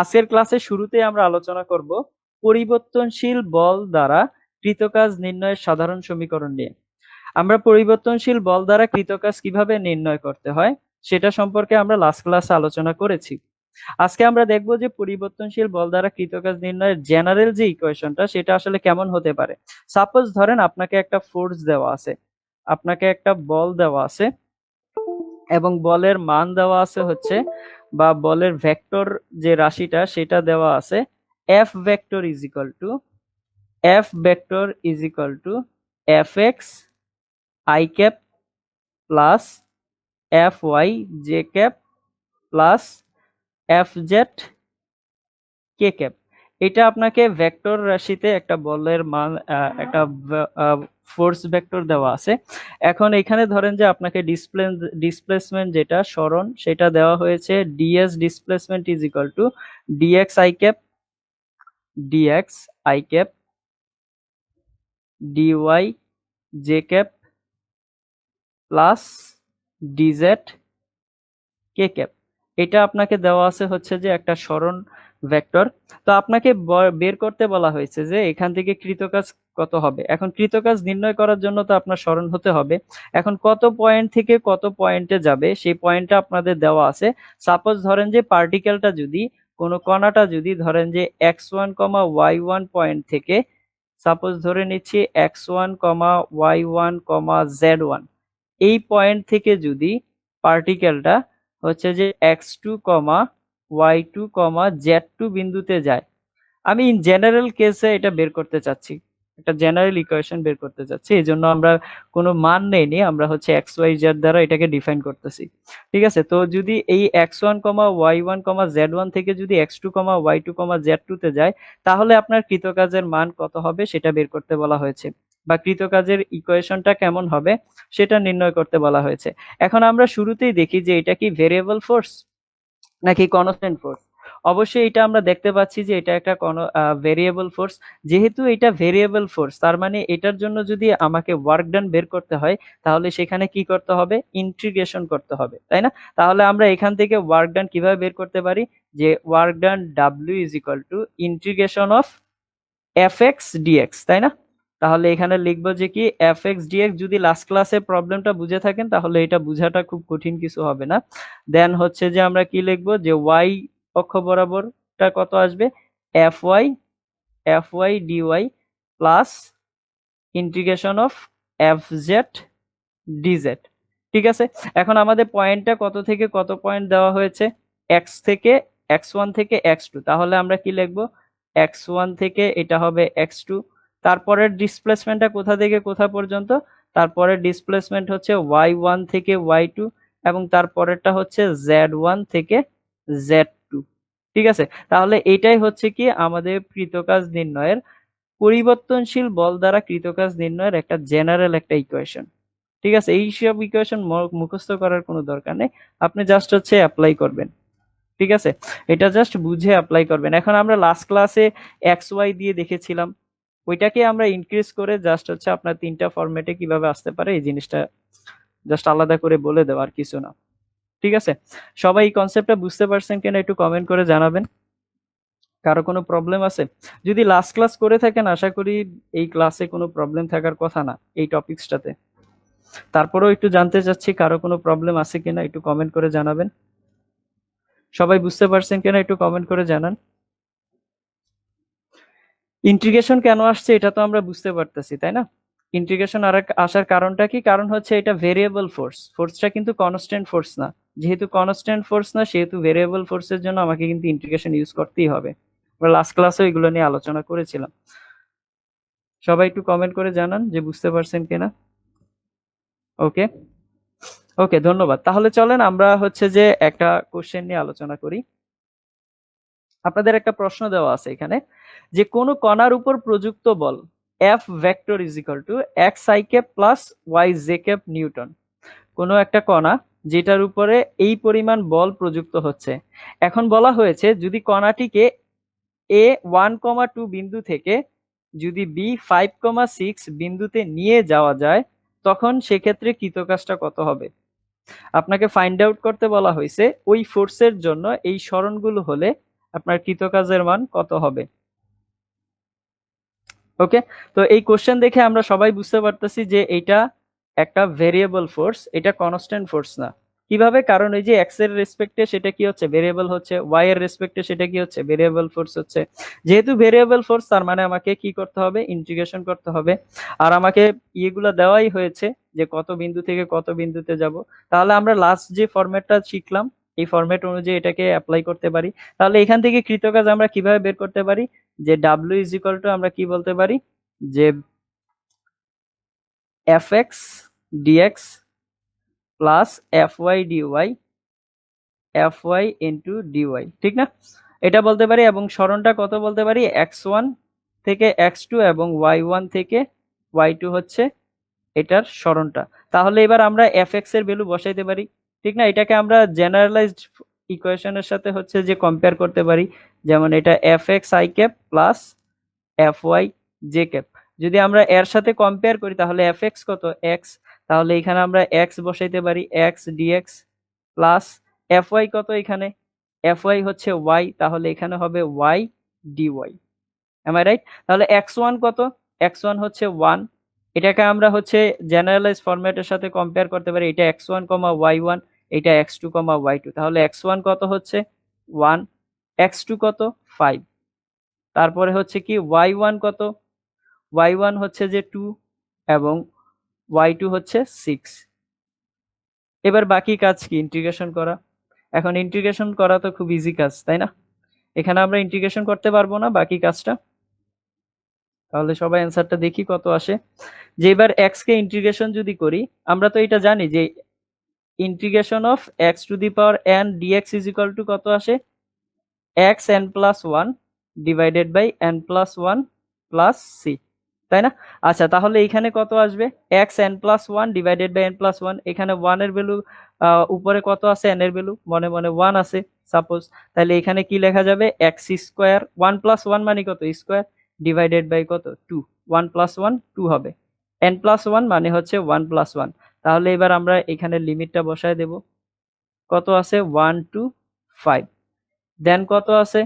আজকের ক্লাসের শুরুতে আমরা আলোচনা করব পরিবর্তনশীল বল দ্বারা কৃতকাজ নির্ণয়ের সাধারণ সমীকরণ নিয়ে। আমরা পরিবর্তনশীল বল দ্বারা কৃতকাজ কিভাবে নির্ণয় করতে হয় সেটা সম্পর্কে আমরা লাস্ট ক্লাসে আলোচনা করেছি। আজকে আমরা দেখব যে পরিবর্তনশীল বল দ্বারা কৃতকাজ নির্ণয়ের জেনারেল যে ইকুয়েশনটা সেটা আসলে কেমন হতে পারে। সাপোজ ধরেন আপনাকে একটা ফোর্স দেওয়া আছে, আপনাকে একটা বল দেওয়া আছে এবং বলের মান দেওয়া আছে হচ্ছে, বা বলের ভেক্টর যে রাশিটা সেটা দেওয়া আছে f vector is equal two fx i cap plus fy j cap plus fz k cap. এটা আপনাকে ভেক্টর রাশিতে একটা বলের মান, একটা ফোর্স ভেক্টর দেওয়া আছে। এখন এখানে ধরেন যে আপনাকে ডিসপ্লেসমেন্ট যেটা সরণ সেটা দেওয়া হয়েছে ds displacement is equal two dx i cap dy j cap plus dz k cap. এটা আপনাকে দেওয়া আছে হচ্ছে যে একটা সরণ ভেক্টর। তো আপনাকে বের করতে বলা হয়েছে যে এখান থেকে কৃতকাজ কত হবে। এখন কৃতকাজ নির্ণয় করার জন্য তো আপনার সরণ হতে হবে। এখন কত পয়েন্ট থেকে কত পয়েন্টে যাবে সেই পয়েন্টটা আপনাদের দেওয়া আছে। সাপোজ ধরেন যে পার্টিকেলটা যদি, কোনো কণাটা যদি ধরেন যে x1, y1 পয়েন্ট থেকে, সাপোজ ধরে নিচ্ছি x1, y1, z1 এই পয়েন্ট থেকে যদি পার্টিকেলটা হচ্ছে যে x2, y2, z2 বিন্দুতে যায়, আমি ইন জেনারেল কেসে এটা বের করতে চাচ্ছি, একটা জেনারেল ইকুয়েশন বের করতে চাচ্ছি। এই জন্য আমরা কোনো মান নেইনি, আমরা হচ্ছে এক্স ওয়াই জেড দ্বারা এটাকে ডিফাইন করতেছি। ঠিক আছে, তো যদি এই x1, y1, z1 থেকে যদি x2, y2, z2 তে যায়, তাহলে আপনার কৃতকাজের মান কত হবে সেটা বের করতে বলা হয়েছে, বা কৃতকাজের ইকুয়েশনটা কেমন হবে সেটা নির্ণয় করতে বলা হয়েছে। এখন আমরা শুরুতেই দেখি যে এটা কি ভেরিয়েবল ফোর্স নাকি কনস্ট্যান্ট ফোর্স। অবশ্যই এটা আমরা দেখতে পাচ্ছি যে এটা একটা ভেরিয়েবল ফোর্স। যেহেতু এটা ভেরিয়েবল ফোর্স, তার মানে এটার জন্য যদি আমাকে ওয়ার্ক ডান বের করতে হয় তাহলে সেখানে কি করতে হবে, ইন্টিগ্রেশন করতে হবে, তাই না? তাহলে আমরা এখান থেকে ওয়ার্ক ডান কিভাবে বের করতে পারি, যে work done W is equal two integration of fx dx, তাই না? তাহলে এখানে লিখবো যে কি fx dx। যদি লাস্ট ক্লাসে প্রবলেমটা বুঝে থাকেন তাহলে এটা বুঝাটা খুব কঠিন কিছু হবে না। দেন হচ্ছে যে আমরা কি লিখবো, যে y অক্ষ বরাবরটা কত আসবে, fy dy plus integration of fz dz। ঠিক আছে, এখন আমাদের পয়েন্টটা কত থেকে কত পয়েন্ট দেওয়া হয়েছে, x থেকে x1 থেকে x2, তাহলে আমরা কি লিখবো, x1 থেকে এটা হবে x2। তারপরের ডিসপ্লেসমেন্টটা কোথা থেকে কোথা পর্যন্ত, তারপরের ডিসপ্লেসমেন্ট হচ্ছে y1 থেকে y2, এবং তারপরেরটা হচ্ছে z1 থেকে z2। ঠিক আছে, তাহলে এটাই হচ্ছে কি আমাদের কৃতকাজ নির্ণয়ের, পরিবর্তনশীল বল দ্বারা কৃতকাজ নির্ণয়ের একটা জেনারেল একটা ইকুয়েশন। ঠিক আছে, এই সব ইকুয়েশন মুখস্থ করার কোনো দরকার নেই, আপনি জাস্ট হচ্ছে অ্যাপ্লাই করবেন। ঠিক আছে, এটা জাস্ট বুঝে অ্যাপ্লাই করবেন। এখন আমরা লাস্ট ক্লাসে এক্স ওয়াই দিয়ে দেখেছিলাম, ওইটাকে আমরা ইনক্রিজ করে জাস্ট হচ্ছে আপনার তিনটা ফরম্যাটে কিভাবে আসতে পারে এই জিনিসটা জাস্ট আলাদা করে বলে দেওয়া, আর কিছু না। ঠিক আছে, সবাই এই কনসেপ্টটা বুঝতে পারছেন কিনা একটু কমেন্ট করে জানাবেন। কারো কোনো প্রবলেম আছে? যদি লাস্ট ক্লাস করে থাকেন আশা করি এই ক্লাসে কোনো প্রবলেম থাকার কথা না এই টপিকসটাতে। তারপরেও একটু জানতে চাচ্ছি কারো কোনো প্রবলেম আছে কিনা একটু কমেন্ট করে জানাবেন। সবাই বুঝতে পারছেন কিনা একটু কমেন্ট করে জানান। ইন্টিগ্রেশন কেন আসছে এটা তো আমরা বুঝতে পারতেছি, তাই না? ইন্টিগ্রেশন আসার কারণটা কি, কারণ হচ্ছে এটা ভেরিয়েবল ফোর্স, ফোর্সটা কিন্তু কনস্ট্যান্ট ফোর্স না। যেহেতু কনস্ট্যান্ট ফোর্স না সেহেতু ভেরিয়েবল ফোর্সের জন্য আমাকে কিন্তু ইন্টিগ্রেশন ইউজ করতেই হবে। আমরা লাস্ট ক্লাসে এগুলো নিয়ে আলোচনা করেছিলাম। সবাই একটু কমেন্ট করে জানান যে বুঝতে পারছেন কিনা। ওকে ওকে, ধন্যবাদ। তাহলে চলেন আমরা হচ্ছে যে একটা কোশ্চেন নিয়ে আলোচনা করি। আপনাদের একটা প্রশ্ন দেওয়া আছে এখানে, যে কোন কণার উপর প্রযুক্ত বল F vector is equal two x i cap plus y j cap Newton. কোনো একটা কণা যেটার উপরে এই পরিমাণ বল প্রযুক্ত হচ্ছে। এখন বলা হয়েছে যদি কণাটিকে a 1,2 বিন্দু থেকে যদি b 5,6 বিন্দুতে নিয়ে যাওয়া যায় তখন সেক্ষেত্রে কৃতকাজটা কত হবে। আপনাকে ফাইন্ড আউট করতে বলা হয়েছে ওই ফোর্সের জন্য এই সরণগুলো হলে আপনার কৃতকাজের মান কত হবে। ওকে, তো এই কোশ্চেন দেখে আমরা সবাই বুঝতে পারতেছি যে এটা একটা ভেরিয়েবল ফোর্স, এটা কনস্ট্যান্ট ফোর্স না। কিভাবে? কারণ এই যে এক্স এর রেসপেক্টে সেটা কি হচ্ছে, ভেরিয়েবল হচ্ছে, ওয়াই এর রেসপেক্টে সেটা কি হচ্ছে, ভেরিয়েবল ফোর্স হচ্ছে। যেহেতু ভেরিয়েবল ফোর্স, তার মানে আমাকে কি করতে হবে, ইন্টিগ্রেশন করতে হবে। আর আমাকে ইয়েগুলো দেওয়াই হয়েছে যে কত বিন্দু থেকে কত বিন্দুতে যাব। তাহলে আমরা লাস্ট যে ফরম্যাটটা শিখলাম এই ফরম্যাট অনুযায়ী এটাকে অ্যাপ্লাই করতে পারি। তাহলে এখান থেকে কৃতকাজ আমরা কিভাবে বের করতে পারি, যে ডাব্লিউ ইজ ইকুয়াল টু আমরা কি বলতে পারি, যে f x dx plus f y dy f y into dy, ঠিক না? এটা বলতে পারি। এবং সরণটা কত বলতে পারি, x1 থেকে x2 এবং y1 থেকে y2 হচ্ছে এটার সরণটা। তাহলে এবার আমরা fx এর ভ্যালু বসাইতে পারি, ঠিক না? এটাকে আমরা জেনারেলাইজড ইকুয়েশনের সাথে হচ্ছে যে কম্পেয়ার করতে পারি। যেমন এটা fx i cap plus fy j cap. যদি আমরা এর সাথে কম্পেয়ার করি তাহলে fx কত, x, তাহলে এখানে আমরা x বসাইতে পারি, x dx প্লাস fy কত, এখানে fy হচ্ছে y, তাহলে এখানে হবে y dy। Am I right? তাহলে x1 কত, x1 হচ্ছে 1, এটাকে আমরা হচ্ছে জেনারেলাইজ ফরম্যাটের সাথে কম্পেয়ার করতে পারি। এটা x1, y1, এটা x2, y2। তাহলে x1 কত হচ্ছে 1, x2 কত 5, তারপরে হচ্ছে কি y1 কত, y1 হচ্ছে যে 2 এবং y2 হচ্ছে 6। এবার বাকি কাজ কি, ইন্টিগ্রেশন করা। এখন ইন্টিগ্রেশন করা তো খুব ইজি কাজ, তাই না? এখানে আমরা ইন্টিগ্রেশন করতে পারবো না বাকি কাজটা। তাহলে সবাই অ্যান্সারটা দেখি কত আসে। যে এবার এক্স কে ইন্টিগ্রেশন যদি করি, আমরা তো এটা জানি যে integration of x to the power n dx is equal to কত আসে, x n plus one divided by n plus one plus c, তাই না? আচ্ছা, তাহলে এখানে কত আসবে, x n plus one divided by n plus one. এখানে ওয়ান এর ভ্যালু উপরে কত আছে, এন এর ভ্যালু মনে মনে ওয়ান আছে সাপোজ। তাহলে এখানে কি লেখা যাবে, x square, one plus one মানে কত, স্কোয়ার, ডিভাইডেড বাই কত, two. One plus one two হবে, এন প্লাস ওয়ান মানে হচ্ছে ওয়ান প্লাস ওয়ান। তাহলে এবার আমরা এখানে লিমিটটা বসায় দেব, কত আছে 1 to 5। দেন কত আছে,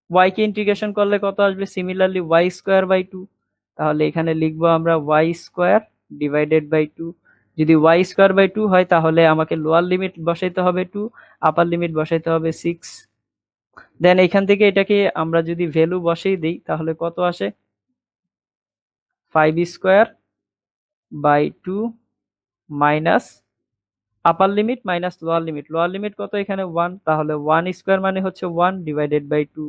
y কে ইন্টিগ্রেশন করলে কত আসবে, সিমিলারলি y স্কোয়ার বাই 2। তাহলে এখানে লিখবো আমরা y স্কোয়ার ডিভাইডেড বাই 2। যদি y স্কোয়ার বাই 2 হয় তাহলে আমাকে লোয়ার লিমিট বসাইতে হবে 2, আপার লিমিট বসাইতে হবে 6। দেন এখান থেকে এটাকে আমরা যদি ভ্যালু বসিয়ে দিই তাহলে কত আসে, 5 square by 2 minus upper limit minus lower limit, lower limit কত এখানে 1, তাহলে 1 স্কোয়ার মানে হচ্ছে 1 ডিভাইডেড বাই 2।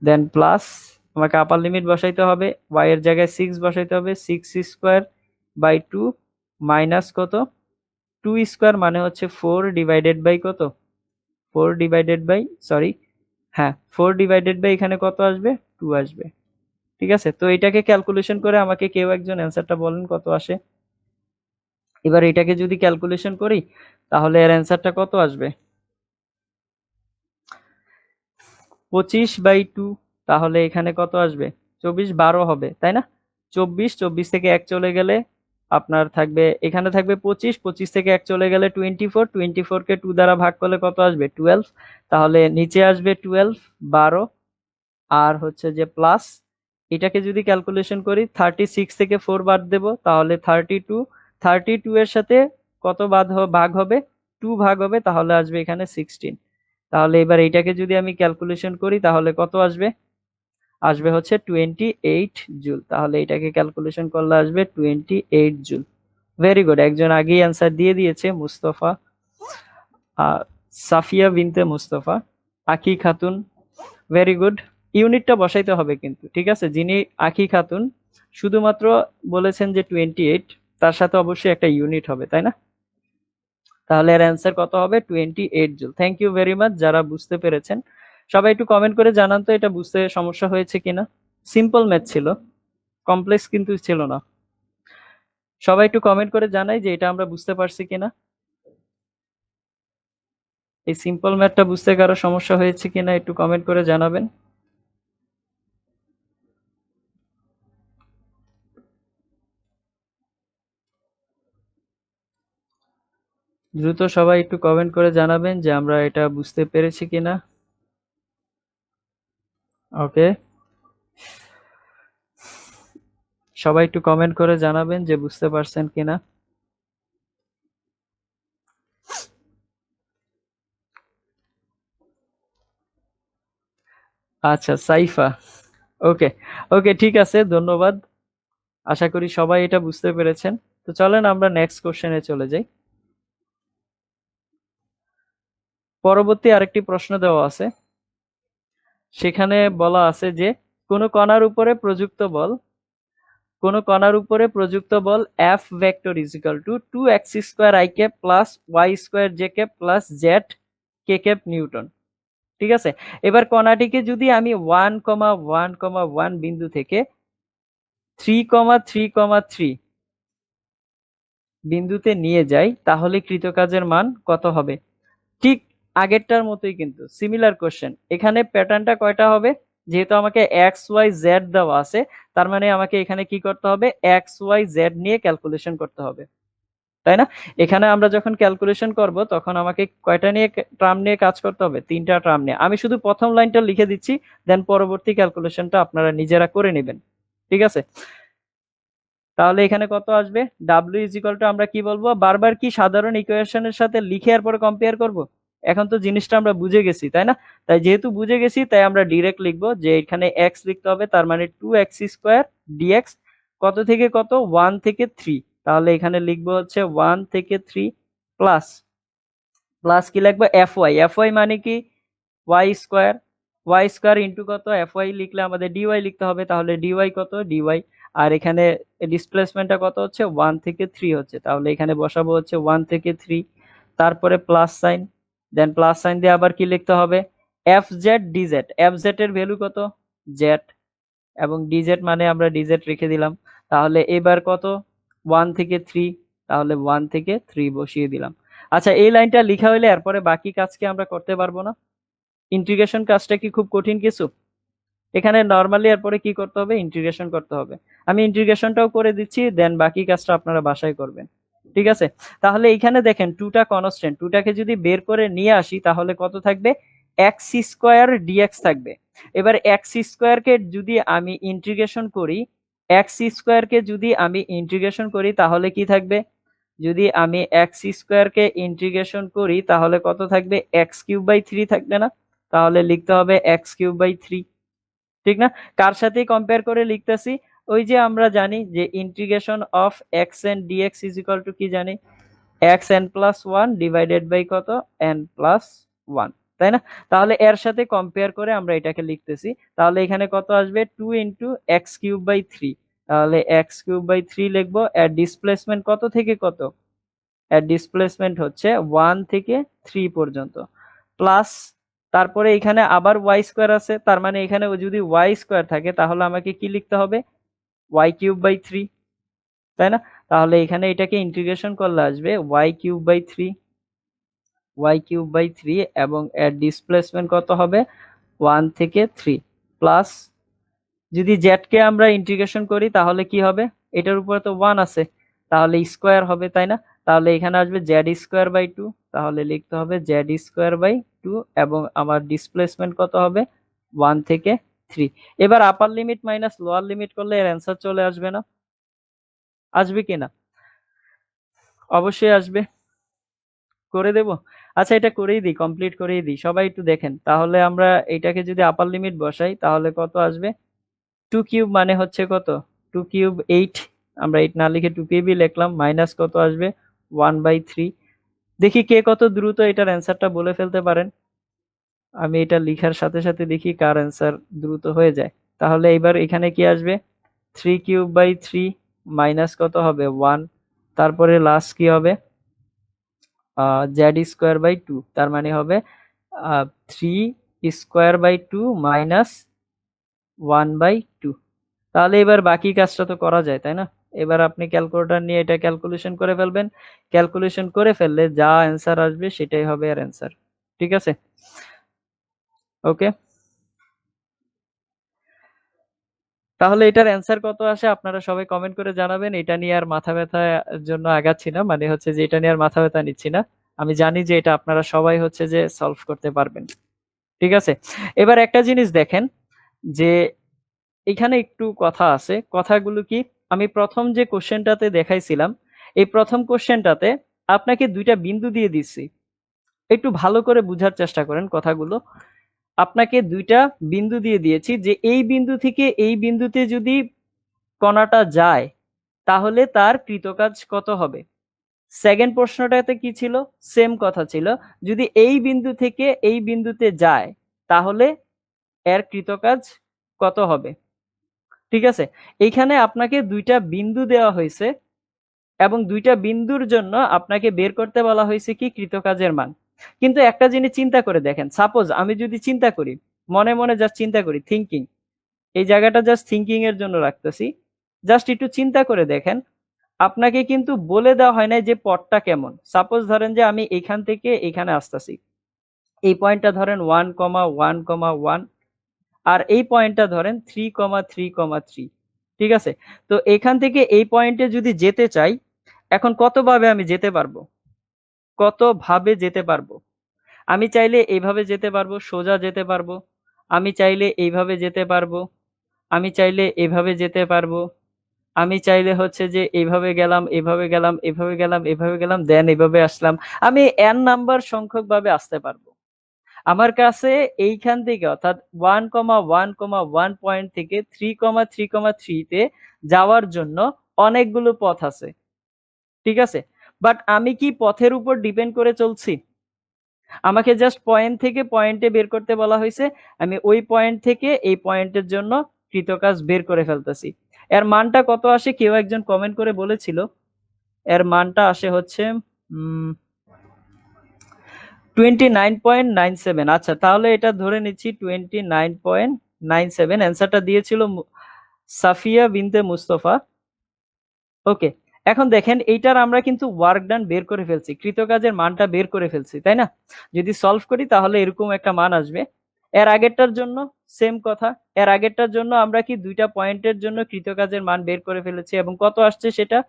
দেন প্লাস আমাকে আপার লিমিট বসাইতে হবে, y এর জায়গায় 6 বসাইতে হবে, 6 স্কোয়ার বাই 2 মাইনাস কত, 2 স্কোয়ার মানে হচ্ছে 4 ডিভাইডেড বাই কত, 4 ডিভাইডেড বাই সরি, হ্যাঁ 4 ডিভাইডেড বাই এখানে কত আসবে, 2 আসবে। ঠিক আছে, তো এটাকে ক্যালকুলেশন করে আমাকে কেউ একজন অ্যান্সারটা বলেন কত আসে। এবার এটাকে যদি ক্যালকুলেশন করি তাহলে এর অ্যান্সারটা কত আসবে, 25/2। তাহলে এখানে কত আসবে, 24/12 হবে, তাই না? 24, 24 থেকে 1 চলে গেলে আপনার থাকবে, এখানে থাকবে 25, 25 থেকে 1 চলে গেলে 24, 24 কে 2 দ্বারা ভাগ করলে কত আসবে, 12। তাহলে নিচে আসবে 12, 12 আর হচ্ছে যে প্লাস, এটাকে যদি ক্যালকুলেশন করি 36 থেকে 4 বাদ দেব তাহলে 32, 32 এর সাথে কত ভাগ হবে, 2 ভাগ হবে, তাহলে আসবে এখানে 16। তাহলে এবার এইটাকে যদি আমি ক্যালকুলেশন করি তাহলে কত আসবে, আসবে হচ্ছে 28 জুল। তাহলে এটাকে ক্যালকুলেশন করলে আসবে 28 জুল। ভেরি গুড, একজন আগেই অ্যান্সার দিয়ে দিয়েছে, মুস্তফা, সাফিয়া বিনতে মুস্তফা, আকি খাতুন। Very good. ইউনিটটা বসাইতে হবে কিন্তু, ঠিক আছে? যিনি আকি খাতুন শুধুমাত্র বলেছেন যে 28, তার সাথে অবশ্যই একটা ইউনিট হবে, তাই না? তাহলে এর অ্যান্সার কত হবে, 28 joule. Thank you very much যারা বুঝতে পেরেছেন। সবাই একটু কমেন্ট করে জানান তো এটা বুঝতে সমস্যা হয়েছে কিনা। সিম্পল ম্যাথ ছিল, কমপ্লেক্স কিন্তু ছিল না। সবাই একটু কমেন্ট করে জানাই যে এটা আমরা বুঝতে পারছি কিনা, এই সিম্পল ম্যাথটা বুঝতে কারো সমস্যা হয়েছে কিনা একটু কমেন্ট করে জানাবেন। দ্রুত সবাই একটু কমেন্ট করে জানাবেন যে আমরা এটা বুঝতে পেরেছি কিনা। ওকে, সবাই একটু কমেন্ট করে জানাবেন যে বুঝতে পারছেন কিনা। আচ্ছা, সাইফা। ওকে, ওকে, ঠিক আছে, ধন্যবাদ। আশা করি সবাই এটা বুঝতে পেরেছেন। তো চলেন আমরা নেক্সট কোশ্চেনে চলে যাই। পরবর্তী আরেকটি প্রশ্ন দেওয়া আছে, সেখানে বলা আছে যে কোন কণার উপরে প্রযুক্ত বল, কোন কণার উপরে প্রযুক্ত বল F vector is equal to 2x square i cap plus y square j cap plus z k cap Newton. ঠিক আছে, এবার কণাটিকে যদি আমি 1,1,1 বিন্দু থেকে 3,3,3 বিন্দুতে নিয়ে যাই, তাহলে কৃতকাজের মান কত হবে? ঠিক আগেরটার মতোই, কিন্তু সিমিলার কোশ্চেন। এখানে প্যাটার্নটা কয়টা হবে? যেহেতু আমাকে এক্স ওয়াই জেড দেওয়া আছে, তার মানে আমাকে এখানে কি করতে হবে? এক্স ওয়াই জেড নিয়ে ক্যালকুলেশন করতে হবে, তাই না? এখানে আমরা যখন ক্যালকুলেশন করব তখন আমাকে কয়টা নিয়ে টার্ম নিয়ে কাজ করতে হবে? 3টা টার্ম নিয়ে। আমি শুধু প্রথম লাইনটা লিখে দিচ্ছি, দেন পরবর্তী ক্যালকুলেশনটা আপনারা নিজেরা করে নেবেন। ঠিক আছে, তাহলে এখানে কত আসবে? ডাব্লিউ ইজ ইকুয়াল টু, আমরা কি বলবো? বারবার কি সাধারণ ইকুয়েশনের সাথে লিখে আর পরে কম্পেয়ার করব? এখন তো জিনিসটা আমরা বুঝে গেছি, তাই না? তাই যেহেতু বুঝে গেছি, তাই আমরা ডিরেক্ট লিখবো যে এখানে এক্স লিখতে হবে, তার মানে 2x² ডিএক্স কত থেকে কত? 1 থেকে 3। তাহলে এখানে লিখবো হচ্ছে 1 থেকে 3 প্লাস, প্লাস কি লিখবো? এফওয়াই। এফওয়াই মানে কি? Y square. Y square into কত? এফওয়াই লিখলে আমাদের ডিওয়াই লিখতে হবে, তাহলে ডিওয়াই কত? ডিওয়াই। আর এখানে ডিসপ্লেসমেন্টটা কত হচ্ছে? 1 থেকে 3 হচ্ছে, তাহলে এখানে বসাবো হচ্ছে 1 থেকে 3, তারপরে প্লাস সাইন, দেন প্লাস সাইন দিয়ে আবার কি লিখতে হবে? F Z DZ. F Z এর ভ্যালু কত? জেড, এবং ডিজেড মানে আমরা ডিজেড রেখে দিলাম। তাহলে এবার কত? 1 থেকে 3, তাহলে 1 থেকে 3 বসিয়ে দিলাম। আচ্ছা, এই লাইনটা লেখা হইলে এরপরে বাকি কাজ কি আমরা করতে পারবো না? ইন্টিগ্রেশন কাজটা কি খুব কঠিন কিছু? এখানে নরমালি এরপরে কি করতে হবে? ইন্টিগ্রেশন করতে হবে। আমি ইন্টিগ্রেশনটাও করে দিচ্ছি, দেন বাকি কাজটা আপনারা বাসায় করবেন। ঠিক আছে, তাহলে এইখানে দেখেন টুটা কনস্ট্যান্ট, টুটাকে যদি বের করে নিয়ে আসি তাহলে কত থাকবে? এক্স স্কোয়ার ডিএক্স থাকবে। এবার এক্স স্কোয়ারকে যদি আমি ইন্টিগ্রেশন করি, এক্স স্কোয়ারকে যদি আমি ইন্টিগ্রেশন করি তাহলে কি থাকবে? যদি আমি এক্স স্কোয়ারকে ইন্টিগ্রেশন করি তাহলে কত থাকবে? এক্স কিউব বাই 3 থাকবে না? তাহলে লিখতে হবে এক্স কিউব বাই 3। ঠিক না? কার সাথে কম্পেয়ার করে লিখতেছি? ওই যে আমরা জানি যে integration of x n dx is equal to কি জানি? X n plus 1 divided by কত? এন প্লাস 1, তাই না? তাহলে এর সাথে কম্পেয়ার করে আমরা এটাকে লিখতেছি। তাহলে এখানে কত আসবে? 2 ইন্টু এক্স কিউব বাই 3। তাহলে এক্স কিউব বাই 3 লিখবো। এর ডিসপ্লেসমেন্ট কত থেকে কত? এর ডিসপ্লেসমেন্ট হচ্ছে 1 থেকে 3 পর্যন্ত, প্লাস তারপরে এখানে আবার ওয়াই স্কোয়ার আছে, তার মানে এখানে যদি ওয়াই স্কোয়ার থাকে তাহলে আমাকে কি লিখতে হবে? ওয়াই কিউব বাই 3, তাই না? তাহলে এখানে এটাকে ইন্টিগ্রেশন করলে আসবে y cube by 3, y cube by 3, এবং এর ডিসপ্লেসমেন্ট কত হবে? 1 থেকে 3, প্লাস যদি জেড কে আমরা ইন্টিগ্রেশন করি তাহলে কি হবে? এটার উপরে তো 1 আছে, তাহলে স্কোয়ার হবে, তাই না? তাহলে এখানে আসবে জেড স্কোয়ার বাই 2, তাহলে লিখতে হবে জেড স্কোয়ার বাই 2, এবং আমার ডিসপ্লেসমেন্ট কত হবে? 1 থেকে 3। এবার আপার লিমিট মাইনাস লোয়ার লিমিট করলে এর অ্যান্সার চলে আসবে না? আসবে কিনা? অবশ্যই আসবে। করে দেব? আচ্ছা, এটা করেই দিই, কমপ্লিট করেই দিই, সবাই একটু দেখেন। তাহলে আমরা এটাকে যদি আপার লিমিট বসাই তাহলে কত আসবে? 2 কিউব মানে হচ্ছে কত? 2 কিউব 8, আমরা 8 না লিখে 2 কিউবই লিখলাম, মাইনাস কত আসবে? 1/3। দেখি কে কত দ্রুত এটার অ্যান্সারটা বলে ফেলতে পারেন। আমি এটা লিখার সাথে সাথে দেখি কার অ্যান্সার দ্রুত হয়ে যায়। তাহলে এবার এখানে কি আসবে? 3 কিউব বাই 3 মাইনাস কত হবে? 1, তারপরে লাস্ট কি হবে? জেড স্কোয়ার বাই 2, তার মানে হবে 3 স্কোয়ার বাই 2 মাইনাস 1/2। তাহলে এবার বাকি কাজটা তো করা যায়, তাই না? এবার আপনি ক্যালকুলেটর নিয়ে এটা ক্যালকুলেশন করে ফেলবেন। ক্যালকুলেশন করে ফেললে যা অ্যান্সার আসবে সেটাই হবে এর অ্যান্সার। ঠিক আছে, ওকে। তাহলে এটার অ্যান্সার কত আসে আপনারা সবাই কমেন্ট করে জানাবেন। এটা নিয়ে আর মাথা ব্যথার জন্য আগাচ্ছি না, মানে হচ্ছে যে এটা নিয়ে আর মাথা ব্যথা নিচ্ছি না। আমি জানি যে এটা আপনারা সবাই হচ্ছে যে সলভ করতে পারবেন। ঠিক আছে, এবার একটা জিনিস দেখেন যে এখানে একটু কথা আছে। কথাগুলো কি, আমি প্রথম যে কোশ্চেনটাতে দেখাইছিলাম, এই প্রথম কোশ্চেনটাতে আপনাকে দুইটা বিন্দু দিয়ে দিচ্ছি, একটু ভালো করে বুঝার চেষ্টা করেন কথাগুলো। আপনাকে দুইটা বিন্দু দিয়ে দিয়েছি যে এই বিন্দু থেকে এই বিন্দুতে যদি কণাটা যায় তাহলে তার কৃতকাজ কত হবে। সেকেন্ড প্রশ্নটাতে কি ছিল, সেম কথা ছিল, যদি এই বিন্দু থেকে এই বিন্দুতে যায় তাহলে এর কৃতকাজ কত হবে। ঠিক আছে, এইখানে আপনাকে দুইটা বিন্দু দেওয়া হয়েছে এবং দুইটা বিন্দুর জন্য আপনাকে বের করতে বলা হয়েছে কি কৃতকাজের মান। কিন্তু একটা জিনিস চিন্তা করে দেখেন, সাপোজ আমি যদি চিন্তা করি, মনে মনে জাস্ট চিন্তা করি, থিঙ্কিং, এই জায়গাটা জাস্ট থিঙ্কিং এর জন্য রাখতেছি, জাস্ট একটু চিন্তা করে দেখেন, আপনাকে কিন্তু বলে দেওয়া হয় না যে পথটা কেমন। সাপোজ ধরেন যে আমি এখান থেকে এখানে আসতেছি, এই পয়েন্টটা ধরেন 1,1,1, আর এই পয়েন্টটা ধরেন 3,3,3। ঠিক আছে, তো এখান থেকে এই পয়েন্টে যদি যেতে চাই, এখন কতভাবে আমি যেতে পারবো, কতভাবে যেতে পারবো। আমি চাইলে এইভাবে যেতে পারবো, সোজা যেতে পারবো, আমি চাইলে এইভাবে যেতে পারবো, আমি চাইলে এভাবে যেতে পারবো, আমি চাইলে হচ্ছে যে এইভাবে গেলাম, এভাবে গেলাম, এভাবে গেলাম, এভাবে গেলাম, দেন এভাবে আসলাম। আমি n নাম্বার সংখ্যক ভাবে আসতে পারবো। আমার কাছে এইখান থেকে অর্থাৎ 1,1,1 পয়েন্ট থেকে 3,3,3 তে যাওয়ার জন্য অনেকগুলো পথ আছে। ঠিক আছে, বাট আমি কি পথের উপর ডিপেন্ড করে চলছি? আমাকে জাস্ট পয়েন্ট থেকে পয়েন্টে বের করতে বলা হয়েছে, আমি ওই পয়েন্ট থেকে এই পয়েন্টের জন্য কৃতকাজ বের করে ফেলতেছি। এর মানটা কত আসে কেউ একজন কমেন্ট করে বলেছিল, এর মানটা আসে হচ্ছে 29.97। আচ্ছা, তাহলে এটা ধরে নিচ্ছি 29.97, অ্যান্সারটা দিয়েছিল সাফিয়া বিনতে মুস্তফা। ওকে, এখন দেখেন এইটার আমরা কিন্তু ওয়ার্ক ডান বের করে ফেলছি, কৃতকাজের মানটা বের করে ফেলছি, তাই না? যদি সলভ করি তাহলে এরকম একটা মান আসবে। এর আগেরটার জন্য সেম কথা, এর আগেরটার জন্য আমরা কি দুইটা পয়েন্টের জন্য কৃতকাজের মান বের করে ফেলেছি এবং কত আসছে সেটা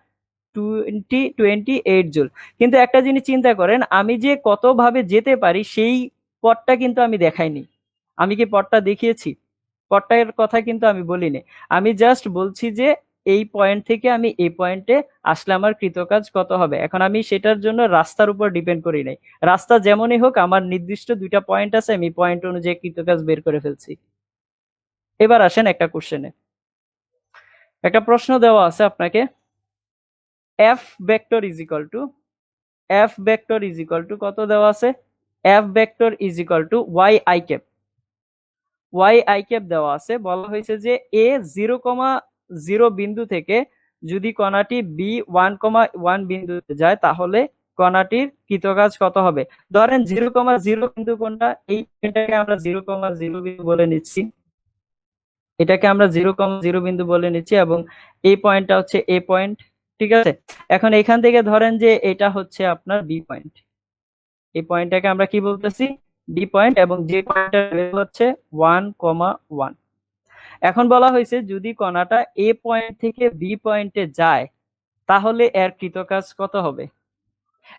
28 জুল। কিন্তু একটা জিনিস চিন্তা করেন, আমি যে কত ভাবে যেতে পারি সেই পথটা কিন্তু আমি দেখাইনি। আমি কি পথটা দেখিয়েছি? পথটার কথা কিন্তু আমি বলিনি। আমি জাস্ট বলছি যে এই পয়েন্ট থেকে আমি এই পয়েন্টে আসলে আমার কৃতকাজ কত হবে। এখন আমি সেটার জন্য রাস্তার উপর ডিপেন্ড করি নাই, রাস্তা যেমনই হোক আমার নির্দিষ্ট দুইটা পয়েন্ট আছে, আমি পয়েন্ট অনুযায়ী কৃতকাজ বের করে ফেলছি। এবার আসেন একটা কোশ্চেনে, একটা প্রশ্ন দেওয়া আছে আপনাকে, f vector is equal to, f vector is equal to কত দেওয়া আছে, f vector is equal to y i cap, y i cap দেওয়া আছে। বলা হয়েছে যে এ 0,0 বিন্দু থেকে যদি কণাটি বি 1,1 বিন্দুতে যায় তাহলে কণাটির কৃতকাজ কত হবে। ধরেন 0,0 বিন্দু কোনটা, এইটাকে আমরা 0,0 বিন্দু বলে নিচ্ছি, এটাকে আমরা 0,0 বিন্দু বলে নিচ্ছি এবং এই পয়েন্টটা হচ্ছে এ পয়েন্ট। ঠিক আছে, এখন এখান থেকে ধরেন যে এটা হচ্ছে আপনার বি পয়েন্ট, এই পয়েন্টটাকে আমরা কি বলতেছি, বি পয়েন্ট, এবং যে পয়েন্টটার ভ্যালু হচ্ছে 1,1। এখন বলা হয়েছে যদি কণাটা এ পয়েন্ট থেকে বি পয়েন্টে যায় তাহলে এর কৃতকাজ কত হবে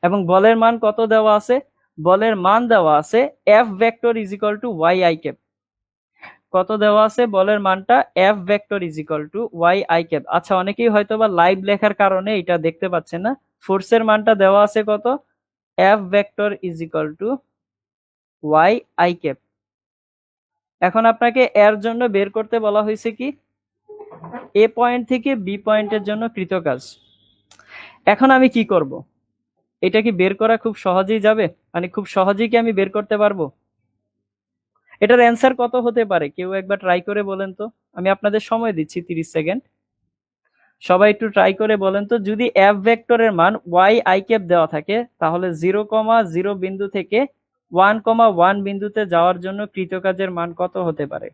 এবং বলের মান কত দেওয়া আছে, বলের মান দেওয়া আছে f vector is equal to y i cap. কত দেওয়া আছে বলের মানটা, f vector is equal to y i cap. আচ্ছা, অনেকেই হয়তো বা লাইভ লেখার কারণে এটা দেখতে পাচ্ছেন না, ফোর্সের মানটা দেওয়া আছে কত, f vector is equal to y i cap. এখন আপনাকে এর জন্য বের করতে বলা হয়েছে কি এ পয়েন্ট থেকে বি পয়েন্টের জন্য কৃতকাজ। এখন আমি কি করব, এটা কি বের করা খুব সহজেই যাবে, মানে খুব সহজেই কি আমি বের করতে পারবো? এটার অ্যান্সার কত হতে পারে কেউ একবার ট্রাই করে বলেন তো, আমি আপনাদের সময় দিচ্ছি 30 সেকেন্ড, সবাই একটু ট্রাই করে বলেন তো, যদি এফ ভেক্টরের মান ওয়াই আই ক্যাপ দেওয়া থাকে তাহলে 0,0 বিন্দু থেকে 1,1 বিন্দুতে যাওয়ার জন্য কৃতকাজের মান কত হতে পারে?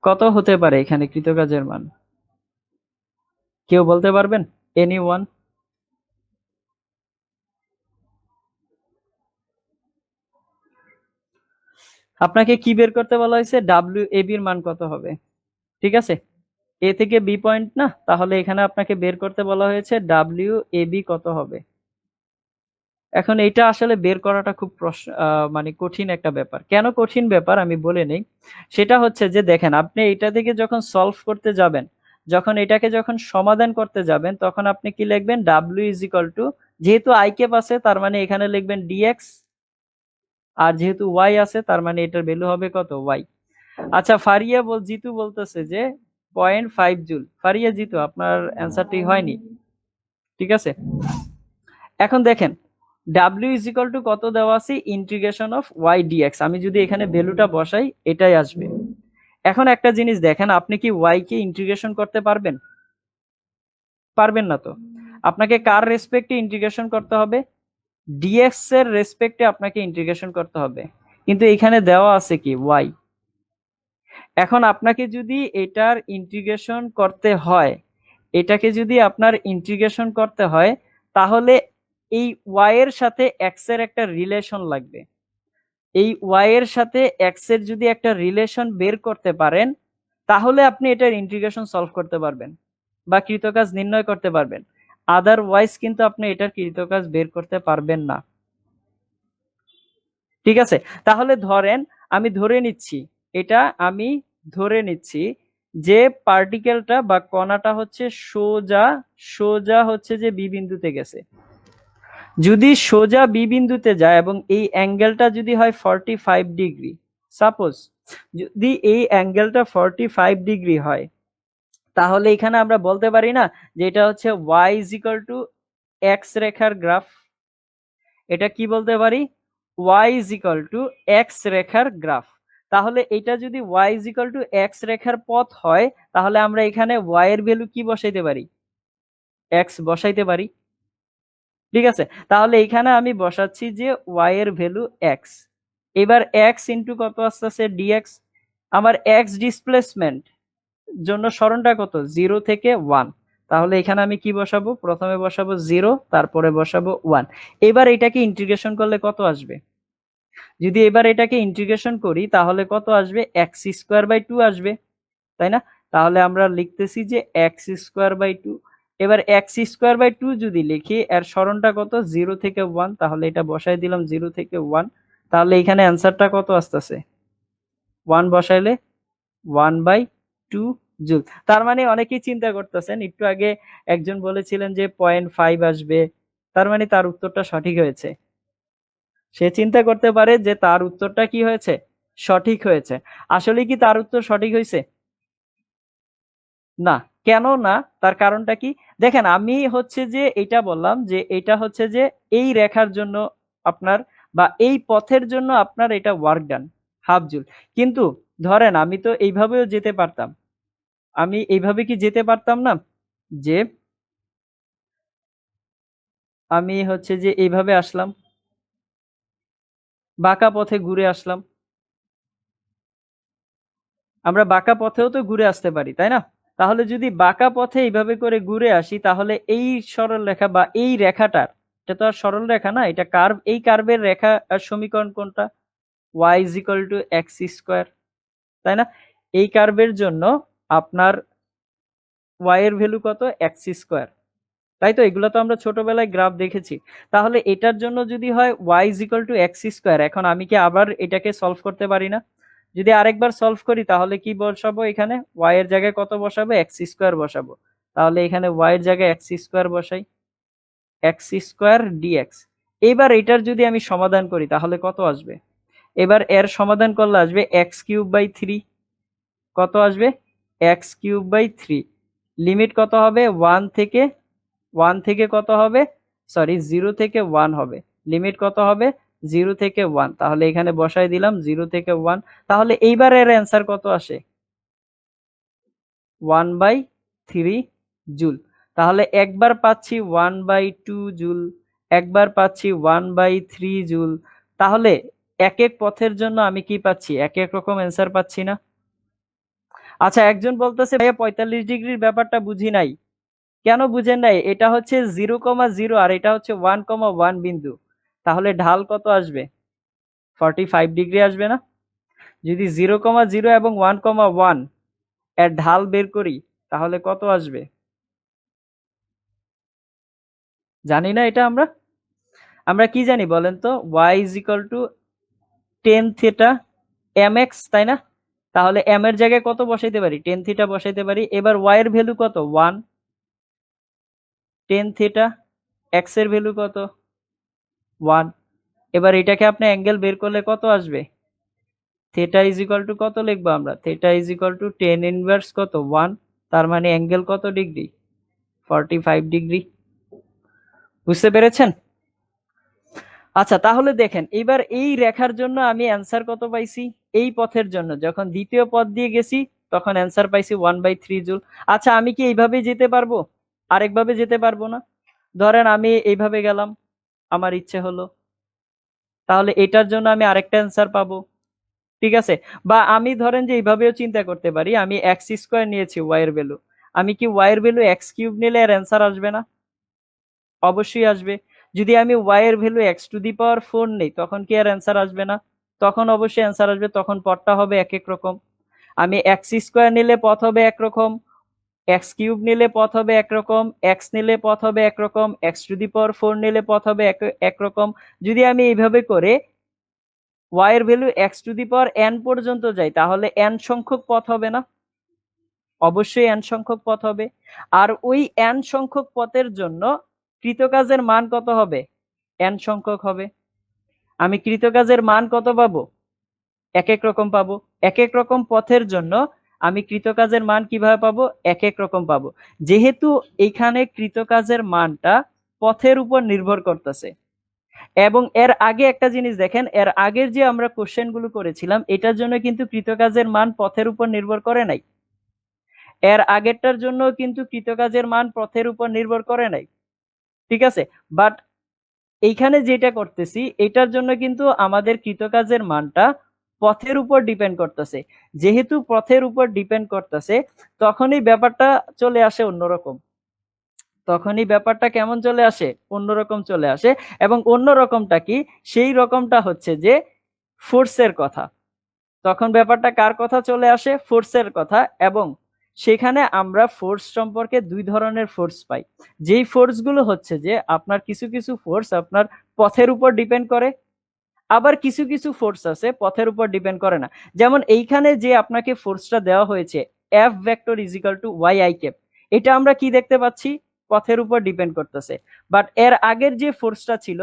কত হতে পারে এখানে কৃতকাজের মান, কেউ বলতে পারবেন? Any one? আপনাকে কি বের করতে বলা হয়েছে, ডাব্লিউ এ বির মান কত হবে। ঠিক আছে, এ থেকে বি পয়েন্ট না, তাহলে এখানে আপনাকে বের করতে বলা হয়েছে ডাব্লিউ এ বি কত হবে। এখন এটা আসলে বের করাটা খুব মানে কঠিন একটা ব্যাপার। কেন কঠিন ব্যাপার আমি বলে নেই। সেটা হচ্ছে যে দেখেন, আপনি এটা থেকে যখন সলভ করতে যাবেন, যখন এটাকে যখন সমাধান করতে যাবেন, তখন আপনি কি লিখবেন? ডাব্লিউ ইজ ইকুয়াল টু, যেহেতু আই কেপ আছে তার মানে এখানে লিখবেন ডিএক্স, আর যেহেতু ওয়াই আছে তার মানে এটার ভ্যালু হবে কত? ওয়াই। আচ্ছা, জিতু বলতেছে যে 0.5 জুল। ফারিয়া জিতু, আপনার অ্যান্সারটি হয়নি, ঠিক আছে। এখন দেখেন, ডাব্লিউ ইজ ইকুয়াল টু কত দেওয়া আছে? Integration of y dx. আমি যদি এখানে ভ্যালুটা বসাই এটাই আসবে। এখন একটা জিনিস দেখেন, আপনি কি ওয়াই কে ইন্টিগ্রেশন করতে পারবেন? পারবেন না তো। আপনাকে কার রেসপেক্টে ইন্টিগ্রেশন করতে হবে? ডিএক্স এর রেসপেক্টে আপনাকে ইন্টিগ্রেশন করতে হবে, কিন্তু এখানে দেওয়া আছে কি? ওয়াই। এখন আপনাকে যদি এটার ইন্টিগ্রেশন করতে হয়, এটাকে যদি আপনার ইন্টিগ্রেশন করতে হয়, তাহলে এই ওয়াই এর সাথে এক্স এর একটা রিলেশন লাগবে। এই ওয়াই এর সাথে এক্স এর যদি একটা রিলেশন বের করতে পারেন, তাহলে আপনি এটার ইন্টিগ্রেশন সলভ করতে পারবেন বা কৃতকাজ নির্ণয় করতে পারবেন। আদারওয়াইজ কিন্তু আপনি এটার কৃতকাজ বের করতে পারবেন না, ঠিক আছে। তাহলে ধরেন, আমি ধরে নিচ্ছি, এটা আমি ধরে নিচ্ছি যে পার্টিকেলটা বা কণাটা হচ্ছে সোজা সোজা হচ্ছে যে বি বিন্দুতে গেছে। যদি সোজা বি বিন্দুতে যায় এবং এই অ্যাঙ্গেলটা যদি হয় 45 ডিগ্রি, সাপোজ যদি এই অ্যাঙ্গেলটা 45 ডিগ্রি হয়, তাহলে এখানে আমরা বলতে পারি না যে এটা হচ্ছে y is equal to x রেখার গ্রাফ? এটা কি বলতে পারি? y is equal to x রেখার গ্রাফ। তাহলে এটা যদি y is equal to x রেখার পথ হয়, তাহলে আমরা এখানে y এর ভ্যালু কি বসাইতে পারি? x বসাইতে পারি, ঠিক আছে। তাহলে এখানে আমি বসাচ্ছি যে y এর ভ্যালু x। এবার x ইন্টু কত আসতেছে? dx। আমার x ডিসপ্লেসমেন্ট জন্য সরণটা কত? 0 থেকে 1। তাহলে এখানে আমি কি বসাবো? প্রথমে বসাবো 0, তারপরে বসাবো 1। এবার এটাকে ইন্টিগ্রেশন করলে কত আসবে? যদি এবার এটাকে ইন্টিগ্রেশন করি তাহলে কত আসবে? এক্স স্কোয়ার বাই 2 আসবে, তাই না? তাহলে আমরা লিখতেছি যে এক্স স্কোয়ার বাই 2। এবার এক্স স্কোয়ার বাই 2 যদি লিখি, এর সরণটা কত? 0 থেকে 1। তাহলে এটা বসাই দিলাম 0 থেকে 1। তাহলে এখানে অ্যান্সারটা কত আসতেছে? 1 বসাইলে 1/2 জুল। তার মানে অনেকেই চিন্তা করতেছেন, একটু আগে একজন বলেছিলেন যে 0.5 আসবে, তার মানে তার উত্তরটা সঠিক হয়েছে। সে চিন্তা করতে পারে যে তার উত্তরটা কি হয়েছে? সঠিক হয়েছে। আসলে কি তার উত্তর সঠিক হয়েছে? না। কেন না? তার কারণটা কি? দেখেন, আমি হচ্ছে যে এটা বললাম যে এটা হচ্ছে যে এই রেখার জন্য আপনার বা এই পথের জন্য আপনার এটা ওয়ার্ক ডান হাফ জুল। কিন্তু ধরেন আমি তো এইভাবেও যেতে পারতাম। আমি এইভাবে কি যেতে পারতাম না? যে আমি হচ্ছে যে এইভাবে আসলাম, বাঁকা পথে ঘুরে আসলাম। আমরা বাঁকা পথেও তো ঘুরে আসতে পারি, তাই না? তাহলে যদি বাঁকা পথে এইভাবে করে ঘুরে আসি, তাহলে এই সরল রেখা বা এই রেখাটার, এটা তো আর সরল রেখা না, এটা কার্ভ। এই কার্ভের রেখা আর সমীকরণ কোনটা? y is equal to x square, তাই না? এই কার্ভের জন্য আপনার y এর ভ্যালু কত? এক্স স্কোয়ার, তাই তো? এগুলো তো আমরা ছোটবেলায় গ্রাফ দেখেছি। তাহলে এটার জন্য যদি হয় y is equal to x square, এখন আমি কি আবার এটাকে সলভ করতে পারি না? যদি আরেকবার সলভ করি তাহলে কি বসাবো? এখানে y এর জায়গায় কত বসাবো? এক্স স্কোয়ার বসাবো। তাহলে এখানে y এর জায়গায় এক্স স্কোয়ার বসাই, এক্স স্কোয়ার ডিএক্স। এবার এটার যদি আমি সমাধান করি তাহলে কত আসবে? এবার এর সমাধান করলে আসবে এক্স কিউব বাই 3। কত আসবে? X cube by 3। লিমিট কত হবে? 1 থেকে কত হবে? সরি, 0 থেকে 1 হবে। লিমিট কত হবে? 0 থেকে 1। তাহলে এখানে বসাই দিলাম 0 থেকে 1। তাহলে এইবার এর অ্যান্সার কত আসে? 1/3 জুল। তাহলে একবার পাচ্ছি 1/2 জুল, একবার পাচ্ছি 1/3 জুল। তাহলে এক এক পথের জন্য আমি কি পাচ্ছি? এক এক রকম অ্যান্সার পাচ্ছি না? আচ্ছা, একজন বলতেছে ভাইয়া 45 ডিগ্রির ব্যাপারটা বুঝি নাই। কেন বুঝেন নাই? এটা হচ্ছে 0,0 আর এটা হচ্ছে 1,1 বিন্দু। তাহলে ঢাল কত আসবে? 45 ডিগ্রি আসবে না? যদি 0,0 এবং 1,1 এর ঢাল বের করি তাহলে কত আসবে? জানি না এটা আমরা। আমরা কি জানি বলেন তো, y is equal to tan theta m x, তাই না? তাহলে এম এর জায়গায় কত বসাইতে পারি? টেন থিটা বসাইতে পারি। এবার y এর ভ্যালু কত? 1। টেন থিটা এক্স এর ভ্যালু কত? 1। এবার এটাকে আপনি অ্যাঙ্গেল বের করলে কত আসবে? থিটা ইজ ইকুয়াল টু কত লিখবো আমরা? Theta is equal to ten inverse কত? 1। তার মানে অ্যাঙ্গেল কত ডিগ্রি? 45 ডিগ্রি। বুঝতে পেরেছেন? আচ্ছা, তাহলে দেখেন এবার এই রেখার জন্য আমি অ্যান্সার কত পাইছি? এই পথের জন্য যখন দ্বিতীয় পথ দিয়ে গেছি তখন অ্যান্সার পাইছি 1/3 জুল। আচ্ছা, আমি কি এইভাবে যেতে পারবো? আরেকভাবে যেতে পারবো না? ধরেন আমি এইভাবে গেলাম, আমার ইচ্ছে হলো, তাহলে এটার জন্য আমি আরেকটা অ্যান্সার পাবো। ঠিক আছে? বা আমি ধরেন যে এইভাবেও চিন্তা করতে পারি, আমি এক্স স্কোয়ার নিয়েছি ওয়াই এর ভ্যালু, আমি কি ওয়াই এর ভ্যালু এক্স কিউব নিলে এর অ্যান্সার আসবে না? অবশ্যই আসবে। যদি আমি ওয়াই এর ভ্যালু এক্স টু দি পাওয়ার 4 নেই তখন কি এর অ্যান্সার আসবে না? তখন অবশ্যই অ্যান্সার আসবে, তখন পথটা হবে এক এক রকম। আমি এক্স স্কোয়ার নিলে পথ হবে একরকম, এক্স কিউব নিলে পথ হবে একরকম, এক্স নিলে পথ হবে একরকম, এক্স টু দি পাওয়ার 4 নিলে পথ হবে একরকম। যদি আমি এইভাবে করে y এর value x two the power n পর্যন্ত যাই তাহলে n সংখ্যক পথ হবে না? অবশ্যই n সংখ্যক পথ হবে। আর ওই n সংখ্যক পথের জন্য কৃতকাজের মান কত হবে? n সংখ্যক হবে। আমি কৃতকাজের মান কত পাবো? এক এক রকম পাবো। এক এক রকম পথের জন্য আমি কৃতকাজের মান কিভাবে পাবো? এক এক রকম পাবো। যেহেতু এখানে কৃতকাজের মানটা পথের উপর নির্ভর করতেছে, এবং এর আগে একটা জিনিস দেখেন, এর আগের যে আমরা কোশ্চেন গুলো করেছিলাম এটার জন্য কিন্তু কৃতকাজের মান পথের উপর নির্ভর করে নাই। এর আগেরটার জন্য কিন্তু কৃতকাজের মান পথের উপর নির্ভর করে নাই। ঠিক আছে? বাট এইখানে যেটা করতেছি এটার জন্য কিন্তু আমাদের কৃতকাজের মানটা পথের উপর ডিপেন্ড করতেছে। যেহেতু পথের উপর ডিপেন্ড করতেছে তখনই ব্যাপারটা চলে আসে অন্যরকম। তখনই ব্যাপারটা কেমন চলে আসে? অন্যরকম চলে আসে। এবং অন্য রকমটা কি? সেই রকমটা হচ্ছে যে ফোর্সের কথা। তখন ব্যাপারটা কার কথা চলে আসে? ফোর্সের কথা। এবং সেখানে আমরা ফোর্স সম্পর্কে দুই ধরনের ফোর্স পাই। যেই ফোর্সগুলো হচ্ছে যে আপনার কিছু কিছু ফোর্স আপনার পথের উপর ডিপেন্ড করে, আবার কিছু কিছু ফোর্স আছে পথের উপর ডিপেন্ড করে না। যেমন এইখানে যে আপনাকে ফোর্সটা দেওয়া হয়েছে f vector is equal to y i cap, এটা আমরা কি দেখতে পাচ্ছি? পথের উপর ডিপেন্ড করতেছে। বাট এর আগের যে ফোর্সটা ছিল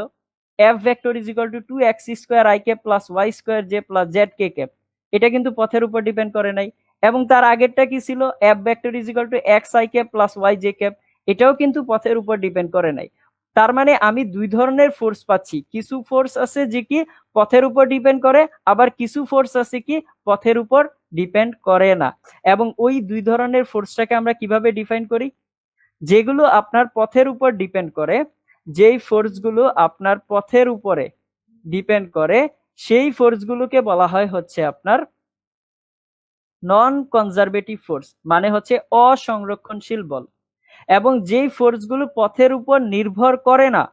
f vector is equal to 2x square i cap plus y square j plus z k cap, এটা কিন্তু পথের উপর ডিপেন্ড করে নাই। এবং তার আগেরটা কি ছিল? F vector is equal to x i cap plus y j cap, এটাও কিন্তু পথের উপর ডিপেন্ড করে নাই। তার মানে আমি দুই ধরনের ফোর্স পাচ্ছি। কিছু ফোর্স আছে যে কি পথের উপর ডিপেন্ড করে, আবার কিছু ফোর্স আছে কি পথের উপর ডিপেন্ড করে না। এবং ওই দুই ধরনের ফোর্সটাকে আমরা কিভাবে ডিফাইন করি? যেগুলো আপনার পথের উপর ডিপেন্ড করে, যেই ফোর্সগুলো আপনার পথের উপরে ডিপেন্ড করে সেই ফোর্সগুলোকে বলা হয় হচ্ছে আপনার নন কনজারভেটিভ ফোর্স, মানে হচ্ছে অসংরক্ষণশীল বল। এবং যেই ফোর্সগুলো পথের উপর নির্ভর করে না,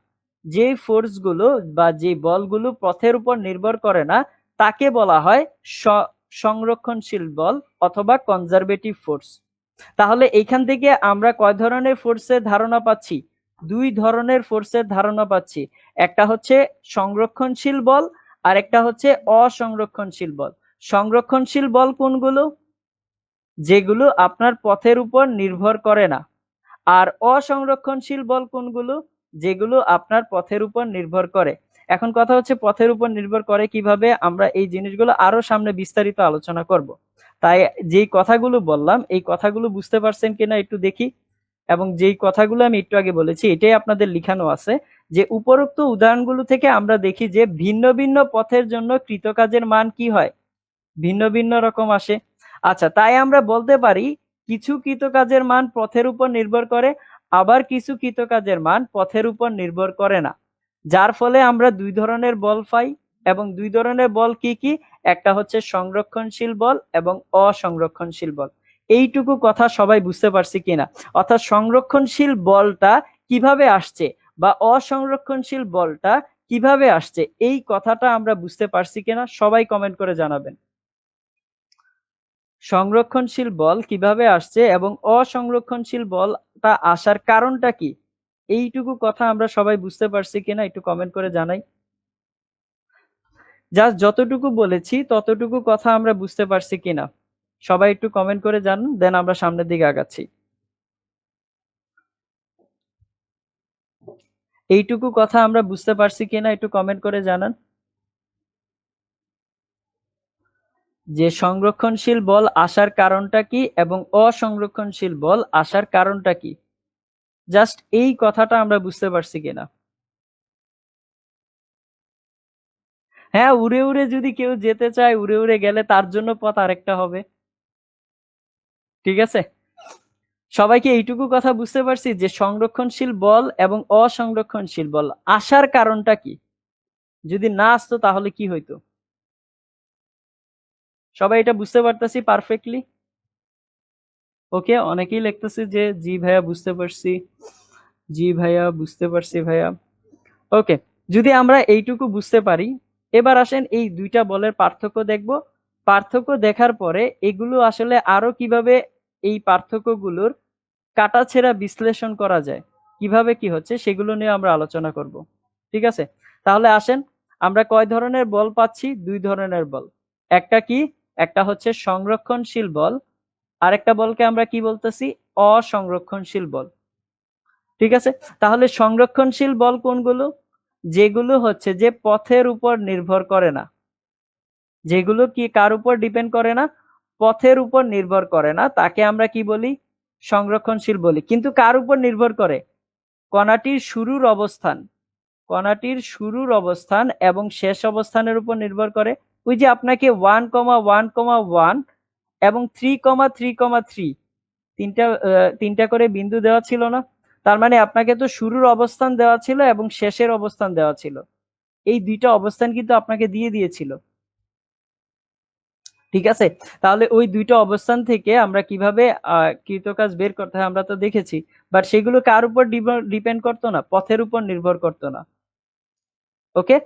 যেই ফোর্সগুলো বা যে বলগুলো পথের উপর নির্ভর করে না তাকে বলা হয় সংরক্ষণশীল বল অথবা কনজারভেটিভ ফোর্স। তাহলে এইখান থেকে আমরা কয় ধরনের ফোর্সের ধারণা পাচ্ছি? দুই ধরনের ফোর্সের ধারণা পাচ্ছি। একটা হচ্ছে সংরক্ষণশীল বল আর একটা হচ্ছে অসংরক্ষণশীল বল। সংরক্ষণশীল বল কোনগুলো? যেগুলো আপনার পথের উপর নির্ভর করে না। আর অসংরক্ষণশীল বল কোনগুলো? যেগুলো আপনার পথের উপর নির্ভর করে। এখন কথা হচ্ছে পথের উপর নির্ভর করে কিভাবে, আমরা এই জিনিসগুলো আরো সামনে বিস্তারিত আলোচনা করব। তাই যেই কথাগুলো বললাম এই কথাগুলো বুঝতে পারছেন কিনা একটু দেখি। এবং যেই কথাগুলো আমি একটু আগে বলেছি এটাই আপনাদের লিখানো আছে, যে উপরোক্ত উদাহরণগুলো থেকে আমরা দেখি যে ভিন্ন ভিন্ন পথের জন্য কৃতকাজের মান কি হয়? ভিন্ন ভিন্ন রকম আসে। আচ্ছা, তাই আমরা বলতে পারি কিছু কৃতকাজের মান পথের উপর নির্ভর করে, আবার কিছু কৃতকাজের মান পথের উপর নির্ভর করে না। যার ফলে আমরা দুই ধরনের বল পাই। এবং দুই ধরনের বল কি কি? একটা হচ্ছে সংরক্ষণশীল বল এবং অসংরক্ষণশীল বল। এইটুকু কথা সবাই বুঝতে পারছি কিনা? অর্থাৎ সংরক্ষণশীল বলটা কিভাবে আসছে বা অসংরক্ষণশীল বলটা কিভাবে আসছে এই কথাটা আমরা বুঝতে পারছি কিনা সবাই কমেন্ট করে জানাবেন। সংরক্ষণশীল বল কিভাবে আসছে এবং অসংরক্ষণশীল বলটা আসার কারণটা কি এইটুকু কথা আমরা সবাই বুঝতে পারছি কিনা একটু কমেন্ট করে জানাই। জাস্ট যতটুকু বলেছি ততটুকু কথা আমরা বুঝতে পারছি কিনা সবাই একটু কমেন্ট করে জানান, দেন আমরা সামনের দিকে আগাচ্ছি। এইটুকু কথা আমরা বুঝতে পারছি কিনা একটু কমেন্ট করে জানান। যে সংরক্ষণশীল বল আসার কারণটা কি এবং অসংরক্ষণশীল বল আসার কারণটা কি, জাস্ট এই কথাটা আমরা বুঝতে পারছি কিনা। হ্যাঁ, উড়ে উড়ে যদি কেউ যেতে চায়, উড়ে উড়ে গেলে তার জন্য পথ আরেকটা হবে। ঠিক আছে, সবাইকে এইটুকু কথা বুঝতে পারছি যে সংরক্ষণশীল বল এবং অসংরক্ষণশীল বল আসার কারণটা কি, যদি না আসতো তাহলে কি হইতো। সবাই এটা বুঝতে পারতেছি পারফেক্টলি? ওকে, অনেকেই লিখতেছে যে জি ভাইয়া বুঝতে পারছি, জি ভাইয়া বুঝতে পারছি ভাইয়া। ওকে, যদি আমরা এইটুকু বুঝতে পারি, এবার আসেন এই দুইটা বলের পার্থক্য দেখব। পার্থক্য দেখার পরে এগুলো আসলে আরো কিভাবে এই পার্থক্যগুলোর কাটাছেঁড়া বিশ্লেষণ করা যায়, কিভাবে কি হচ্ছে সেগুলো নিয়ে আমরা আলোচনা করব। ঠিক আছে, তাহলে আসেন, আমরা কয় ধরনের বল পাচ্ছি? দুই ধরনের বল। একটা কি? একটা হচ্ছে সংরক্ষণশীল বল, আরেকটা বলকে আমরা কি বলতেছি? অসংরক্ষণশীল বল। ঠিক আছে, তাহলে সংরক্ষণশীল বল কোনগুলো? যেগুলো হচ্ছে যে পথের উপর নির্ভর করে না, যেগুলো কি কার উপর ডিপেন্ড করে না? পথের উপর নির্ভর করে না, তাকে আমরা কি বলি? সংরক্ষণশীল বলি। কিন্তু কার উপর নির্ভর করে? কণাটির শুরুর অবস্থান, কণাটির শুরুর অবস্থান এবং শেষ অবস্থানের উপর নির্ভর করে। ওই যে আপনাকে 1,1,1 এবং 3,3,3 তিনটা করে বিন্দু দেওয়া ছিল না? তার মানে আপনাকে তো শুরুর অবস্থান দেওয়া ছিল এবং শেষের অবস্থান দেওয়া ছিল। এই দুইটা অবস্থান কিন্তু আপনাকে দিয়ে দিয়েছিল। ঠিক আছে, তাহলে ওই দুইটা অবস্থান থেকে আমরা কিভাবে কৃতকাজ বের করতে হয় আমরা তো দেখেছি, বাট সেগুলো কার উপর ডিপেন্ড করতো না? পথের উপর নির্ভর করতো না। ওকে,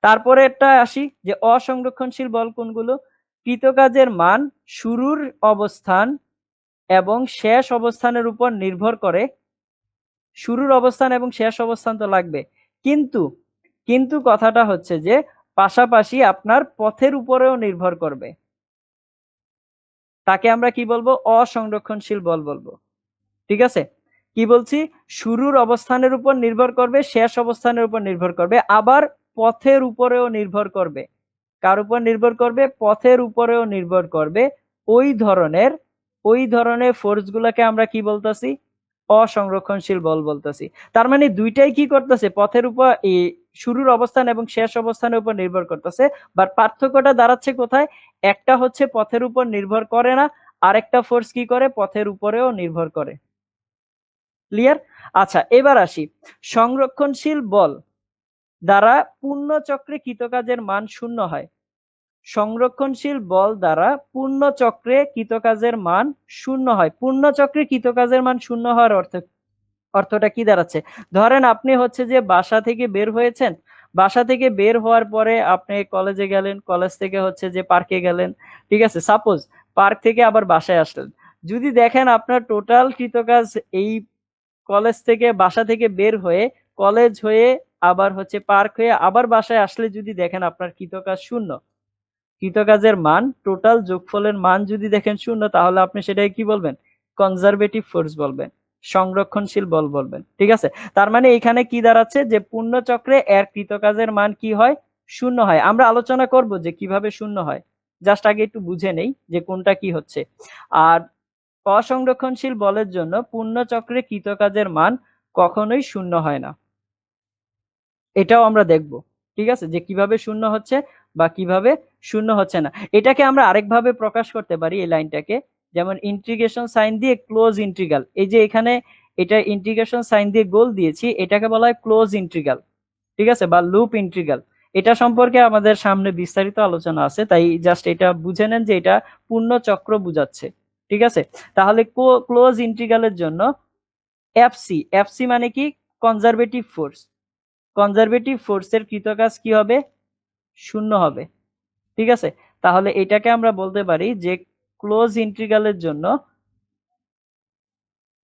তারপরে একটা আসি যে অসংরক্ষণশীল বল কোনগুলো? কৃতকাজের মান শুরুর অবস্থান এবং শেষ অবস্থানের উপর নির্ভর করে। শুরুর অবস্থান এবং শেষ অবস্থান তো লাগবে, কিন্তু কিন্তু কথাটা হচ্ছে যে পাশাপাশি আপনার পথের উপরেও নির্ভর করবে। তাকে আমরা কি বলবো? অসংরক্ষণশীল বল বলবো। ঠিক আছে, কি বলছি? শুরুর অবস্থানের উপর নির্ভর করবে, শেষ অবস্থানের উপর নির্ভর করবে, আবার পথের উপরেও নির্ভর করবে। কার উপর নির্ভর করবে? পথের উপরেও নির্ভর করবে। ওই ধরনের ফোর্স গুলাকে আমরা কি বলতেছি? অসংরক্ষণশীল বল বলতেছি। তার মানে দুইটাই কি করতেছে? পথের উপর শুরুর অবস্থান এবং শেষ অবস্থানের উপর নির্ভর করতেছে। বাট পার্থক্যটা দাঁড়াচ্ছে কোথায়? একটা হচ্ছে পথের উপর নির্ভর করে না, আরেকটা ফোর্স কি করে? পথের উপরেও নির্ভর করে। ক্লিয়ার? আচ্ছা, এবার আসি, সংরক্ষণশীল বল দ্বারা পূর্ণ চক্রে কৃতকাজের মান শূন্য হয়। সংরক্ষণশীল বল দ্বারা পূর্ণ চক্রে কৃতকাজের মান শূন্য হয়। পূর্ণ চক্রে কৃতকাজের মান শূন্য হওয়ার অর্থটা কি দাঁড়াচ্ছে? ধরেন আপনি হচ্ছে যে বাসা থেকে বের হয়েছেন, বাসা থেকে বের হওয়ার পরে আপনি কলেজে গেলেন, কলেজ থেকে হচ্ছে যে পার্কে গেলেন। ঠিক আছে, সাপোজ পার্ক থেকে আবার বাসায় আসলেন, যদি দেখেন আপনার টোটাল কৃতকাজ এই কলেজ থেকে বাসা থেকে বের হয়ে, কলেজ হয়ে, আবার হচ্ছে পার্ক হয়ে আবার বাসায় আসলে যদি দেখেন আপনার কৃতকাজ শূন্য, কৃতকাজের মান টোটাল যোগফলের মান যদি দেখেন শূন্য, তাহলে আপনি সেটাকে কি বলবেন? কনজারভেটিভ ফোর্স বলবেন, সংরক্ষণশীল বল বলবেন। ঠিক আছে, তার মানে এখানে কি দাঁড়াচ্ছে? যে পূর্ণ চক্রে এর কৃতকাজের মান কি হয়? শূন্য হয়। আমরা আলোচনা করব যে কিভাবে শূন্য হয়, জাস্ট আগে একটু বুঝে নেই যে কোনটা কি হচ্ছে। আর অসংরক্ষণশীল বলের জন্য পূর্ণ চক্রে কৃতকাজের মান কখনোই শূন্য হয় না, এটাও আমরা দেখব। ঠিক আছে, যে কিভাবে শূন্য হচ্ছে বা কিভাবে শূন্য হচ্ছে না। এটাকে আমরা আরেকভাবে প্রকাশ করতে পারি এই লাইনটাকে, যেমন ইন্টিগ্রেশন সাইন দিয়ে ক্লোজ ইন্টিগ্রাল। এই যে এখানে এটা ইন্টিগ্রেশন সাইন দিয়ে গোল দিয়েছি, এটাকে বলা হয় ক্লোজ ইন্টিগ্রাল। ঠিক আছে, বা লুপ ইন্টিগ্রাল। এটা সম্পর্কে আমাদের সামনে বিস্তারিত আলোচনা আছে, তাই জাস্ট এটা বুঝে নেন যে এটা পূর্ণ চক্র বুঝাচ্ছে। ঠিক আছে, তাহলে ক্লোজ ইন্টিগ্রালের জন্য এফসি মানে কি? Conservative force. কনজারভেটিভ ফোর্সের কৃতকাজ কি হবে? শূন্য হবে। ঠিক আছে, তাহলে এটাকে আমরা বলতে পারি যে ক্লোজ ইন্টিগ্রালের জন্য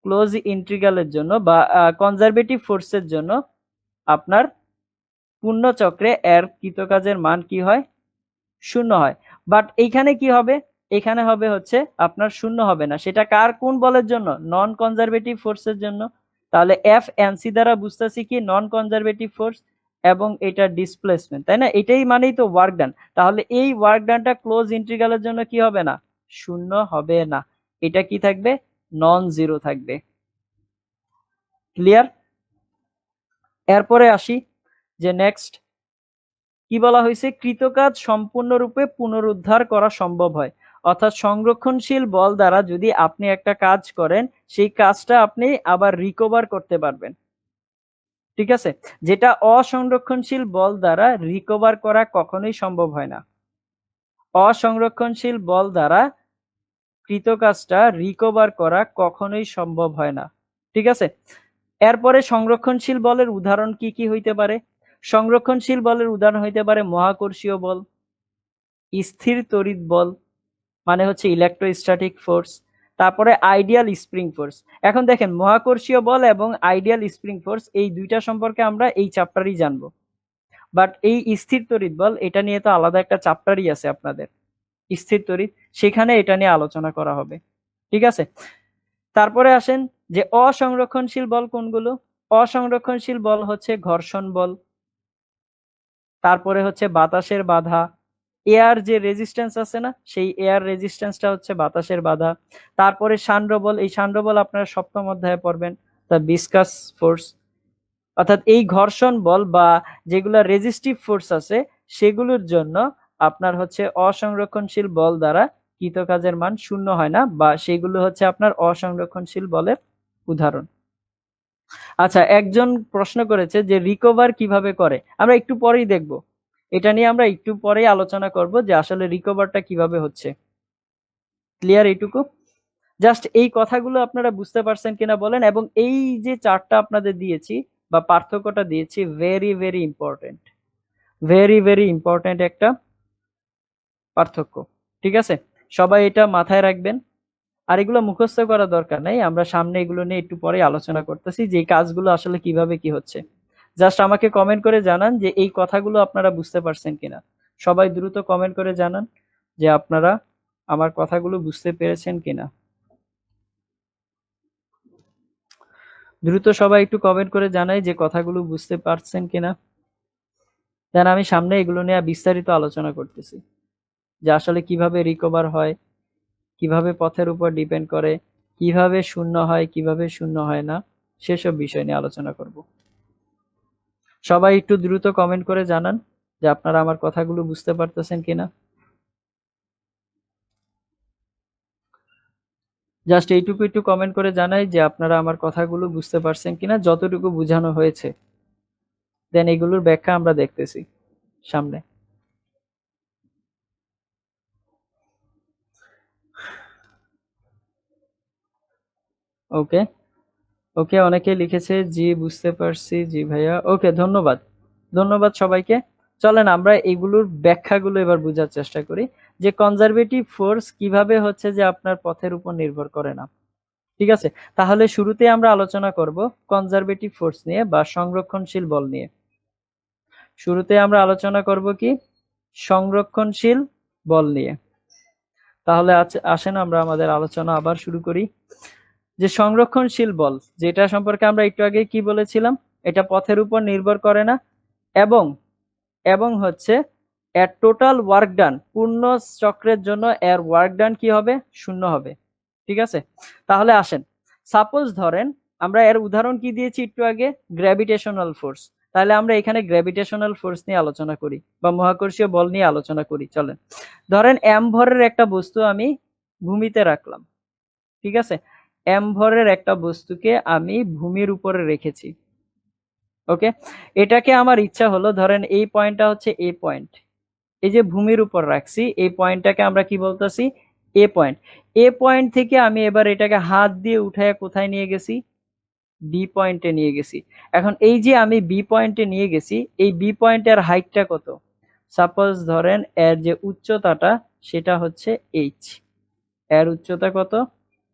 ক্লোজ ইন্টিগ্রালের জন্য বা কনজারভেটিভ ফোর্সের জন্য আপনার পূর্ণ চক্রে এর কৃতকাজের মান কি হয়? 0 হয়। বাট এইখানে কি হবে? এখানে হবে হচ্ছে আপনার 0 হবে না। সেটা কার কোন বলের জন্য? নন কনজারভেটিভ ফোর্সের জন্য। তাহলে এফ এনসি দ্বারা বুঝতেছি কি নন কনজারভেটিভ ফোর্স এবং এটা ডিসপ্লেসমেন্ট, তাই না? এটাই মানেই তো ওয়ার্ক ডান। তাহলে এই ওয়ার্ক ডানটা ক্লোজ ইন্টিগ্রালের জন্য কি হবে না? 0 হবে না। এটা কি থাকবে? নন জিরো থাকবে। ক্লিয়ার? এরপরে আসি যে নেক্সট কি বলা হয়েছে? কৃতকাজ সম্পূর্ণরূপে পুনরুদ্ধার করা সম্ভব হয়। অর্থাৎ সংরক্ষণশীল বল দ্বারা যদি আপনি একটা কাজ করেন, সেই কাজটা আপনি আবার রিকভার করতে পারবেন। ঠিক আছে? যেটা অসংরক্ষণশীল বল দ্বারা রিকভার করা কখনোই সম্ভব হয় না। অসংরক্ষণশীল বল দ্বারা কৃতকাজটা রিকভার করা কখনোই সম্ভব হয় না। ঠিক আছে? এরপরে সংরক্ষণশীল বলের উদাহরণ কি কি হইতে পারে? সংরক্ষণশীল বলের উদাহরণ হইতে পারে মহাকর্ষীয় বল, স্থির তড়িৎ বল মানে হচ্ছে ইলেকট্রোস্ট্যাটিক ফোর্স, তারপরে আইডিয়াল স্প্রিং ফোর্স। এখন দেখেন মহাকর্ষীয় বল এবং আইডিয়াল স্প্রিং ফোর্স এই দুইটা সম্পর্কে আমরা এই চ্যাপ্টারই জানবো। বাট এই স্থির তড়িৎ বল এটা নিয়ে তো আলাদা একটা চ্যাপ্টারই আছে আপনাদের, স্থির তড়িৎ, সেখানে এটা নিয়ে আলোচনা করা হবে। ঠিক আছে? তারপরে আসেন যে অসংরক্ষণশীল বল কোনগুলো? অসংরক্ষণশীল বল হচ্ছে ঘর্ষণ বল, তারপরে হচ্ছে বাতাসের বাধা, এয়ার যে রেজিস্ট্যান্স আছে না, সেই এয়ার রেজিস্ট্যান্সটা হচ্ছে বাতাসের বাধা। তারপরে সান্দ্র বল, এই সান্দ্র বল আপনারা সপ্তম অধ্যায়ে পড়বেন, তা ভিসকাস ফোর্স। অর্থাৎ এই ঘর্ষণ বল বা যেগুলো রেজিস্টিভ ফোর্স আছে সেগুলোর জন্য আপনার হচ্ছে অসংরক্ষণশীল বল দ্বারা কৃতকাজের মান 0 হয় না, বা সেগুলো হচ্ছে আপনার অসংরক্ষণশীল বলের উদাহরণ। আচ্ছা, একজন প্রশ্ন করেছে যে রিকভার কিভাবে করে, আমরা একটু পরেই দেখব, এটা নিয়ে আমরা একটু পরেই আলোচনা করব যে আসলে রিকভারটা কিভাবে হচ্ছে। ক্লিয়ার এইটুকু? জাস্ট এই কথাগুলো আপনারা বুঝতে পারছেন কিনা বলেন। এবং এই যে চার্টটা আপনাদের দিয়েছি বা পার্থক্যটা দিয়েছি, very very important, very very important একটা পার্থক্য। ঠিক আছে? সবাই এটা মাথায় রাখবেন। আর এগুলো মুখস্থ করা দরকার নাই, আমরা সামনে এগুলো নিয়ে একটু পরে আলোচনা করতেছি যে এই কাজগুলো আসলে কিভাবে কি হচ্ছে। জাস্ট আমাকে কমেন্ট করে জানান যে এই কথাগুলো আপনারা বুঝতে পারছেন কিনা। সবাই দ্রুত কমেন্ট করে জানান যে আপনারা আমার কথাগুলো বুঝতে পেরেছেন কিনা। দ্রুত সবাই একটু কমেন্ট করে জানাই যে কথাগুলো বুঝতে পারছেন কিনা। দেন আমি সামনে এগুলো নিয়ে বিস্তারিত আলোচনা করতেছি যে আসলে কিভাবে রিকভার হয়, কিভাবে পথের উপর ডিপেন্ড করে, কিভাবে শূন্য হয়, কিভাবে শূন্য হয় না, সেসব বিষয় নিয়ে আলোচনা করব। সবাই একটু দ্রুত কমেন্ট করে জানান যে আপনারা আমার কথাগুলো বুঝতে পারতেছেন কিনা। জাস্ট এইটুকু একটু কমেন্ট করে জানাই যে আপনারা আমার কথাগুলো বুঝতে পারছেন কিনা, যতটুকু বোঝানো হয়েছে। দেন এগুলোর ব্যাখ্যা আমরা দেখতেছি সামনে। ওকে, ওকে, অনেকে লিখেছে জি বুঝতে পারছি, জি ভাইয়া, ওকে, ধন্যবাদ, ধন্যবাদ সবাইকে। চলেন আমরা এগুলোর ব্যাখ্যাগুলো এবার বোঝার চেষ্টা করি যে কনজারভেটিভ ফোর্স কিভাবে হচ্ছে যে আপনার পথের উপর নির্ভর করে না। ঠিক আছে? তাহলে শুরুতে আমরা আলোচনা করব কনজারভেটিভ ফোর্স নিয়ে বা সংরক্ষণশীল বল নিয়ে। শুরুতে আমরা আলোচনা করব কি? সংরক্ষণশীল বল নিয়ে। তাহলে আসেন আমরা আমাদের আলোচনা আবার শুরু করি। যে সংরক্ষণশীল বল, যেটা সম্পর্কে আমরা একটু আগে কি বলেছিলাম, এটা পথের উপর নির্ভর করে না এবং এবং হচ্ছে এর টোটাল ওয়ার্ক ডান, পূর্ণ চক্রের জন্য এর ওয়ার্ক ডান কি হবে? 0 হবে। ঠিক আছে? তাহলে আসেন, সাপোজ ধরেন আমরা এর উদাহরণ কি দিয়েছি একটু আগে? Gravitational force. তাহলে আমরা এখানে গ্র্যাভিটেশনাল ফোর্স নিয়ে আলোচনা করি বা মহাকর্ষীয় বল নিয়ে আলোচনা করি। চলেন, ধরেন এম ভরের একটা বস্তু আমি ভূমিতে রাখলাম। ঠিক আছে? এম ভরের একটা বস্তুকে আমি ভূমির উপরে রেখেছি। ওকে, এটাকে আমার ইচ্ছা হলো, ধরেন এই পয়েন্টটা হচ্ছে এ পয়েন্ট, এই যে ভূমির উপর রাখছি এই পয়েন্টটাকে আমরা কি বলতেছি? এ পয়েন্ট। এ পয়েন্ট থেকে আমি এবার এটাকে হাত দিয়ে উঠায় কোথায় নিয়ে গেছি? বি পয়েন্টে নিয়ে গেছি। এখন এই যে আমি বি পয়েন্টে নিয়ে গেছি, এই বি পয়েন্টের হাইটটা কত? সাপোজ ধরেন এর যে উচ্চতাটা সেটা হচ্ছে এইচ। এর উচ্চতা কত?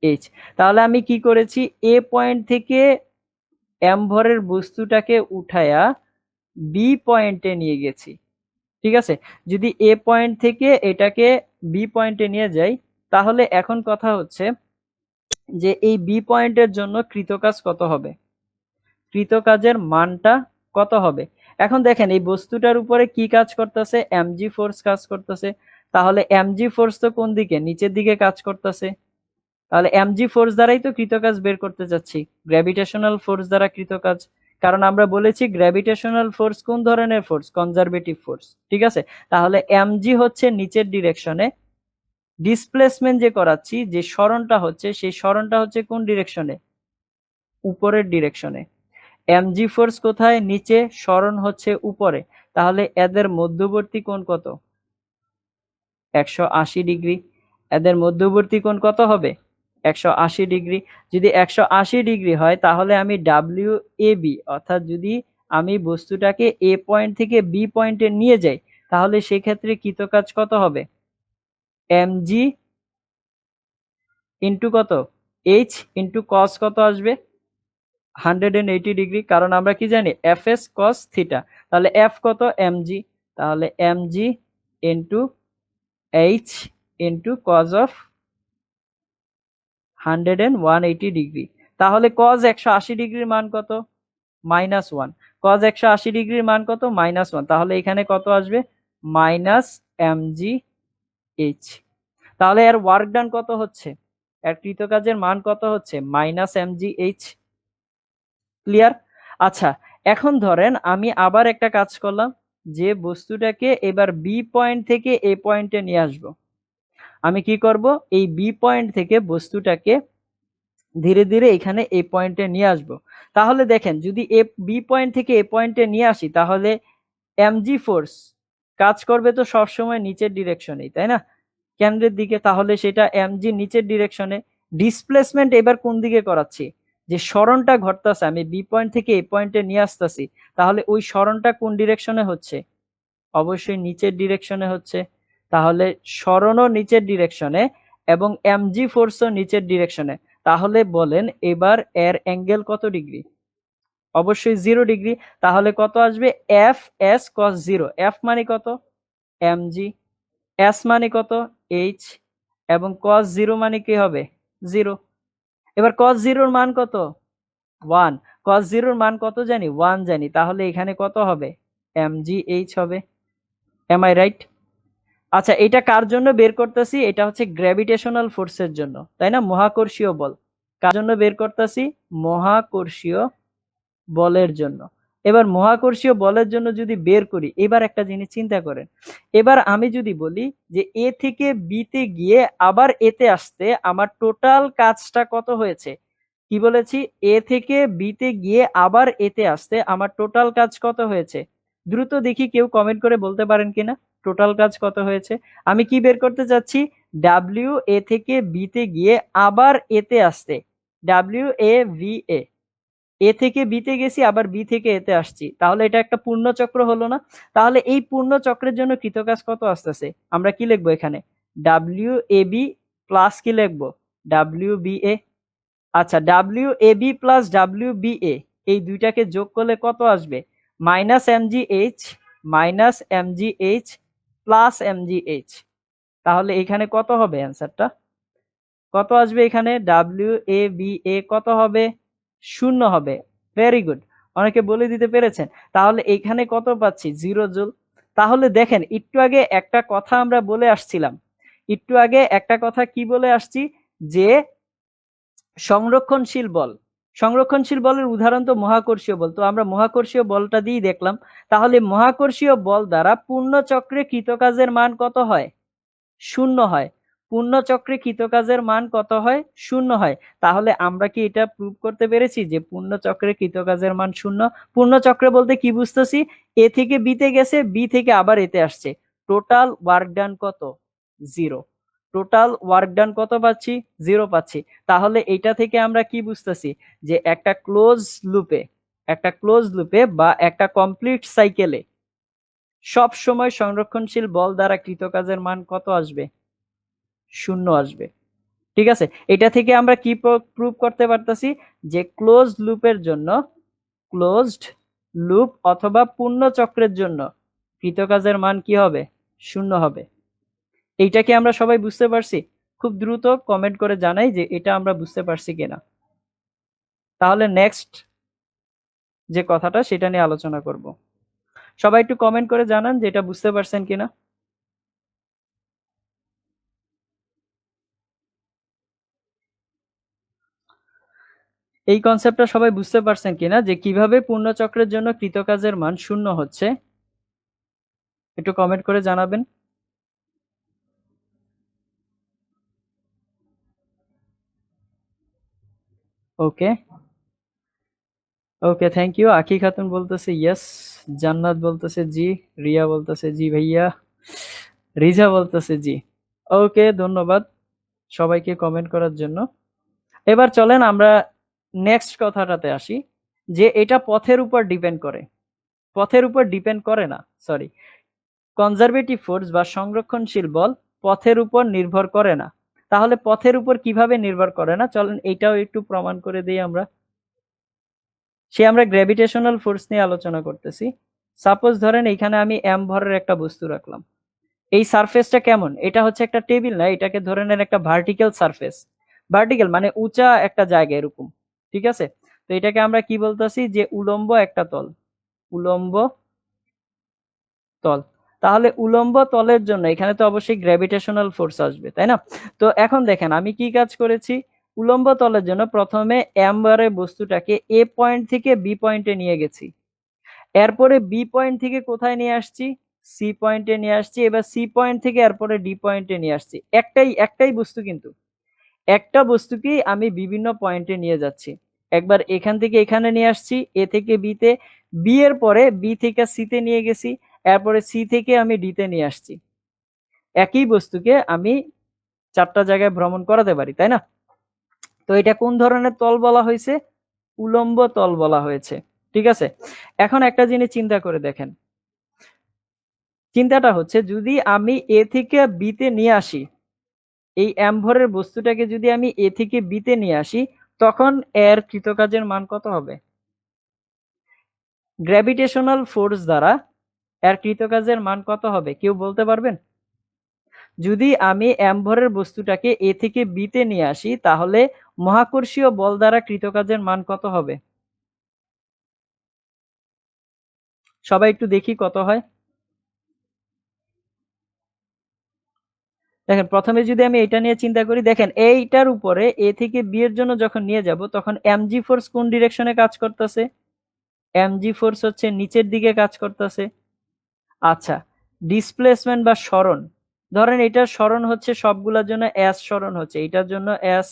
এইচ। তাহলে আমি কি করেছি, এ পয়েন্ট থেকে এম ভরের বস্তুটাকে উঠায়া বি পয়েন্টে নিয়ে গেছি। ঠিক আছে, যদি এ পয়েন্ট থেকে এটাকে বি পয়েন্টে নিয়ে যাই, তাহলে এখন কথা হচ্ছে যে এই বি পয়েন্টের জন্য কৃতকাজ কত হবে, কৃতকাজের মানটা কত হবে। এখন দেখেন এই বস্তুটার উপরে কি কাজ করতেছে, এমজি ফোর্স কাজ করতেছে। তাহলে এমজি ফোর্স তো কোন দিকে, নিচের দিকে কাজ করতেছে। তাহলে এমজি ফোর্স দ্বারাই তো কৃতকাজ বের করতে যাচ্ছি, গ্র্যাভিটেশনাল ফোর্স দ্বারা কৃতকাজ। কারণ আমরা বলেছি গ্র্যাভিটেশনাল ফোর্স কোন ধরনের ফোর্স, কনজারভেটিভ ফোর্স। ঠিক আছে, তাহলে এমজি হচ্ছে নিচের ডিরেকশনে, ডিসপ্লেসমেন্ট যে করাচ্ছি, যে সরণটা হচ্ছে, সেই সরণটা হচ্ছে কোন ডিরেকশনে, উপরের ডিরেকশনে। এমজি ফোর্স কোথায়, নিচে, সরণ হচ্ছে উপরে। তাহলে এদের মধ্যবর্তী কোণ কত, 180 ডিগ্রি। এদের মধ্যবর্তী কোণ কত হবে, 180 ডিগ্রি। যদি 180 ডিগ্রি হয়, তাহলে আমি ডাব্লিউ এ বি, অর্থাৎ যদি আমি বস্তুটাকে এ পয়েন্ট থেকে বি পয়েন্টে নিয়ে যাই, তাহলে সেক্ষেত্রে কৃতকাজ কত হবে, এমজি ইন্টু কত, এইচ ইন্টু কস কত আসবে, 180 ডিগ্রি। কারণ আমরা কি জানি, এফ এস কস থিটা। তাহলে এফ কত, এমজি। তাহলে MG into H into cos of 180 degree. তাহলে কজ 180 ডিগ্রির মান কত, -1। কজ 180 ডিগ্রির মান কত, -1। তাহলে এখানে কত আসবে, মাইনাস এমজি এইচ। তাহলে এর ওয়ার্ক ডান কত হচ্ছে, এর কৃতকাজের মান কত হচ্ছে, মাইনাস এমজি এইচ। ক্লিয়ার? আচ্ছা, এখন ধরেন আমি আবার একটা কাজ করলাম, যে বস্তুটাকে এবার বি পয়েন্ট থেকে এ পয়েন্টে নিয়ে আসব। আমি কি করব, এই বি পয়েন্ট থেকে বস্তুটাকে ধীরে ধীরে এখানে এ পয়েন্টে নিয়ে আসব। তাহলে দেখেন, যদি এ বি পয়েন্ট থেকে এ পয়েন্টে নিয়ে আসি, তাহলে এমজি ফোর্স কাজ করবে তো সবসময় নিচের ডিরেকশনেই, তাই না, কেন্দ্রের দিকে। তাহলে সেটা এমজি নিচের ডিরেকশনে। ডিসপ্লেসমেন্ট এবার কোন দিকে করাচ্ছি, যে সরণটা ঘটতেছে, আমি বি পয়েন্ট থেকে এ পয়েন্টে নিয়ে আসতেছি, তাহলে ওই সরণটা কোন ডিরেকশনে হচ্ছে, অবশ্যই নিচের ডিরেকশনে হচ্ছে। তাহলে সরণও নিচের ডিরেকশনে এবং এমজি ফোর্সও নিচের ডিরেকশনে। তাহলে বলেন এবার এর অ্যাঙ্গেল কত ডিগ্রি, অবশ্যই 0 ডিগ্রি। তাহলে কত আসবে, এফ এস কস 0। এফ মানে কত, এমজি। এস মানে কত, এইচ। এবং কস 0 মানে কি হবে, 0। এবার কস 0 মান কত, 1। কস 0 মান কত জানি, 1 জানি। তাহলে এখানে কত হবে, এমজি এইচ হবে। Am I right? আচ্ছা, এটা কার জন্য বের করতেছি, এটা হচ্ছে গ্র্যাভিটেশনাল ফোর্সের জন্য, তাই না, মহাকর্ষীয় বল। কার জন্য বের করতেছি, মহাকর্ষীয় বলের জন্য। এবার মহাকর্ষীয় বলের জন্য যদি বের করি, এবার একটা জিনিস চিন্তা করেন। এবার আমি যদি বলি যে এ থেকে বিতে গিয়ে আবার এতে আসতে আমার টোটাল কাজটা কত হয়েছে, কি বলেছি, এ থেকে বিতে গিয়ে আবার এতে আসতে আমার টোটাল কাজ কত হয়েছে। দ্রুত দেখি কেউ কমেন্ট করে বলতে পারেন কিনা, টোটাল কাজ কত হয়েছে। আমি কি বের করতে চাচ্ছি, ডাব্লিউ এ থেকে বিতে গিয়ে আবার এতে আসতে, W A V A. A থেকে বিতে গেছি, আবার বি থেকে এতে আসছি, তাহলে এটা একটা পূর্ণ চক্র হলো না। তাহলে এই পূর্ণ চক্রের জন্য কৃতকাজ কত আসতেছে, আমরা কি লিখবো এখানে, ডাব্লিউ এ বি প্লাস কি লিখবো, ডাব্লিউ বি এ। আচ্ছা, W A B plus W B A, এই দুইটাকে যোগ করলে কত আসবে, minus MG H, minus MG H plus MG H. তাহলে এখানে কত হবে, অ্যান্সারটা কত আসবে, এখানে ডাব্লিউ এ বি এ কত হবে, 0 হবে। ভেরি গুড, অনেকে বলে দিতে পেরেছেন। তাহলে এখানে কত পাচ্ছি, 0 জুল। তাহলে দেখেন, একটু আগে একটা কথা আমরা বলে আসছিলাম, একটু আগে একটা কথা কি বলে আসছি, যে সংরক্ষণশীল বল, সংরক্ষণশীল বলের উদাহরণ তো মহাকর্ষীয় বল। তো আমরা মহাকর্ষীয় বলটা দিয়েই দেখলাম। তাহলে মহাকর্ষীয় বল দ্বারা পূর্ণ চক্রে কৃতকাজের মান কত হয়, 0 হয়। পূর্ণ চক্রে কৃতকাজের মান কত হয়, 0 হয়। তাহলে আমরা কি এটা প্রুভ করতে পেরেছি যে পূর্ণ চক্রে কৃতকাজের মান 0। পূর্ণ চক্রে বলতে কি বুঝতেছি, এ থেকে বিতে গেছে, বি থেকে আবার এতে আসছে, টোটাল ওয়ার্ক ডান কত, 0। টোটাল ওয়ার্ক ডান কত পাচ্ছি, 0 পাচ্ছি। তাহলে এটা থেকে আমরা কি বুঝতেছি, যে একটা ক্লোজ লুপে, একটা ক্লোজ লুপে বা একটা কমপ্লিট সাইকেলে সব সময় সংরক্ষণশীল বল দ্বারা কৃতকাজের মান কত আসবে, 0 আসবে। ঠিক আছে, এটা থেকে আমরা কি প্রুভ করতে পারতেছি যে ক্লোজড লুপের জন্য, ক্লোজড লুপ অথবা পূর্ণ চক্রের জন্য কৃতকাজের মান কি হবে? 0 হবে। এইটা কি আমরা সবাই বুঝতে পারছি? খুব দ্রুত কমেন্ট করে জানাই যে এটা আমরা বুঝতে পারছি কিনা। তাহলে নেক্সট যে কথাটা সেটা নিয়ে আলোচনা করব। সবাই একটু কমেন্ট করে জানান যে এটা বুঝতে পারছেন কিনা। এই কনসেপ্টটা সবাই বুঝতে পারছেন কিনা যে কিভাবে পূর্ণচক্রের জন্য কৃতকাজের মান 0 হচ্ছে? একটু কমেন্ট করে জানাবেন। ওকে ওকে, থ্যাংক ইউ। আকি খাতুন বলতেছে ইয়েস, জান্নাত বলতেছে জি, রিয়া বলতেছে জি ভাইয়া, রিজা বলতেছে জি। ওকে, ধন্যবাদ সবাইকে কমেন্ট করার জন্য। এবার চলেন আমরা নেক্সট কথাটাতে আসি, যে এটা পথের উপর ডিপেন্ড করে। পথের উপর ডিপেন্ড করে না, সরি, কনজারভেটিভ ফোর্স বা সংরক্ষণশীল বল পথের উপর নির্ভর করে না। তাহলে পথের উপর কিভাবে নির্ভর করে না, চলেন এইটাও একটু প্রমাণ করে দিই আমরা। আমরা গ্র্যাভিটেশনাল ফোর্স নিয়ে আলোচনা করতেছি। সাপোজ ধরেন এইখানে আমি এম ভরের একটা বস্তু রাখলাম। এই সারফেসটা কেমন? এটা হচ্ছে একটা টেবিল না, এটাকে ধরে নেন একটা ভার্টিক্যাল সারফেস। ভার্টিক্যাল মানে উঁচা একটা জায়গা এরকম, ঠিক আছে? তো এটাকে আমরা কি বলতেছি, যে উলম্ব একটা তল, উলম্ব তল। তাহলে উলম্ব তলের জন্য এখানে তো অবশ্যই গ্র্যাভিটেশনাল ফোর্স আসবে, তাই না? তো এখন দেখেন আমি কি কাজ করেছি, উলম্ব তলের জন্য প্রথমে এম বারে বস্তুটাকে এ পয়েন্ট থেকে বি পয়েন্টে নিয়ে গেছি, এরপরে বি পয়েন্ট থেকে কোথায় নিয়ে আসছি, সি পয়েন্টে নিয়ে আসছি, এবার সি পয়েন্ট থেকে এরপরে ডি পয়েন্টে নিয়ে আসছি। একটাই বস্তু, কিন্তু একটা বস্তুকেই আমি বিভিন্ন পয়েন্টে নিয়ে যাচ্ছি। একবার এখান থেকে এখানে নিয়ে আসছি, এ থেকে বিতে, বি এর পরে বি থেকে সিতে নিয়ে গেছি, এরপরে সি থেকে আমি ডিতে নিয়ে আসছি। একই বস্তুকে আমি 4টা জায়গায় ভ্রমণ করাতে পারি, তাই না? তো এটা কোন ধরনের তল বলা হয়েছে? উলম্ব তল বলা হয়েছে, ঠিক আছে? এখন একটা জিনিস চিন্তা করে দেখেন, চিন্তাটা হচ্ছে যদি আমি এ থেকে বিতে নিয়ে আসি, এই এম ভরের বস্তুটাকে যদি আমি এ থেকে বিতে নিয়ে আসি, তখন এর কৃতকাজের মান কত হবে? গ্র্যাভিটেশনাল ফোর্স দ্বারা এর কৃতকাজের মান কত হবে কেউ বলতে পারবেন? যদি আমি এম ভরের বস্তুটাকে এ থেকে বিতে নিয়ে আসি, তাহলে মহাকর্ষীয় বল দ্বারা কৃতকাজের মান কত হবে? সবাই একটু দেখি কত হয়। দেখেন প্রথমে যদি আমি এটা নিয়ে চিন্তা করি, দেখেন এইটার উপরে এ থেকে বি এর জন্য যখন নিয়ে যাব, তখন এমজি ফোর্স কোন ডিরেকশনে কাজ করতেছে? এমজি ফোর্স হচ্ছে নিচের দিকে কাজ করতেছে। আচ্ছা, ডিসপ্লেসমেন্ট বা সরণ, ধরেন এটার সরণ হচ্ছে সবগুলোর জন্য এস সরণ হচ্ছে, এটার জন্য এস,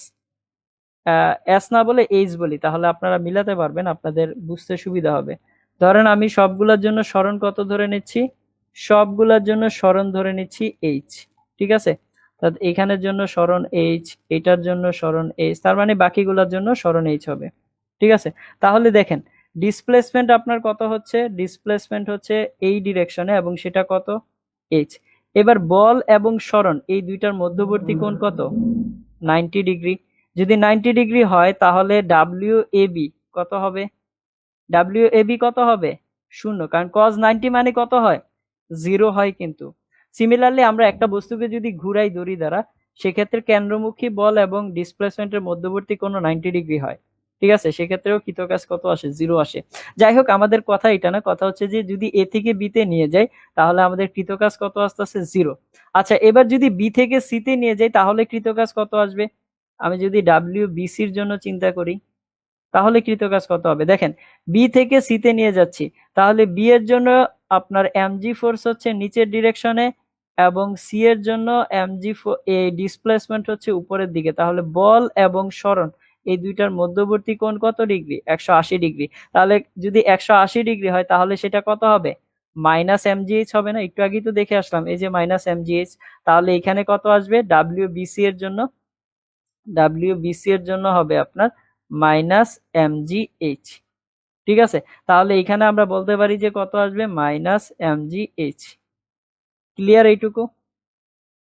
এস না বলে এইচ বলি, তাহলে আপনারা মিলাতে পারবেন, আপনাদের বুঝতে সুবিধা হবে। ধরেন আমি সবগুলোর জন্য সরণ কত ধরে নিচ্ছি, সবগুলোর জন্য সরণ ধরে নিচ্ছি এইচ, ঠিক আছে? এখানের জন্য সরণ এইচ, এটার জন্য সরণ এইচ, তার মানে বাকিগুলোর জন্য সরণ এইচ হবে, ঠিক আছে? তাহলে দেখেন ডিসপ্লেসমেন্ট আপনার কত হচ্ছে, ডিসপ্লেসমেন্ট হচ্ছে এই ডিরেকশনে, এবং সেটা কত? এইচ। এবার বল এবং সরণ এই দুইটার মধ্যবর্তী কোণ কত? 90 ডিগ্রি। যদি 90 ডিগ্রি হয় তাহলে ডাব্লিউ এ বি কত হবে? ডাব্লিউ এ বি কত হবে? 0, কারণ cos 90 মানে কত হয়? 0 হয়। কিন্তু সিমিলারলি আমরা একটা বস্তুকে যদি ঘুরাই দড়ি দ্বারা, সেক্ষেত্রে কেন্দ্রমুখী বল এবং ডিসপ্লেসমেন্টের মধ্যবর্তী কোণ 90 ডিগ্রি হয়, ঠিক আছে? সেক্ষেত্রেও কৃতকাজ কত আসে? 0 আসে। যাই হোক, আমাদের কথা এটা না, কথা হচ্ছে যে যদি এ থেকে বিতে নিয়ে যাই, তাহলে আমাদের কৃতকাজ কত আসতেছে? 0। আচ্ছা, এবার যদি বি থেকে সিতে নিয়ে যাই, তাহলে কৃতকাজ কত আসবে? আমি যদি ডাব্লিউ বিসির জন্য চিন্তা করি, তাহলে কৃতকাজ কত হবে? দেখেন বি থেকে সিতে নিয়ে যাচ্ছি, তাহলে বি এর জন্য আপনার এমজি ফোর্স হচ্ছে নিচের ডিরেকশনে, এবং সি এর জন্য এমজি এই ডিসপ্লেসমেন্ট হচ্ছে উপরের দিকে। তাহলে বল এবং সরণ এই দুইটার মধ্যবর্তী কোণ কত ডিগ্রি? 180 ডিগ্রি। তাহলে যদি 180 ডিগ্রি হয়, তাহলে সেটা কত হবে? মাইনাস এমজিএইচ হবে না? একটু আগেই তো দেখে আসলাম, এই যে মাইনাস এমজিএইচ। তাহলে এখানে কত আসবে? ডাব্লিউবিসি এর জন্য, ডাব্লিউবিসি এর জন্য হবে আপনার মাইনাস এমজিএইচ, ঠিক আছে? তাহলে এখানে আমরা বলতে পারি যে কত আসবে? Minus MGH. ক্লিয়ার এইটুকু?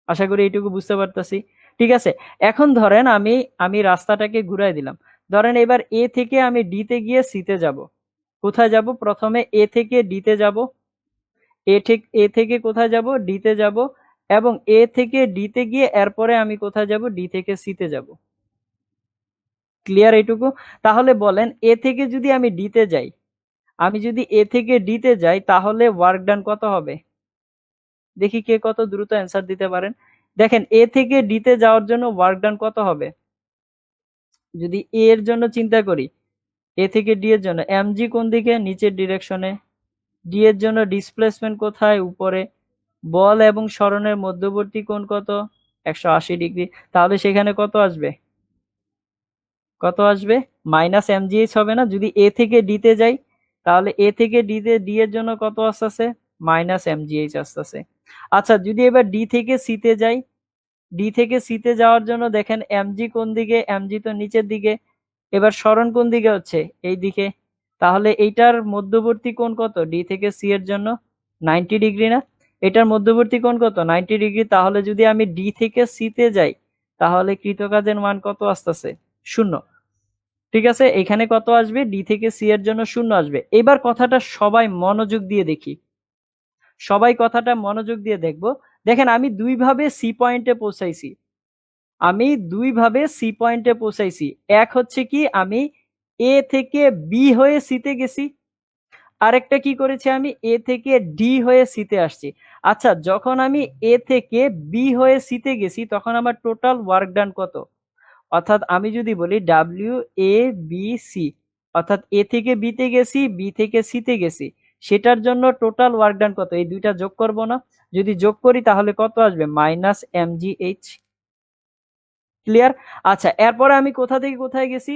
আশা করি এইটুকু বুঝতে পারতেছি। ঠিক আছে, এখন ধরেন আমি আমি রাস্তাটাকে ঘুরাই দিলাম। ধরেন এবার এ থেকে আমি ডি তে গিয়ে সি তে যাব। কোথায় যাব? প্রথমে এ থেকে ডি তে যাব, এ থেকে কোথায় যাব? ডি তে যাব, এবং এ থেকে ডি তে গিয়ে এরপরে আমি কোথায় যাব? ডি থেকে সি তে যাব। ক্লিয়ার এইটুকু? তাহলে বলেন এ থেকে যদি আমি ডি তে যাই, আমি যদি এ থেকে ডি তে যাই, তাহলে ওয়ার্ক ডান কত হবে? দেখি কে কত দ্রুত অ্যান্সার দিতে পারেন। দেখেন এ থেকে ডি তে যাওয়ার জন্য ওয়ার্ক ডান কত হবে? যদি এ এর জন্য চিন্তা করি, এ থেকে ডি এর জন্য এমজি কোন দিকে? নিচের ডিরেকশনে। ডি এর জন্য ডিসপ্লেসমেন্ট কোথায়? উপরে। বল এবং সরণের মধ্যবর্তী কোণ কত? 180 ডিগ্রি। তাহলে সেখানে কত আসবে? কত আসবে? মাইনাস এমজিএইচ হবে না? যদি এ থেকে ডি তে যাই, তাহলে এ থেকে ডি তে ডি এর জন্য কত আসতেছে? মাইনাস এমজিএইচ আসতেছে। আচ্ছা, যদি এবার ডি থেকে সি তে যাই, ডি থেকে সি তে যাওয়ার জন্য দেখেন এমজি কোন দিকে? এমজি তো নিচের দিকে। এবার সরণ কোন দিকে হচ্ছে? এই দিকে। তাহলে এইটার মধ্যবর্তী কোণ কত? ডি থেকে সি এর জন্য 90 ডিগ্রি না? এটার মধ্যবর্তী কোণ কত? 90 ডিগ্রি। তাহলে যদি আমি ডি থেকে সি তে যাই, তাহলে কৃতকাজের মান কত আসতেছে? 0। ঠিক আছে, এখানে কত আসবে? ডি থেকে সি এর জন্য 0 আসবে। এবার কথাটা সবাই মনোযোগ দিয়ে দেখি, সবাই কথাটা মনোযোগ দিয়ে দেখবো। দেখেন আমি দুইভাবে সি পয়েন্টে পৌঁছাইছি, আমি দুইভাবে সি পয়েন্টে পৌঁছাইছি। এক হচ্ছে কি, আমি এ থেকে বি হয়ে সিতে গেছি, আরেকটা কি করেছি, আমি এ থেকে ডি হয়ে সিতে আসছি। আচ্ছা, যখন আমি এ থেকে বি হয়ে সিতে গেছি, তখন আমার টোটাল ওয়ার্ক ডান কত? অর্থাৎ আমি যদি বলি ডাব্লিউ এ বি সি, অর্থাৎ এ থেকে বি তে গেছি, বি থেকে সি তে গেছি, সেটার জন্য টোটাল ওয়ার্ক ডান কত? এই দুইটা যোগ করব না? যদি যোগ করি তাহলে কত আসবে? Minus MGH. ক্লিয়ার? আচ্ছা, এরপরে আমি কোথা থেকে কোথায় গেছি?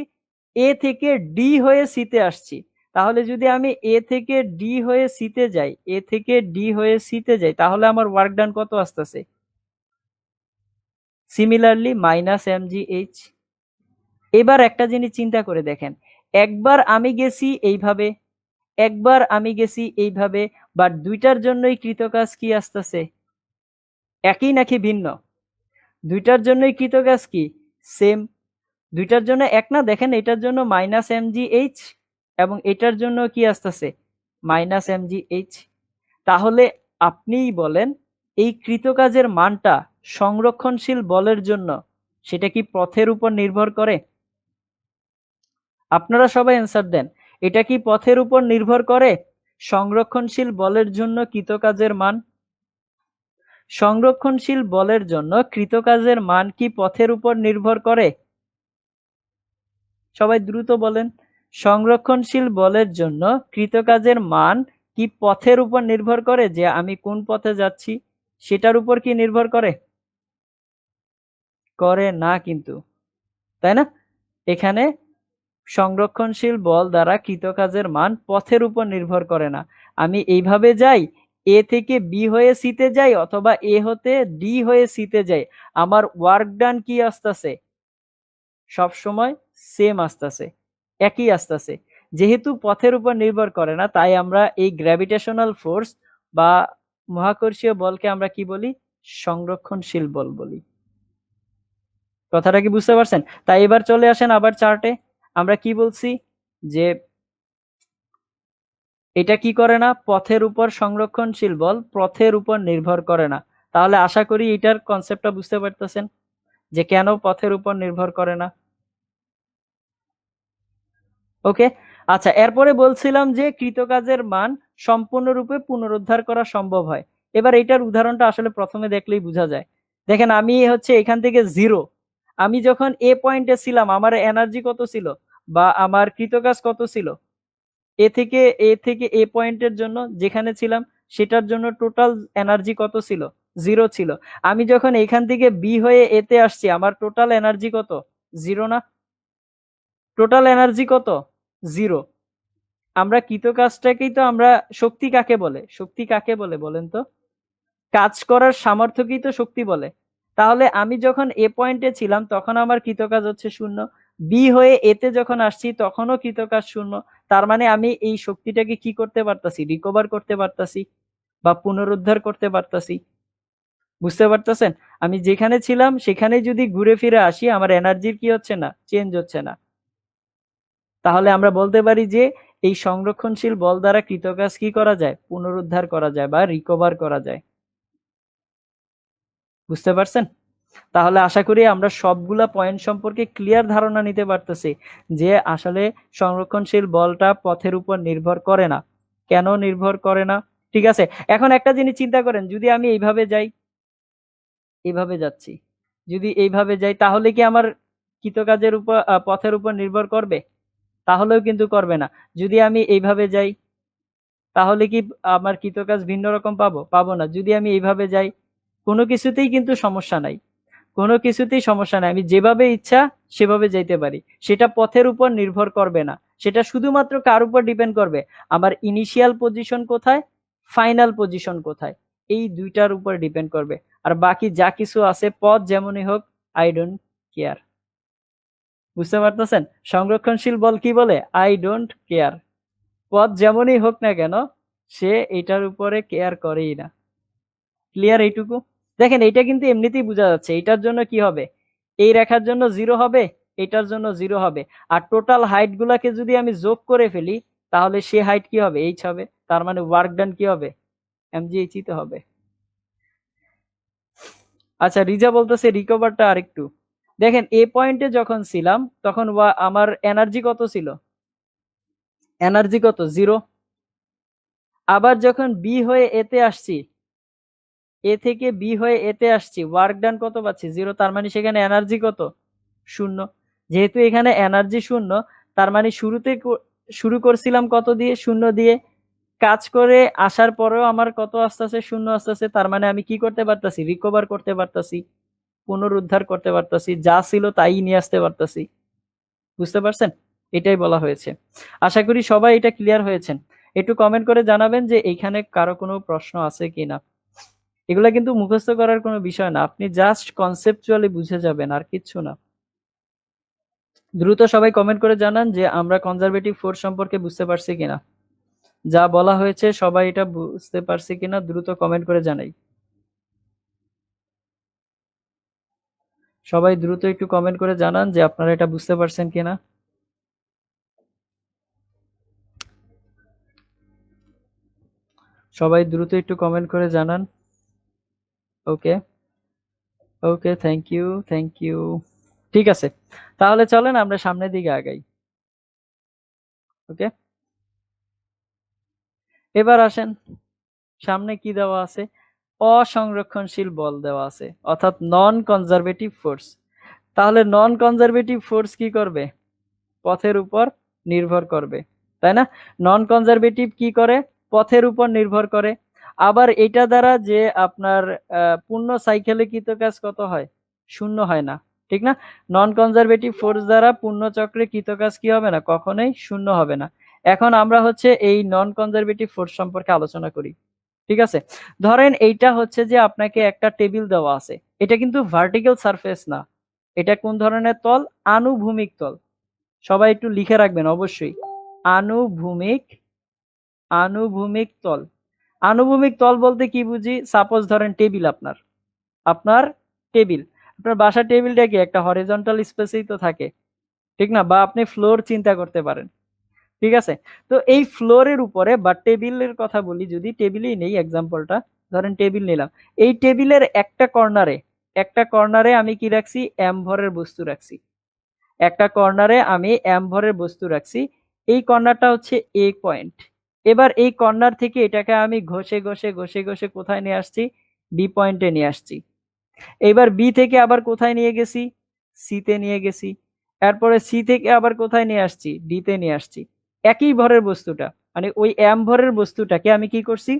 এ থেকে ডি হয়ে সি তে আসছি। তাহলে যদি আমি এ থেকে ডি হয়ে সি তে যাই, এ থেকে ডি হয়ে সি তে যাই, তাহলে আমার ওয়ার্ক ডান কত আসতেছে? Similarly minus MGH. এবার একটা জিনিস চিন্তা করে দেখেন, একবার আমি গেছি এইভাবে, একবার আমি গেছি এইভাবে, বাট দুইটার জন্যই কৃতকাজ কি আসতেছে? একই নাকি ভিন্ন? দুইটার জন্যই কৃতকাজ কি? সেম। দুইটার জন্য এক না? দেখেন এটার জন্য মাইনাস এমজিএইচ এবং এটার জন্য কি আসতেছে? Minus MGH. তাহলে আপনিই বলেন, এই কৃতকাজের মানটা সংরক্ষণশীল বলের জন্য সেটা কি পথের উপর নির্ভর করে? আপনারা সবাই অ্যান্সার দেন। এটা কি পথের উপর নির্ভর করে? সংরক্ষণশীল বলের জন্য কৃতকাজের মান, সংরক্ষণশীল বলের জন্য কৃতকাজের মান কি পথের উপর নির্ভর করে? সবাই দ্রুত বলেন, সংরক্ষণশীল বলের জন্য কৃতকাজের মান কি পথের উপর নির্ভর করে? যে আমি কোন পথে যাচ্ছি সেটার উপর কি নির্ভর করে? করে না কিন্তু, তাই না? এখানে সংরক্ষণশীল বল দ্বারা কৃতকাজের মান পথের উপর নির্ভর করে না। আমি এইভাবে যাই, এ থেকে বি হয়ে সিতে যাই, অথবা এ হতে ডি হয়ে সিতে যাই, আমার ওয়ার্ক ডান কি আসতেছে? সবসময় সেম আসতেছে, একই আসতেছে। যেহেতু পথের উপর নির্ভর করে না, তাই আমরা এই গ্র্যাভিটেশনাল ফোর্স বা মহাকর্ষীয় বলকে আমরা কি বলি? সংরক্ষণশীল বল বলি। কথাটা কি বুঝতে পারছেন? তাই এবার চলে আসেন আবার চার্টে। আমরা কি বলছি? যে এটা কি করে না? পথের উপর সংরক্ষণশীল বল পথের উপর নির্ভর করে না। তাহলে আশা করি এটার কনসেপ্টটা বুঝতে পারতেছেন যে কেন পথের উপর নির্ভর করে না। ওকে, আচ্ছা, এরপরে বলছিলাম যে কৃতকাজের মান সম্পূর্ণরূপে পুনরুদ্ধার করা সম্ভব হয়। এবার এটার উদাহরণটা আসলে প্রথমে দেখলেই বোঝা যায়। দেখেন আমি হচ্ছে এখান থেকে 0, আমি যখন এ পয়েন্টে ছিলাম আমার এনার্জি কত ছিল বা আমার কৃতকাজ কত ছিল? এ থেকে এ পয়েন্টের জন্য যেখানে ছিলাম সেটার জন্য টোটাল এনার্জি কত ছিল? 0 ছিল। আমি যখন এখান থেকে বি হয়ে এতে আসছি, আমার টোটাল এনার্জি কত? 0 না? টোটাল এনার্জি কত? 0। আমরা কৃতকাজটাকেই তো আমরা, শক্তি কাকে বলে? শক্তি কাকে বলে বলেন তো? কাজ করার সামর্থ্যকেই তো শক্তি বলে। তাহলে আমি যখন এ পয়েন্টে ছিলাম তখন আমার কৃতকাজ হচ্ছে 0, বি হয়ে এতে যখন আসছি তখনও কৃতকাজ 0। তার মানে আমি এই শক্তিটাকে কি করতে পারতাছি? রিকভার করতে পারতাছি বা পুনরুদ্ধার করতে পারতাছি। বুঝতে পারতেছেন? আমি যেখানে ছিলাম সেখানেই যদি ঘুরে ফিরে আসি, আমার এনার্জির কি হচ্ছে না, চেঞ্জ হচ্ছে না। তাহলে আমরা বলতে পারি যে এই সংরক্ষণশীল বল দ্বারা কৃতকাজ কি করা যায়, পুনরুদ্ধার করা যায় বা রিকভার করা যায়। বুঝতে পারছেন? তাহলে আশা করি আমরা সবগুলা পয়েন্ট সম্পর্কে ক্লিয়ার ধারণা নিতে পারতেছি যে আসলে সংরক্ষণশীল বলটা পথের উপর নির্ভর করে না। কেন নির্ভর করে না? ঠিক আছে, এখন একটা জিনিস চিন্তা করেন, যদি আমি এইভাবে যাই, এইভাবে যাচ্ছি, যদি এইভাবে যাই, তাহলে কি আমার কৃতকাজের উপর পথের উপর নির্ভর করবে? তাহলেও কিন্তু করবে না। যদি আমি এইভাবে যাই, তাহলে কি আমার কৃতকাজ ভিন্ন রকম পাবো? পাবো না। যদি আমি এইভাবে যাই, কোনো কিছুতেই কিন্তু সমস্যা নাই, কোনো কিছুতেই সমস্যা নাই, আমি যেভাবে ইচ্ছা সেভাবে যাইতে পারি। সেটা পথের উপর নির্ভর করবে না, সেটা শুধুমাত্র কার উপর ডিপেন্ড করবে, আমার ইনিশিয়াল পজিশন কোথায়, ফাইনাল পজিশন কোথায়, এই দুইটার উপর ডিপেন্ড করবে। আর বাকি যা কিছু আছে, পথ যেমনই হোক, আই ডোন্ট কেয়ার। বুঝতে পারতেছেন? সংরক্ষণশীল বল কি বলে? I don't care. পথ যেমনই হোক না কেন, সে এটার উপরে কেয়ার করেই না। ক্লিয়ার এইটুকু? দেখেন, এটা কিন্তু এমনিতেই বোঝা যাচ্ছে। এটার জন্য কি হবে, এই রেখার জন্য 0 হবে, এটার জন্য 0 হবে। আর টোটাল হাইট গুলাকে যদি আমি যোগ করে ফেলি, তাহলে সে হাইট কি হবে, এইচ হবে। তার মানে ওয়ার্ক ডান কি হবে, mgh ই তো হবে। আচ্ছা, রিজা বলতেছে রিকভারটা আরেকটু দেখেন। এ পয়েন্টে যখন ছিলাম তখন আমার এনার্জি কত ছিল, এনার্জি কত, 0। আবার যখন বি হয়ে এতে আসছি, এ থেকে বি হয়ে এতে আসছি, ওয়ার্ক ডান কত পাচ্ছি, 0। তার মানে সেখানে এনার্জি কত, 0। যেহেতু এখানে এনার্জি 0, তার মানে শুরুতে শুরু করছিলাম কত দিয়ে, 0 দিয়ে। কাজ করে আসার পরেও আমার কত আসতেছে, 0 আসতেছে। তার মানে আমি কি করতে পারতাছি, রিকভার করতে পারতাছি, পুনরুদ্ধার করতে পারতাছি, যা ছিল তাই নিয়ে আসতে পারতাছি। বুঝতে পারছেন? এটাই বলা হয়েছে। আশা করি সবাই এটা ক্লিয়ার হয়েছেন। একটু কমেন্ট করে জানাবেন যে এইখানে কারো কোনো প্রশ্ন আছে কিনা। এগুলা কিন্তু মুখস্থ করার কোনো বিষয় না, আপনি জাস্ট কনসেপচুয়ালি বুঝে যাবেন, আর কিচ্ছু না। দ্রুত সবাই কমেন্ট করে জানান যে আমরা কনজারভেটিভ ফোর্স সম্পর্কে বুঝতে পারছি কিনা, যা বলা হয়েছে সবাই এটা বুঝতে পারছি কিনা, দ্রুত কমেন্ট করে জানাই। সবাই দ্রুত একটু কমেন্ট করে জানান যে আপনারা এটা বুঝতে পারছেন কিনা। সবাই দ্রুত একটু কমেন্ট করে জানান। ওকে, ওকে, থ্যাংক ইউ, থ্যাংক ইউ। ঠিক আছে, তাহলে চলেন আমরা সামনের দিকে আগাই। ওকে, এবার আসেন, সামনে কি দেওয়া আছে, অসংরক্ষণশীল বল দেওয়া আছে, অর্থাৎ নন কনজারভেটিভ ফোর্স। তাহলে নন কনজারভেটিভ ফোর্স কি করবে, পথের উপর নির্ভর করবে, তাই না? নন কনজারভেটিভ কি করে, পথের উপর নির্ভর করে। আবার এটা দ্বারা যে আপনার পূর্ণ সাইকেলে কৃতকাজ কত হয়, 0 হয় না, ঠিক না? নন কনজারভেটিভ ফোর্স দ্বারা পূর্ণ চক্রে কৃতকাজ কি হবে না, কখনোই 0 হবে না। এখন আমরা হচ্ছে এই নন কনজারভেটিভ ফোর্স সম্পর্কে আলোচনা করি। ঠিক আছে, ধরেন এইটা হচ্ছে যে আপনাকে একটা টেবিল দেওয়া আছে, এটা কিন্তু ভার্টিক্যাল সারফেস না, এটা কোন ধরনের তল, আনুভূমিক তল। সবাই একটু লিখে রাখবেন অবশ্যই, আনুভূমিক, আনুভূমিক তল। আনুভূমিক তল বলতে কি বুঝি, সাপোজ ধরেন টেবিল, আপনার আপনার টেবিল, আপনার বাসার টেবিলটা কি একটা হরিজন্টাল স্পেসেই তো থাকে, ঠিক না? বা আপনি ফ্লোর চিন্তা করতে পারেন, ঠিক আছে? তো এই ফ্লোরের উপরে বা টেবিলের কথা বলি, যদি টেবিলই নেই এক্সাম্পলটা, ধরেন টেবিল নিলাম, এই টেবিলের একটা কর্নারে, একটা কর্নারে আমি কি রাখছি, এম ভরের বস্তু রাখছি, একটা কর্নারে আমি এম ভরের বস্তু রাখছি। এই কর্নারটা হচ্ছে এ পয়েন্ট। এবার এই কর্নার থেকে এটাকে আমি ঘষে ঘষে ঘষে ঘষে কোথায় নিয়ে আসছি, বি পয়েন্টে নিয়ে আসছি। এবার বি থেকে আবার কোথায় নিয়ে গেছি, সি তে নিয়ে গেছি। এরপরে সি থেকে আবার কোথায় নিয়ে আসছি, ডি তে নিয়ে আসছি। একই ভরের বস্তুটা, মানে ওই এম ভরের বস্তুটাকে আমি কি করছি,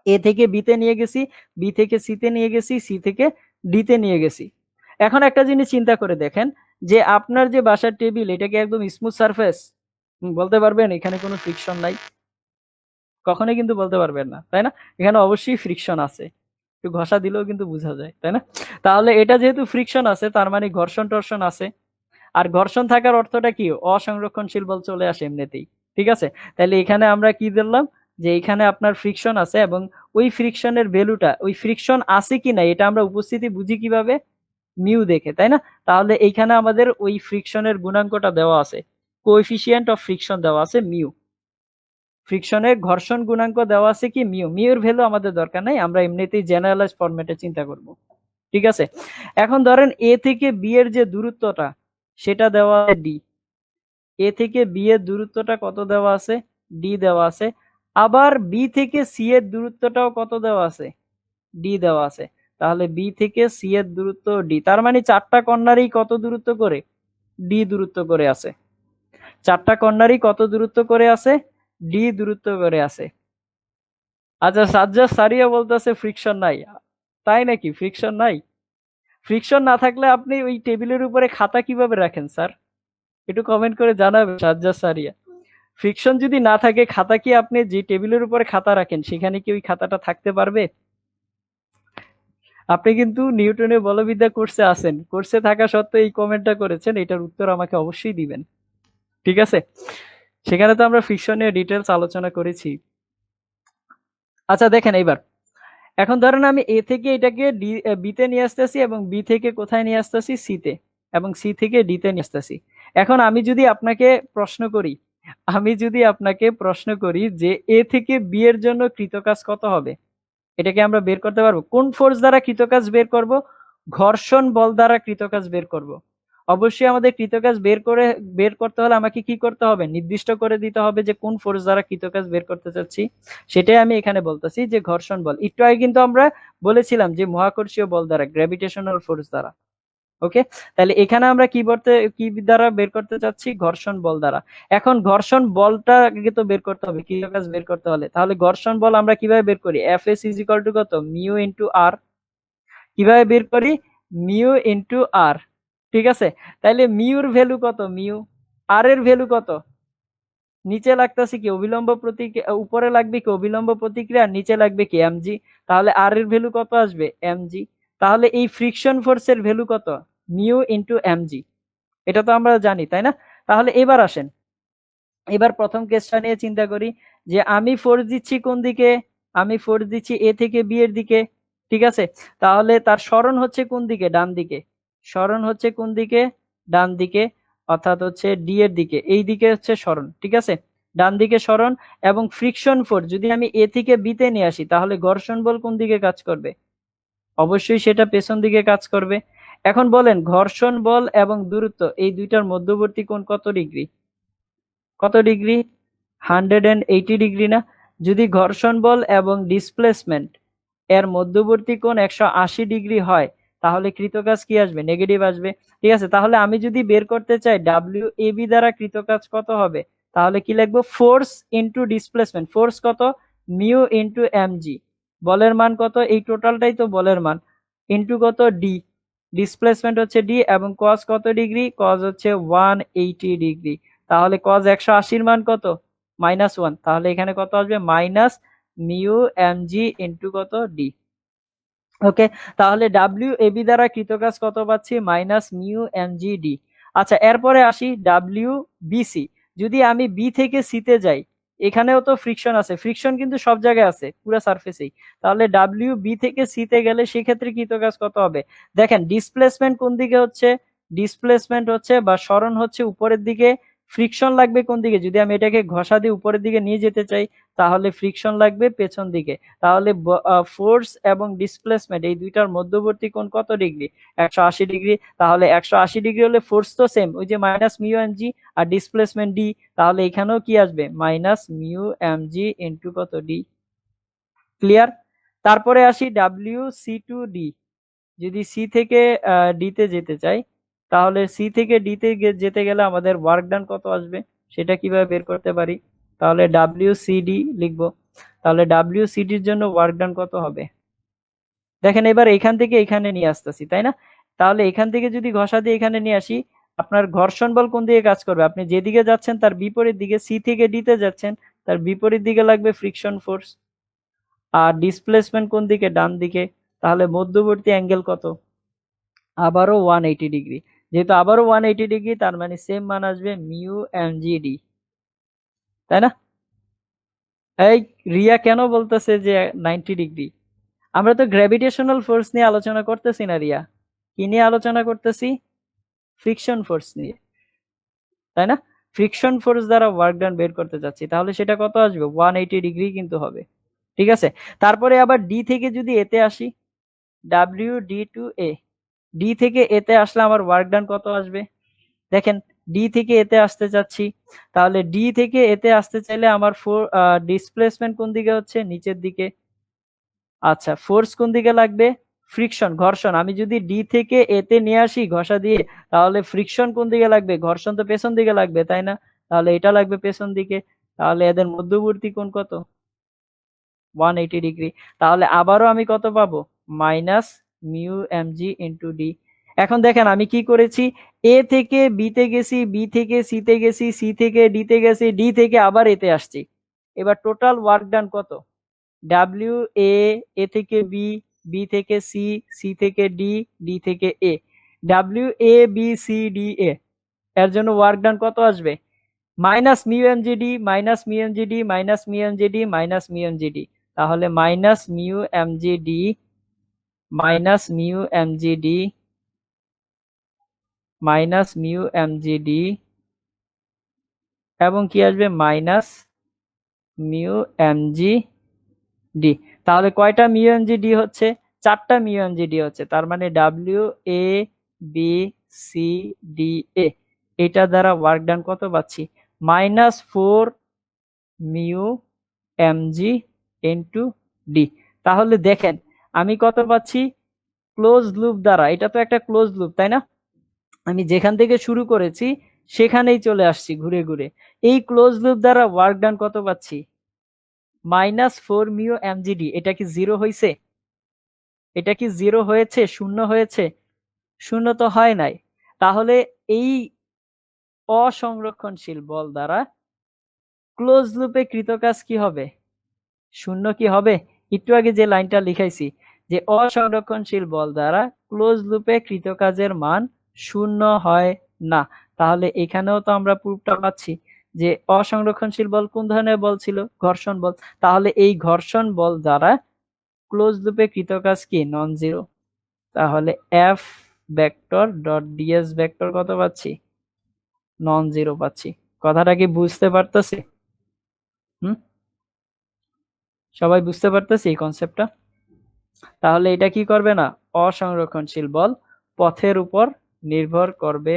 এ থেকে বি তে নিয়ে গেছি, বি থেকে সি তে নিয়ে গেছি, সি থেকে ডি তে নিয়ে গেছি। এখন একটা জিনিস চিন্তা করে দেখেন, যে আপনার যে বাসার টেবিল, এটা কি একদম স্মুথ সারফেস? বলতে পারবেন এখানে কোনো ফ্রিকশন নাই? কখনোই কিন্তু বলতে পারবেন না, তাই না? এখানে অবশ্যই ফ্রিকশন আছে, একটু ঘষা দিলেও কিন্তু বোঝা যায়, তাই না? তাহলে এটা যেহেতু ফ্রিকশন আছে, তার মানে ঘর্ষণ টর্ষণ আছে। আর ঘর্ষণ থাকার অর্থটা কি, অসংরক্ষণশীল বল চলে আসে এমনিতেই। ঠিক আছে, তাহলে এখানে আমরা কি দিলাম, যে এখানে আপনার ফ্রিকশন আছে এবং ওই ফ্রিকশনের ভ্যালুটা, ওই ফ্রিকশন আছে কি না এটা আমরা উপস্থিতি বুঝি কিভাবে? মিউ দেখে, তাই না? তাহলে এইখানে আমাদের ওই ফ্রিকশনের গুণাঙ্কটা দেওয়া আছে, কোএফিসিয়েন্ট অফ ফ্রিকশন দেওয়া আছে মিউ। ফ্রিকশনের ঘর্ষণ গুণাঙ্ক দেওয়া আছে কি মিউ। মিউর ভ্যালু আমাদের দরকার নাই, আমরা এমনিতেই জেনারেলাইজ ফরম্যাটে চিন্তা করব। ঠিক আছে, এখন ধরেন এ থেকে বি এর যে দূরত্বটা সেটা দেওয়া আছে ডি। এ থেকে বি এর দূরত্বটা কত দেওয়া আছে? ডি দেওয়া আছে। আবার বি থেকে সি এর দূরত্বটাও কত দেওয়া আছে? ডি দেওয়া আছে। তাহলে বি থেকে সি এর দূরত্ব ডি, তার মানে চারটা কর্নারই কত দূরত্ব করে? ডি দূরত্ব করে আছে। চারটা কর্নারই কত দূরত্ব করে আছে? ডি দূরত্ব করে আছে। আচ্ছা, সাজ্জাদ সারিয়া বলতেছে ফ্রিকশন নাই। তাই নাকি? ফ্রিকশন নাই? ফ্রিকশন না থাকলে আপনি ওই টেবিলের উপরে খাতা কিভাবে রাখেন স্যার? একটু কমেন্ট করে জানাবেন সাজ্জাদ সারিয়া। ফ্রিকশন যদি না থাকে, খাতা কি আপনি যে টেবিলের উপরে খাতা রাখেন সেখানে কি ওই খাতাটা থাকতে পারবে? আপনি কিন্তু নিউটনের বলবিদ্যা কোর্সে আছেন, কোর্সে থাকা সত্ত্বেও এই কমেন্টটা করেছেন, এটার উত্তর আমাকে অবশ্যই দিবেন। ঠিক আছে, সেখানে তো আমরা ফ্রিকশন নিয়ে ডিটেলস আলোচনা করেছি। আচ্ছা দেখেন এইবার, এখন ধরেন আমি এ থেকে এটাকে বি তে নিয়ে আসতেছি এবং বি থেকে কোথায় নিয়ে আসতেছি? সি তে, এবং সি থেকে ডি তে নিয়ে আসতেছি। এখন আমি যদি আপনাকে প্রশ্ন করি, যে এ থেকে বি এর জন্য কৃতকাজ কত হবে, এটাকে আমরা বের করতে পারবো? কোন ফোর্স দ্বারা কৃতকাজ বের করব? ঘর্ষণ বল দ্বারা কৃতকাজ বের করব। অবশ্যই আমাদের কৃতকাজ বের করতে হলে আমাকে কি করতে হবে? নির্দিষ্ট করে দিতে হবে যে কোন ফোর্স দ্বারা কৃতকাজ বের করতে চাচ্ছি। সেটাই আমি এখানে বলতেছি যে ঘর্ষণ বল। একটু আগে কিন্তু আমরা বলেছিলাম যে মহাকর্ষীয় বল দ্বারা, গ্র্যাভিটেশনাল ফোর্স দ্বারা। ওকে, তাহলে এখানে আমরা কি দ্বারা বের করতে চাচ্ছি? ঘর্ষণ বল দ্বারা। এখন ঘর্ষণ বলটা আগে তো বের করতে হবে, কৃতকাজ বের করতে হলে। তাহলে ঘর্ষণ বল আমরা কিভাবে বের করি? এফএস ইজ ইকুয়াল টু কত? মিউ ইন্টু আর। কিভাবে বের করি? মিউ ইন্টু আর। ঠিক আছে, তাইলে মিউর ভ্যালু কত? মিউ। আর এর ভ্যালু কত? নিচে লাগতেছে কি অবিলম্ব প্রতিক্রিয়া, উপরে লাগবে কি অবিলম্ব প্রতিক্রিয়া, নিচে লাগবে কি এমজি। তাহলে আর এর ভ্যালু কত আসবে? এমজি। তাহলে এই ফ্রিকশন ফোর্সের ভ্যালু কত? Mu into MG. এটা তো আমরা জানি, তাই না? তাহলে এবার আসেন, এবার প্রথম কেসটা নিয়ে চিন্তা করি যে আমি ফোর্স দিচ্ছি কোন দিকে? আমি ফোর্স দিচ্ছি এ থেকে বি এর দিকে। ঠিক আছে, তাহলে তার সরণ হচ্ছে কোন দিকে? ডান দিকে। সরণ হচ্ছে কোন দিকে? ডান দিকে, অর্থাৎ হচ্ছে ডি এর দিকে। এই দিকে হচ্ছে সরণ। ঠিক আছে, ডান দিকে সরণ। এবং ফ্রিকশন ফোর্স যদি আমি এ থেকে বি তে নিয়ে আসি, তাহলে ঘর্ষণ বল কোন দিকে কাজ করবে? অবশ্যই সেটা পেছন দিকে কাজ করবে। এখন বলেন, ঘর্ষণ বল এবং দূরত্ব এই দুইটার মধ্যবর্তী কোণ কত ডিগ্রি? কত ডিগ্রি? 180 ডিগ্রি না? যদি ঘর্ষণ বল এবং ডিসপ্লেসমেন্ট এর মধ্যবর্তী কোণ 180 ডিগ্রি হয়, তাহলে কৃতকাজ কি আসবে? নেগেটিভ আসবে। ঠিক আছে, তাহলে আমি যদি বের করতে চাই ডাব্লিউ এ বি দ্বারা কৃতকাজ কত হবে, তাহলে কি লিখবো? Force into displacement. ফোর্স কত? Mu into MG. বলের মান কত? এই টোটালটাই তো বলের মান, ইন্টু কত? ডি। ডিসপ্লেসমেন্ট হচ্ছে ডি, এবং কজ কত ডিগ্রি? কজ হচ্ছে 180 ডিগ্রি। তাহলে কজ 180 এর মান কত? -1। তাহলে এখানে কত আসবে? মাইনাস মিউ এমজি ইন্টু কত? ডি। ওকে, তাহলে ডাব্লিউ এবি দ্বারা কৃতকাজ কত পাচ্ছি? Minus mu MG D. আচ্ছা, এরপরে আসি ডাব্লিউ বিসি। যদি আমি বি থেকে সি তে যাই, এখানেও তো ফ্রিকশন আছে। ফ্রিকশন কিন্তু সব জায়গায় আছে, পুরো সারফেসেই। তাহলে ডাব্লিউ বি থেকে সি তে গেলে সেক্ষেত্রে কৃতকাজ কত হবে? দেখেন, ডিসপ্লেসমেন্ট কোন দিকে হচ্ছে? ডিসপ্লেসমেন্ট হচ্ছে বা সরণ হচ্ছে উপরের দিকে। ফ্রিকশন লাগবে কোন দিকে? যদি আমি এটাকে ঘষা দিয়ে উপরের দিকে নিয়ে যেতে চাই, তাহলে ফ্রিকশন লাগবে পেছন দিকে। তাহলে ফোর্স এবং ডিসপ্লেসমেন্ট এই দুইটার মধ্যবর্তী কোণ কত ডিগ্রি? 180 ডিগ্রি। তাহলে 180 ডিগ্রি হলে ফোর্স তো সেম, ওই যে মাইনাস মিউ এম জি, আর ডিসপ্লেসমেন্ট ডি। তাহলে এখানেও কি আসবে? Minus mu M g into কত? ডি। ক্লিয়ার? তারপরে আসি ডাব্লিউ সি টু ডি। যদি সি থেকে ডি তে যেতে চাই, তাহলে সি থেকে ডি তে যেতে গেলে আমাদের ওয়ার্ক ডান কত আসবে, সেটা কিভাবে বের করতে পারি? তাহলে WCD লিখবো। তাহলে WCD এর জন্য ওয়ার্ক ডান কত হবে? দেখেন, এবার এখান থেকে এখানে নিয়ে আসতেছি, তাই না? তাহলে এখান থেকে যদি ঘষা দিয়ে এখানে নিয়ে আসি, আপনার ঘর্ষণ বল কোন দিকে কাজ করবে? আপনি যেদিকে যাচ্ছেন তার বিপরীত দিকে। সি থেকে ডি তে যাচ্ছেন, তার বিপরীত দিকে লাগবে ফ্রিকশন ফোর্স। আর ডিসপ্লেসমেন্ট কোন দিকে? ডান দিকে। তাহলে মধ্যবর্তী অ্যাঙ্গেল কত? আবারও 180 ডিগ্রি। যেহেতু আবারও 180 ডিগ্রি, তার মানে সেম মান আসবে মিউ এম জি ডি, তাই না? এই রিয়া কেন বলতেছে যে 90 ডিগ্রি? আমরা তো গ্র্যাভিটেশনাল ফোর্স নিয়ে আলোচনা করতেছি না রিয়া, কি নিয়ে আলোচনা করতেছি? ফ্রিকশন ফোর্স নিয়ে, তাই না? ফ্রিকশন ফোর্স দ্বারা ওয়ার্ক ডান বের করতে যাচ্ছি, তাহলে সেটা কত আসবে? 180 ডিগ্রি কিন্তু হবে। ঠিক আছে, তারপরে আবার ডি থেকে যদি এতে আসি, ডাব্লিউ ডি টু এ, ডি থেকে এতে আসলে আমার ওয়ার্ক ডান কত আসবে? দেখেন, ডি থেকে এতে আসতে চাচ্ছি, তাহলে ডি থেকে এতে আসতে চাইলে আমার ডিসপ্লেসমেন্ট কোন দিকে হচ্ছে? নিচের দিকে। আচ্ছা, ফোর্স কোন দিকে লাগবে? ফ্রিকশন, ঘর্ষণ। আমি যদি ডি থেকে এতে নিয়ে আসি ঘষা দিয়ে, তাহলে ফ্রিকশন কোন দিকে লাগবে? ঘর্ষণ তো পেছন দিকে লাগবে, তাই না? তাহলে এটা লাগবে পেছন দিকে। তাহলে এদের মধ্যবর্তী কোণ কত? 180 ডিগ্রি। তাহলে আবারও আমি কত পাবো? Minus mu M g into d. এখন দেখেন আমি কি করেছি, এ থেকে বিতে গেছি, বি থেকে সিতে গেছি, সি থেকে ডিতে গেছি, ডি থেকে আবার এতে আসছি। এবার টোটাল ওয়ার্ক ডান কত? ডাব্লিউ এ, এ থেকে বি, বি থেকে সি, সি থেকে ডি, ডি থেকে A. W A B C D A এর জন্য ওয়ার্ক ডান কত আসবে? Minus mu M G D, minus mu M G D, minus mu M G D, minus mu M G D. তাহলে minus mu M G D, minus mu M G D, minus mu M G D, এবং কি আসবে? Minus mu M G D. তাহলে কয়টা mu M G D হচ্ছে? 4টা mu M G D হচ্ছে। তার মানে W A B C D A, এটা দ্বারা ওয়ার্ক ডান কত পাচ্ছি? -4 mu M g into d. তাহলে দেখেন আমি কত পাচ্ছি? ক্লোজ লুপ দ্বারা, এটা তো একটা ক্লোজ লুপ, তাই না? আমি যেখান থেকে শুরু করেছি সেখানেই চলে আসছি ঘুরে ঘুরে। এই ক্লোজ লুপ দ্বারা ওয়ার্ক ডান কত পাচ্ছি? -4 মিউ এম জি ডি। এটা কি জিরো হয়েছে? এটা কি জিরো হয়েছে? শূন্য হয়েছে? শূন্য তো হয় নাই। তাহলে এই অসংরক্ষণশীল বল দ্বারা ক্লোজ লুপে কৃত কাজ কি হবে? শূন্য কি হবে? একটু আগে যে লাইনটা লিখাইছি, যে অসংরক্ষণশীল বল দ্বারা ক্লোজ লুপে কৃত কাজের মান শূন্য হয় না। তাহলে এখানেও তো আমরা প্রুফটা পাচ্ছি যে অসংরক্ষণশীল বল কোন ধরনের বল ছিল? ঘর্ষণ বল। তাহলে এই ঘর্ষণ বল দ্বারা ক্লোজ লুপে কৃত কাজ কি? Non zero. তাহলে F vector dot DS vector কত পাচ্ছি? নন জিরো পাচ্ছি। কথাটা কি বুঝতে পারতেছি? হুম, সবাই বুঝতে পারতেছি এই কনসেপ্টটা? তাহলে এটা কি করবে না? অসংরক্ষণশীল বল পথের উপর নির্ভর করবে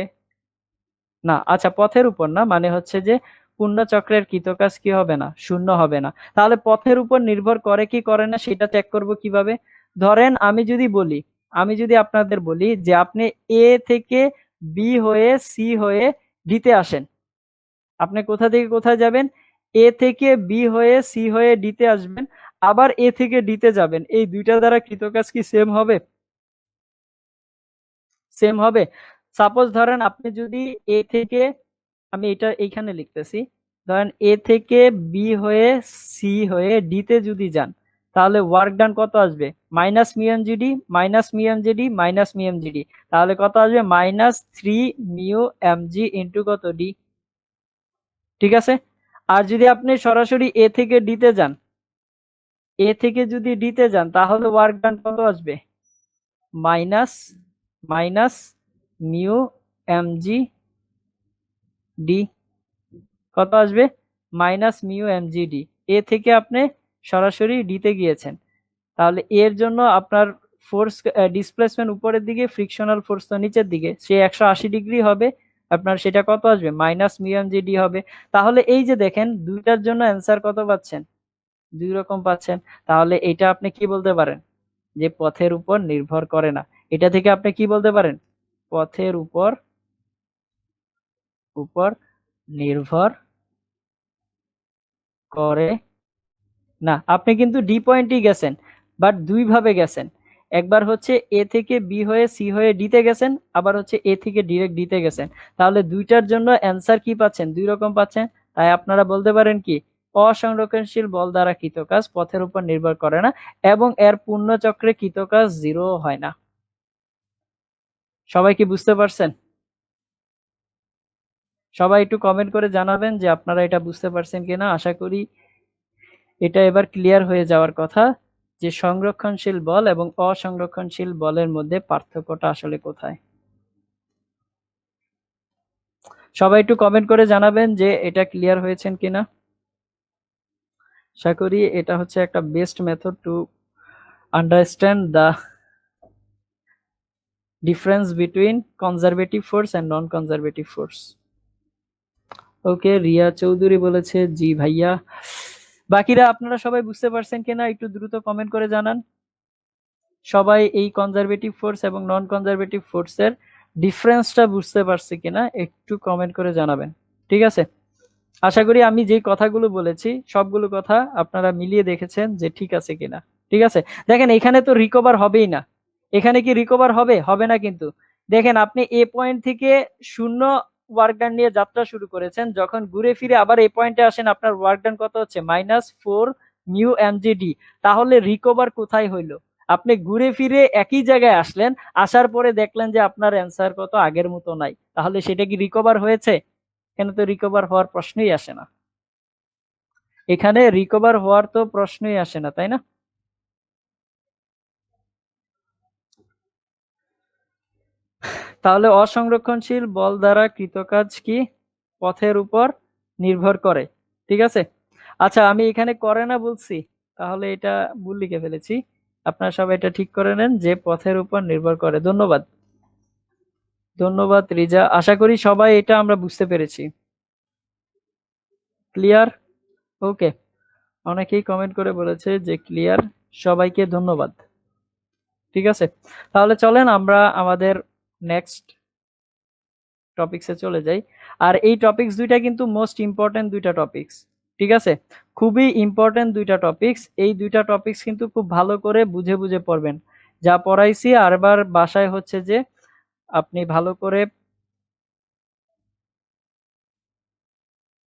না। আচ্ছা, পথের উপর না মানে হচ্ছে যে পূর্ণ চক্রের কৃতকাজ কি হবে না? শূন্য হবে না। তাহলে পথের উপর নির্ভর করে কি করে না সেটা চেক করব কিভাবে? ধরেন আমি যদি আপনাদের বলি যে আপনি এ থেকে বি হয়ে সি হয়ে ডিতে আসেন, আপনি কোথা থেকে কোথায় যাবেন? এ থেকে বি হয়ে সি হয়ে ডিতে আসবেন, আবার এ থেকে ডিতে যাবেন। এই দুইটা দ্বারা কৃতকাজ কি সেম হবে? সেম হবে। সাপোজ ধরেন আপনি যদি এ থেকে, আমি এটা এইখানে লিখতেছি, ধরেন এ থেকে বি হয়ে সি হয়ে ডি তে যদি যান, তাহলে ওয়ার্ক ডান কত আসবে? Minus mu m g d, minus mu m g d, minus mu m g d. তাহলে কত আসবে? -3 মিউ এম জি ইন্টু কত? ডি। ঠিক আছে। আর যদি আপনি সরাসরি এ থেকে ডি তে যান, এ থেকে যদি ডি তে যান, তাহলে ওয়ার্ক ডান কত আসবে? Minus minus mu M G D. কত আসবে? Minus mu M G D. এ থেকে আপনি সরাসরি ডি তে গিয়েছেন, তাহলে এর জন্য আপনার ফোর্স ডিসপ্লেসমেন্ট উপরের দিকে, ফ্রিকশনাল ফোর্স তো নিচের দিকে, সে 180 ডিগ্রি হবে। আপনার সেটা কত আসবে? Minus mu M G d হবে। তাহলে এই যে দেখেন দুইটার জন্য অ্যান্সার কত পাচ্ছেন? দুই রকম পাচ্ছেন। তাহলে এটা আপনি কি বলতে পারেন? যে পথের উপর নির্ভর করে না। এটা থেকে আপনি কি বলতে পারেন? পথের উপর উপর নির্ভর করে না। আপনি কিন্তু ডি পয়েন্টই গেছেন, বাট দুই ভাবে গেছেন। একবার হচ্ছে এ থেকে বি হয়ে সি হয়ে ডি তে গেছেন, আবার হচ্ছে এ থেকে ডিরেক্ট ডি তে গেছেন। তাহলে দুইটার জন্য অ্যান্সার কি পাচ্ছেন? দুই রকম পাচ্ছেন। তাই আপনারা বলতে পারেন কি, অসংরক্ষণশীল বল দ্বারা কৃত কাজ পথের উপর নির্ভর করে না এবং এর পূর্ণ চক্রে কৃত কাজ জিরো হয় না। সবাই কি বুঝতে পারছেন? সবাই একটু কমেন্ট করে জানাবেন যে আপনারা এটা বুঝতে পারছেন কিনা। আশা করি এটা এবার ক্লিয়ার হয়ে যাওয়ার কথা যে সংরক্ষণশীল বল এবং অসংরক্ষণশীল বলের মধ্যে পার্থক্যটা আসলে কোথায়। সবাই একটু কমেন্ট করে জানাবেন যে এটা ক্লিয়ার হয়েছেন কিনা। আশা করি এটা হচ্ছে একটা best method to understand the difference between conservative force and non conservative force. Okay, Riya Chowdhury বলেছে জি ভাইয়া। বাকিরা আপনারা সবাই বুঝতে পারছেন কিনা একটু দ্রুত কমেন্ট করে জানান। সবাই এই কনজারভেটিভ ফোর্স এবং নন কনজারভেটিভ ফোর্সের ডিফারেন্সটা বুঝতে পারছে কিনা একটু কমেন্ট করে জানাবেন, ঠিক আছে? আশা করি আমি যে কথাগুলো বলেছি সবগুলো কথা আপনারা মিলিয়ে দেখেছেন যে ঠিক আছে কিনা, ঠিক আছে? দেখেন এখানে তো রিকভার হবেই না, এখানে কি রিকভার হবে? হবে না। কিন্তু দেখেন আপনি এ পয়েন্ট থেকে শূন্য ওয়ার্ক ডান নিয়ে যাত্রা শুরু করেছেন, যখন ঘুরে ফিরে আবার এই পয়েন্টে আসেন আপনার ওয়ার্ক ডান কত হচ্ছে? -4 মিউ এমজিডি। তাহলে রিকভার কোথায় হইলো? আপনি ঘুরে ফিরে একই জায়গায় আসলেন, আসার পরে দেখলেন যে আপনার অ্যান্সার কত আগের মতো নাই, তাহলে সেটা কি রিকভার হয়েছে? এখানে তো রিকভার হওয়ার প্রশ্নই আসে না, এখানে রিকভার হওয়ার তো প্রশ্নই আসে না, তাই না? তাহলে অসংরক্ষণশীল বল দ্বারা কৃতকাজ কি পথের উপর নির্ভর করে, ঠিক আছে? আচ্ছা, আমি এখানে করে না বলছি, তাহলে এটা ভুল লিখে ফেলেছি। আপনারা সবাই এটা ঠিক করে নেন যে পথের উপর নির্ভর করে। ধন্যবাদ, ধন্যবাদ রিজা। আশা করি সবাই এটা আমরা বুঝতে পেরেছি। ক্লিয়ার? ওকে, অনেকেই কমেন্ট করে বলেছে যে ক্লিয়ার। সবাইকে ধন্যবাদ, ঠিক আছে? তাহলে চলেন আমরা আমাদের নেক্সট টপিক্সে চলে যাই। আর এই টপিক্স দুইটা কিন্তু মোস্ট ইম্পর্টেন্ট দুইটা টপিক্স, ঠিক আছে? খুবই ইম্পর্টেন্ট দুইটা টপিক্স। এই দুইটা টপিক্স কিন্তু খুব ভালো করে বুঝে বুঝে পড়বেন। যা পড়াইছি আরবার বাসায় হচ্ছে যে আপনি ভালো করে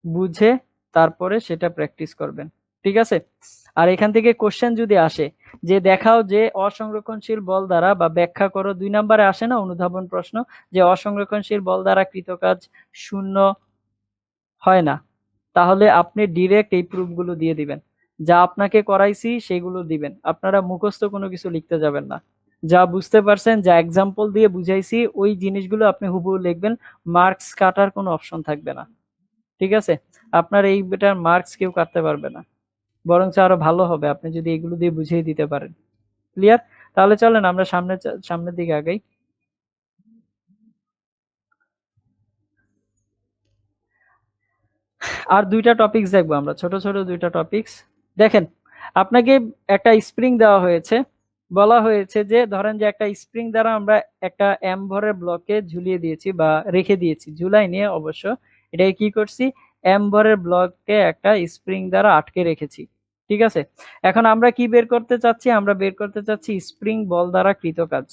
বুঝে তারপরে সেটা প্র্যাকটিস করবেন, ঠিক আছে? আর এখান থেকে কোশ্চেন যদি আসে যে দেখাও যে অসংরক্ষণশীল বল দ্বারা, বা ব্যাখ্যা করো, 2 নম্বরে আসে না অনুধাবন প্রশ্ন যে অসংরক্ষণশীল বল দ্বারা কৃতকাজ শূন্য হয় না, তাহলে আপনি ডিরেক্ট এই প্রুফগুলো দিয়ে দিবেন। যা আপনাকে করাইছি সেগুলো দিবেন, আপনারা মুখস্থ কোনো কিছু লিখতে যাবেন না। যা বুঝতে পারছেন, যা এক্সাম্পল দিয়ে বুঝাইছি ওই জিনিসগুলো আপনি হুবহু লিখবেন, মার্কস কাটার কোনো অপশন থাকবে না, ঠিক আছে? আপনার এই বেটার মার্কস কেউ কাটতে পারবে না, বরঞ্চ আরো ভালো হবে আপনি যদি এগুলো দিয়ে বুঝিয়ে দিতে পারেন। ক্লিয়ার? তাহলে চলেন আমরা সামনের দিকে আগাই। আর দুইটা টপিকস দেখবো আমরা, ছোট ছোট দুইটা টপিকস। দেখেন, আপনাকে একটা স্প্রিং দেওয়া হয়েছে, বলা হয়েছে যে ধরেন যে একটা স্প্রিং দ্বারা আমরা একটা এম ভরের ব্লকে ঝুলিয়ে দিয়েছি বা রেখে দিয়েছি, ঝুলাই নিয়ে অবশ্য, এটাকে কি করছি? এম ভরের ব্লককে একটা স্প্রিং দ্বারা আটকে রেখেছি, ঠিক আছে? এখন আমরা কি বের করতে চাচ্ছি? আমরা বের করতে চাচ্ছি স্প্রিং বল দ্বারা কৃতকাজ।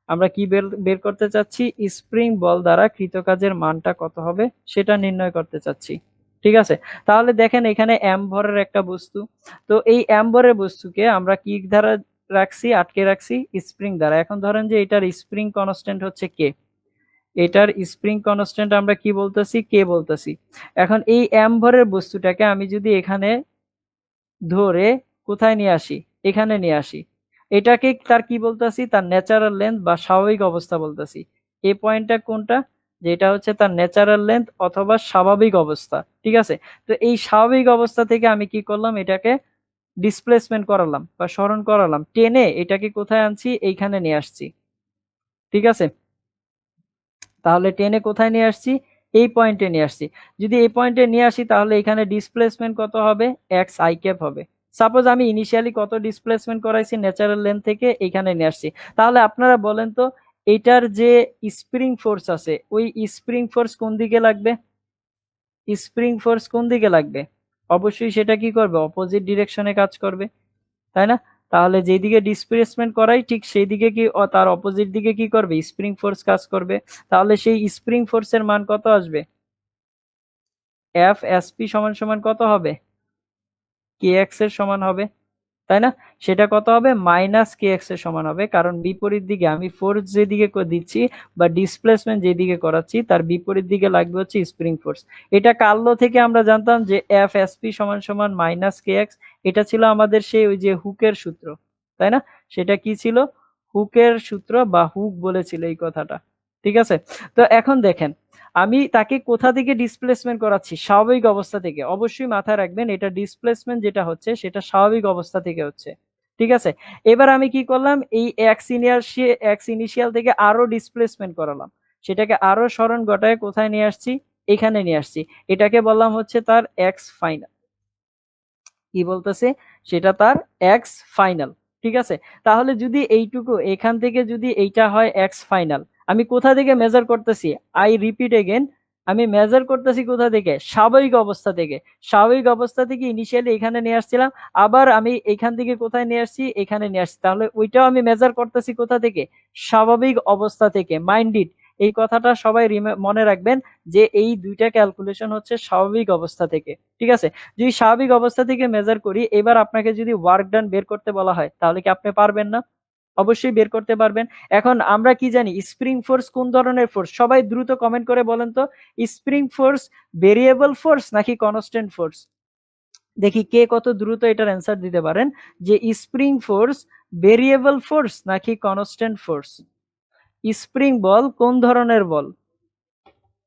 আমরা কি বের করতে চাচ্ছি? স্প্রিং বল দ্বারা কৃতকাজের মানটা কত হবে সেটা নির্ণয় করতে চাচ্ছি, ঠিক আছে? তাহলে দেখেন এখানে এম ভরের একটা বস্তু, তো এই এম ভরের বস্তুকে আমরা কি দ্বারা রাখছি? আটকে রাখছি স্প্রিং দ্বারা। এখন ধরেন যে এটার স্প্রিং কনস্ট্যান্ট হচ্ছে কে, এটার স্প্রিং কনস্ট্যান্ট আমরা কি বলতেছি? কে বলতেছি। এখন এই এম ভরের বস্তুটাকে আমি যদি এখানে ধরে কোথায় নিয়ে আসি? এখানে নিয়ে আসি, এটাকে তার কি বলতেছি? তার ন্যাচারাল লেন্থ বা স্বাভাবিক অবস্থা বলতেছি। এই পয়েন্টটা কোনটা? যেটা হচ্ছে তার ন্যাচারাল লেন্থ অথবা স্বাভাবিক অবস্থা, ঠিক আছে? তো এই স্বাভাবিক অবস্থা থেকে আমি কি করলাম? এটাকে ডিসপ্লেসমেন্ট করালাম বা সরণ করালাম, টেনে এটাকে কোথায় আনছি? এইখানে নিয়ে আসছি, ঠিক আছে? তাহলে টেনে কোথায় নিয়ে আসছি? এই পয়েন্টে নিয়ে আসছি। যদি এই পয়েন্টে নিয়ে আসি তাহলে এখানে ডিসপ্লেসমেন্ট কত হবে? এক্স আই ক্যাপ হবে। সাপোজ আমি ইনিশিয়ালি কত ডিসপ্লেসমেন্ট করাইছি? ন্যাচারাল লেন্থ থেকে এখানে নিয়ে আসছি। তাহলে আপনারা বলেন তো এটার যে স্প্রিং ফোর্স আছে ওই স্প্রিং ফোর্স কোন দিকে লাগবে? স্প্রিং ফোর্স কোন দিকে লাগবে? অবশ্যই সেটা কি করবে? অপোজিট ডিরেকশনে কাজ করবে, তাই না? তাহলে যেদিকে ডিসপ্লেসমেন্ট করাই ঠিক সেই দিকে কি তার অপোজিট দিকে কি করবে? স্প্রিং ফোর্স কাজ করবে। তাহলে সেই স্প্রিং ফোর্সের মান কত আসবে? এফ এস পি সমান সমান কত হবে? কে এক্স এর সমান হবে, তাই না? সেটা কত হবে? মাইনাস কে এক্স এর সমান হবে, কারণ বিপরীত দিকে আমি ফোর্স যেদিকে দিচ্ছি বা ডিসপ্লেসমেন্ট যেদিকে করাচ্ছি তার বিপরীত দিকে লাগবে হচ্ছে স্প্রিং ফোর্স। এটা কার ল থেকে আমরা জানতাম যে এফ এস পি সমান সমান মাইনাস কে এক্স, এটা ছিল আমাদের সেই ওই যে হুকের সূত্র, তাই না? সেটা কি ছিল? হুকের সূত্র বা হুক বলেছিল এই কথাটা। ঠিক আছে, তো এখন দেখেন আমি তাকে কোথা থেকে ডিসপ্লেসমেন্ট করাচ্ছি? স্বাভাবিক অবস্থা থেকে। অবশ্যই মাথায় রাখবেন এটা ডিসপ্লেসমেন্ট যেটা হচ্ছে সেটা স্বাভাবিক অবস্থা থেকে হচ্ছে। ঠিক আছে, এবার আমি কি করলাম, এই এক্স ইনিশিয়াল থেকে আরো ডিসপ্লেসমেন্ট করালাম, সেটাকে আরো সরণ ঘটায় কোথায় নিয়ে আসছি? এখানে নিয়ে আসছি। এটাকে বললাম হচ্ছে তার এক্স ফাইনাল। কি বলতেছে? সেটা তার এক্স ফাইনাল। ঠিক আছে, তাহলে যদি এইটুকু এখান থেকে যদি এইটা হয় এক্স ফাইনাল, আমি কোথা থেকে মেজার করতেছি? আই রিপিট এগেন, আমি মেজার করতেছি কোথা থেকে? স্বাভাবিক অবস্থা থেকে। স্বাভাবিক অবস্থা থেকে ইনিশিয়ালি এখানে নিয়ে আসছিলাম, আবার আমি এখান থেকে কোথায় নিয়ে আসছি? এখানে নিয়ে আসছি। তাহলে ওইটাও আমি মেজার করতেছি কোথা থেকে? স্বাভাবিক অবস্থা থেকে। মাইন্ড ইট, এই কথাটা সবাই মনে রাখবেন যে এই দুইটা ক্যালকুলেশন হচ্ছে স্বাভাবিক অবস্থা থেকে। ঠিক আছে, যদি স্বাভাবিক অবস্থা থেকে মেজার করি, এবার আপনাকে যদি ওয়ার্ক ডান বের করতে বলা হয় তাহলে কি আপনি পারবেন না? অবশ্যই বের করতে পারবেন। এখন আমরা কি জানি স্প্রিং ফোর্স কোন ধরনের ফোর্স? সবাই দ্রুত কমেন্ট করে বলেন তো, স্প্রিং ফোর্স ভেরিয়েবল ফোর্স নাকি কনস্ট্যান্ট ফোর্স? দেখি কে কত দ্রুত এটার অ্যান্সার দিতে পারেন যে স্প্রিং ফোর্স ভেরিয়েবল ফোর্স নাকি কনস্ট্যান্ট ফোর্স। স্প্রিং বল কোন ধরনের বল?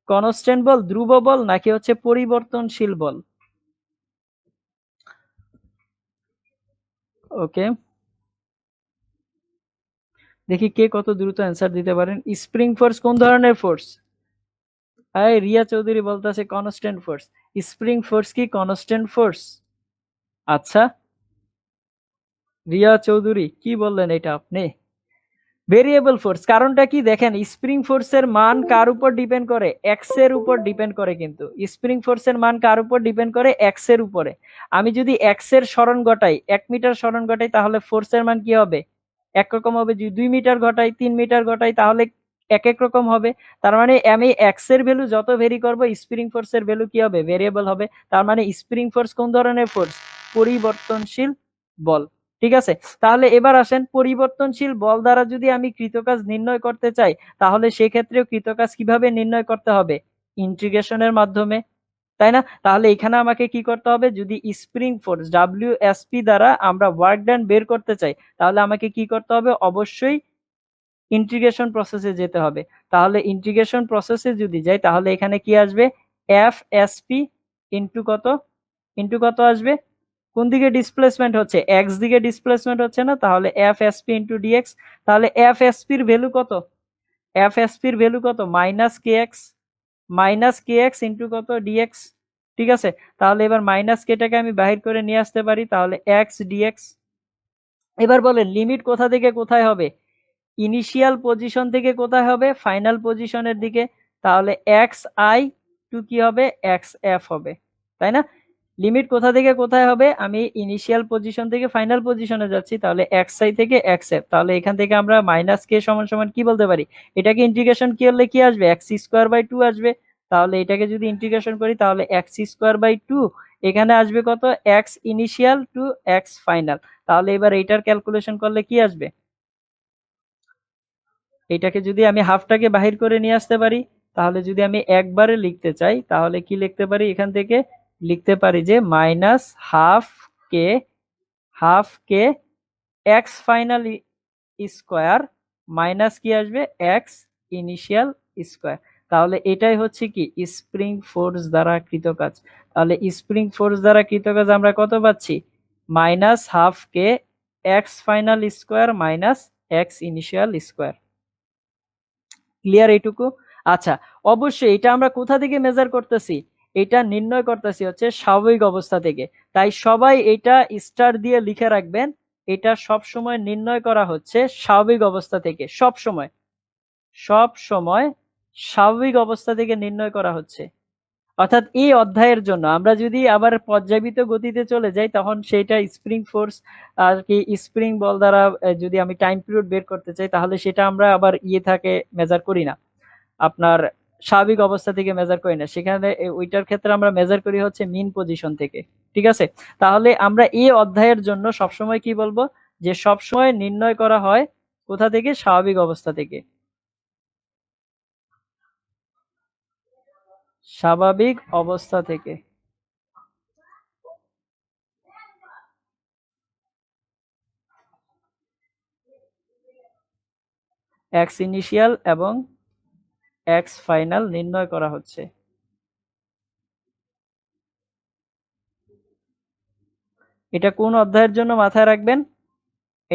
কনস্ট্যান্ট বল, ধ্রুব বল, নাকি হচ্ছে পরিবর্তনশীল বল? ওকে, দেখি কে কত দ্রুত অ্যান্সার দিতে পারেন। স্প্রিং ফোর্স কোন ধরনের ফোর্স? আই রিয়া চৌধুরী বলতেছে কনস্ট্যান্ট ফোর্স। স্প্রিং ফোর্স কি কনস্ট্যান্ট ফোর্স? আচ্ছা, রিয়া চৌধুরী কি বললেন এটা আপনি? Variable force. কারণটা কি দেখেন, স্প্রিং ফোর্সের মান কার উপর ডিপেন্ড করে? এক্স এর উপর ডিপেন্ড করে। কিন্তু স্প্রিং ফোর্সের মান কার উপর ডিপেন্ড করে? এক্স এর উপরে। আমি যদি এক্স এর সরণ ঘটাই, 1 মিটার সরণ ঘটাই, তাহলে ফোর্সের মান কি হবে? একরকম হবে। যদি 2 মিটার ঘটাই, 3 মিটার ঘটাই, তাহলে এক এক রকম হবে। তার মানে আমি এক্স এর ভ্যালু যত ভেরি করব, স্প্রিং ফোর্সের ভ্যালু কি হবে? ভেরিয়েবল হবে। তার মানে স্প্রিং ফোর্স কোন ধরনের ফোর্স? পরিবর্তনশীল বল। ঠিক আছে, তাহলে এবার আসেন পরিবর্তনশীল বল দ্বারা যদি আমি কৃতকাজ নির্ণয় করতে চাই, তাহলে সেক্ষেত্রেও কৃতকাজ কিভাবে নির্ণয় করতে হবে? ইন্টিগ্রেশনের মাধ্যমে, তাই না? তাহলে এখানে আমাকে কি করতে হবে? যদি স্প্রিং ফোর্স ডব্লিউএসপি দ্বারা আমরা ওয়ার্ক ডান বের করতে চাই, তাহলে আমাকে কি করতে হবে? অবশ্যই ইন্টিগ্রেশন প্রসেসে যেতে হবে। তাহলে ইন্টিগ্রেশন প্রসেসে যদি যাই, তাহলে এখানে কি আসবে? এফ এসপি ইন্টু কত? ইন্টু কত আসবে? কোন দিকে ডিসপ্লেসমেন্ট হচ্ছে? এক্স দিকে ডিসপ্লেসমেন্ট হচ্ছে না? তাহলে এফ এসপি ইন্টু ডিএক্স। তাহলে এফ এসপির ভ্যালু কত? এফ এসপির ভ্যালু কত? Minus K x. Minus K x into কত? ডিএক্স। ঠিক আছে, তাহলে এবার মাইনাস কেটাকে আমি বাহির করে নিয়ে আসতে পারি, তাহলে এক্স ডিএক্স। এবার বলেন লিমিট কোথা থেকে কোথায় হবে? ইনিশিয়াল পজিশন থেকে কোথায় হবে? ফাইনাল পজিশনের দিকে। তাহলে এক্স আই টু কি হবে? এক্স এফ হবে, তাই না? লিমিট কোথা থেকে কোথায় হবে? আমি ইনিশিয়াল পজিশন থেকে ফাইনাল পজিশনে যাচ্ছি, তাহলে এক্স আই থেকে এক্স এফ। তাহলে এখান থেকে আমরা মাইনাস কে সমান সমান কি বলতে পারি? এটাকে ইন্টিগ্রেশন কি করলে কি আসবে? এক্স স্কোয়ার বাই টু আসবে। তাহলে এটাকে যদি ইন্টিগ্রেশন করি, তাহলে এক্স স্কোয়ার বাই টু, এখানে আসবে কত? X initial to x final. তাহলে এবার এইটার ক্যালকুলেশন করলে কি আসবে? এটাকে যদি আমি হাফটাকে বাহির করে নিয়ে আসতে পারি, তাহলে যদি আমি একবারে লিখতে চাই, তাহলে কি লিখতে পারি? এখান থেকে লিখতে পারি যে মাইনাস কে হাফ কে এক্স ফাইনাল স্কোয়ার মাইনাস কি আসবে? X initial square. তাহলে এটাই হচ্ছে কি স্প্রিং ফোর্স দ্বারা কৃতকাজ। তাহলে স্প্রিং ফোর্স দ্বারা কৃতকাজ আমরা কত পাচ্ছি? Minus K X final square minus X initial square. Clear এইটুকু? আচ্ছা, অবশ্যই এটা আমরা কোথা থেকে মেজার করতেছি? এটা নির্ণয় করতেছি হচ্ছে স্বাভাবিক অবস্থা থেকে। তাই সবাই এটা স্টার দিয়ে লিখে রাখবেন, এটা সব সময় নির্ণয় করা হচ্ছে স্বাভাবিক অবস্থা থেকে। সব সময়, সব সময় স্বাভাবিক অবস্থা থেকে নির্ণয় করা হচ্ছে। অর্থাৎ এই অধ্যায়ের জন্য আমরা যদি আবার পর্যায়বৃত্ত গতিতে চলে যাই, তখন সেইটা স্প্রিং ফোর্স আর কি স্প্রিং বল দ্বারা যদি আমি টাইম পিরিয়ড বের করতে চাই, তাহলে সেটা আমরা আবার থাকে মেজার করি না, আপনার স্বাভাবিক অবস্থা থেকে মেজার করি না। সেখানে ওইটার ক্ষেত্রে আমরা মেজার করি হচ্ছে মিন পজিশন থেকে। ঠিক আছে, তাহলে আমরা এই অধ্যায়ের জন্য সবসময় কি বলবো? যে সবসময় নির্ণয় করা হয় কোথা থেকে? স্বাভাবিক অবস্থা থেকে। স্বাভাবিক অবস্থা থেকে। এক্স ইনিশিয়াল এবং এক্স ফাইনাল নির্ণয় করা হচ্ছে। এটা কোন অধ্যায়ের জন্য মাথায় রাখবেন?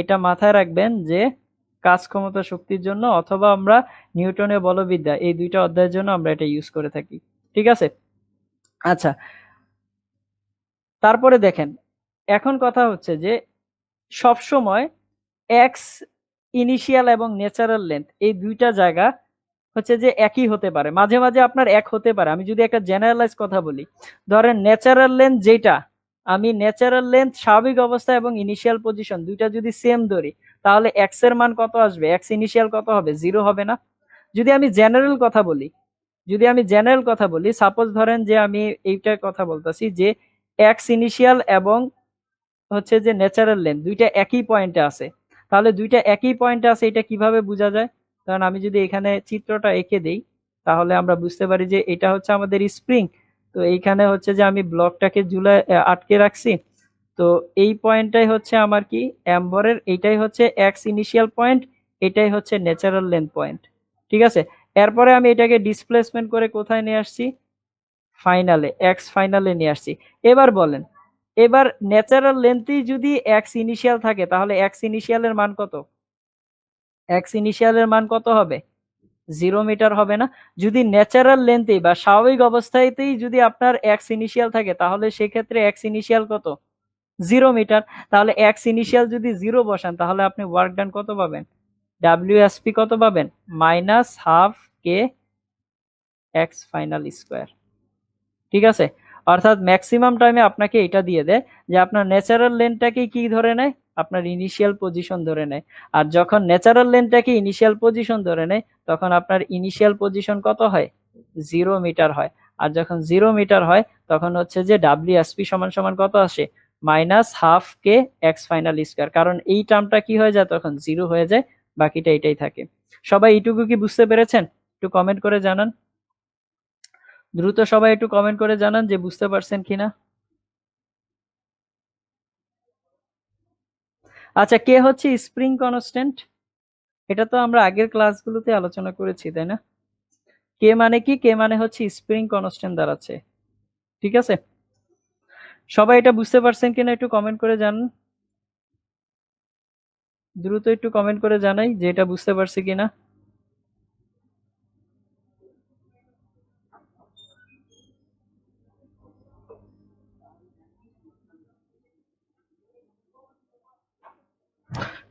এটা মাথায় রাখবেন যে কাজ ক্ষমতা শক্তির জন্য অথবা আমরা নিউটনের বলবিদ্যা, এই দুইটা অধ্যায়ের জন্য আমরা এটা ইউজ করে থাকি। ঠিক আছে? আচ্ছা, তারপরে দেখেন, এখন কথা হচ্ছে যে সবসময় এক্স ইনিশিয়াল এবং ন্যাচারাল লেন্থ এই দুইটা জায়গা হচ্ছে যে একই হতে পারে, মাঝে মাঝে আপনার এক হতে পারে। আমি যদি একটা জেনারেলাইজ কথা বলি, ধরেন ন্যাচারাল লেন্থ যেটা, আমি ন্যাচারাল লেন্থ স্বাভাবিক অবস্থা এবং ইনিশিয়াল পজিশন দুইটা যদি সেম ধরি, তাহলে এক্স এর মান কত আসবে? এক্স ইনিশিয়াল কত হবে? 0 হবে না? যদি আমি জেনারেল কথা বলি, সাপোজ ধরেন যে আমি এইটার কথা বলতেছি যে এক্স ইনিশিয়াল এবং হচ্ছে যে ন্যাচারাল লেন্থ দুইটা একই পয়েন্টে আছে, তাহলে দুইটা একই পয়েন্টে আছে এটা কিভাবে বোঝা যায়? কারণ আমি যদি এখানে চিত্রটা এঁকে দেই, তাহলে আমরা বুঝতে পারি যে এটা হচ্ছে আমাদের স্প্রিং। তো এইখানে হচ্ছে যে আমি ব্লকটাকে ঝুলায় আটকে রাখছি। তো এই পয়েন্টটাই হচ্ছে আমার কি অ্যাম্বরের, এইটাই হচ্ছে এক্স ইনিশিয়াল পয়েন্ট, এটাই হচ্ছে ন্যাচারাল লেন্থ পয়েন্ট। ঠিক আছে? এরপরে আমি এটাকে ডিসপ্লেসমেন্ট করে কোথায় নিয়ে আসছি? ফাইনালে, এক্স ফাইনালে নিয়ে আসছি। এবার বলেন, এবার ন্যাচারাল লেন্থই যদি এক্স ইনিশিয়াল থাকে, তাহলে এক্স ইনিশিয়ালের মান কত? এক্স ইনিশিয়ালের মান কত হবে? 0 মিটার হবে না? যদি ন্যাচারাল লেন্থেই বা স্বাভাবিক অবস্থাতেই যদি আপনার এক্স ইনিশিয়াল থাকে, তাহলে সেক্ষেত্রে এক্স ইনিশিয়াল কত? 0 মিটার। তাহলে এক্স ইনিশিয়াল যদি 0 বসান, তাহলে আপনি ওয়ার্ক ডান কত পাবেন? ডাব্লিউএসপি কত পাবেন? -12 কে এক্স ফাইনাল স্কোয়ার। ঠিক আছে? অর্থাৎ ম্যাক্সিমাম টাইমে আপনাকে এটা দিয়ে দেয় যে আপনার ন্যাচারাল লেন্থটাকে কি ধরে নেয়? আপনার ইনিশিয়াল পজিশন ধরে নেয়। আর যখন ন্যাচারাল লেন্থটাকে ইনিশিয়াল পজিশন ধরে নেয়, তখন আপনার ইনিশিয়াল পজিশন কত হয়? 0 মিটার হয়। আর যখন 0 মিটার হয়, তখন হচ্ছে যে ডাব্লিউএসপি সমান সমান কত আসে? -12 কে এক্স ফাইনাল স্কোয়ার। কারণ এই টার্মটা কি হয়ে যায়? তখন 0 হয়ে যায়, বাকিটা এটাই থাকে। সবাই এইটুকু কি বুঝতে পেরেছেন? একটু কমেন্ট করে জানান। দ্রুত সবাই একটু কমেন্ট করে জানান যে বুঝতে পারছেন কিনা। আচ্ছা, কে হচ্ছে স্প্রিং কনস্ট্যান্ট? এটা তো আমরা আগের ক্লাসগুলোতে আলোচনা করেছি, তাই না? কে মানে কি? কে মানে হচ্ছে স্প্রিং কনস্ট্যান্ট দাঁড়াচ্ছে। ঠিক আছে? সবাই এটা বুঝতে পারছেন কিনা একটু কমেন্ট করে জানান। দ্রুত একটু কমেন্ট করে জানাই যে এটা বুঝতে পারছি কিনা।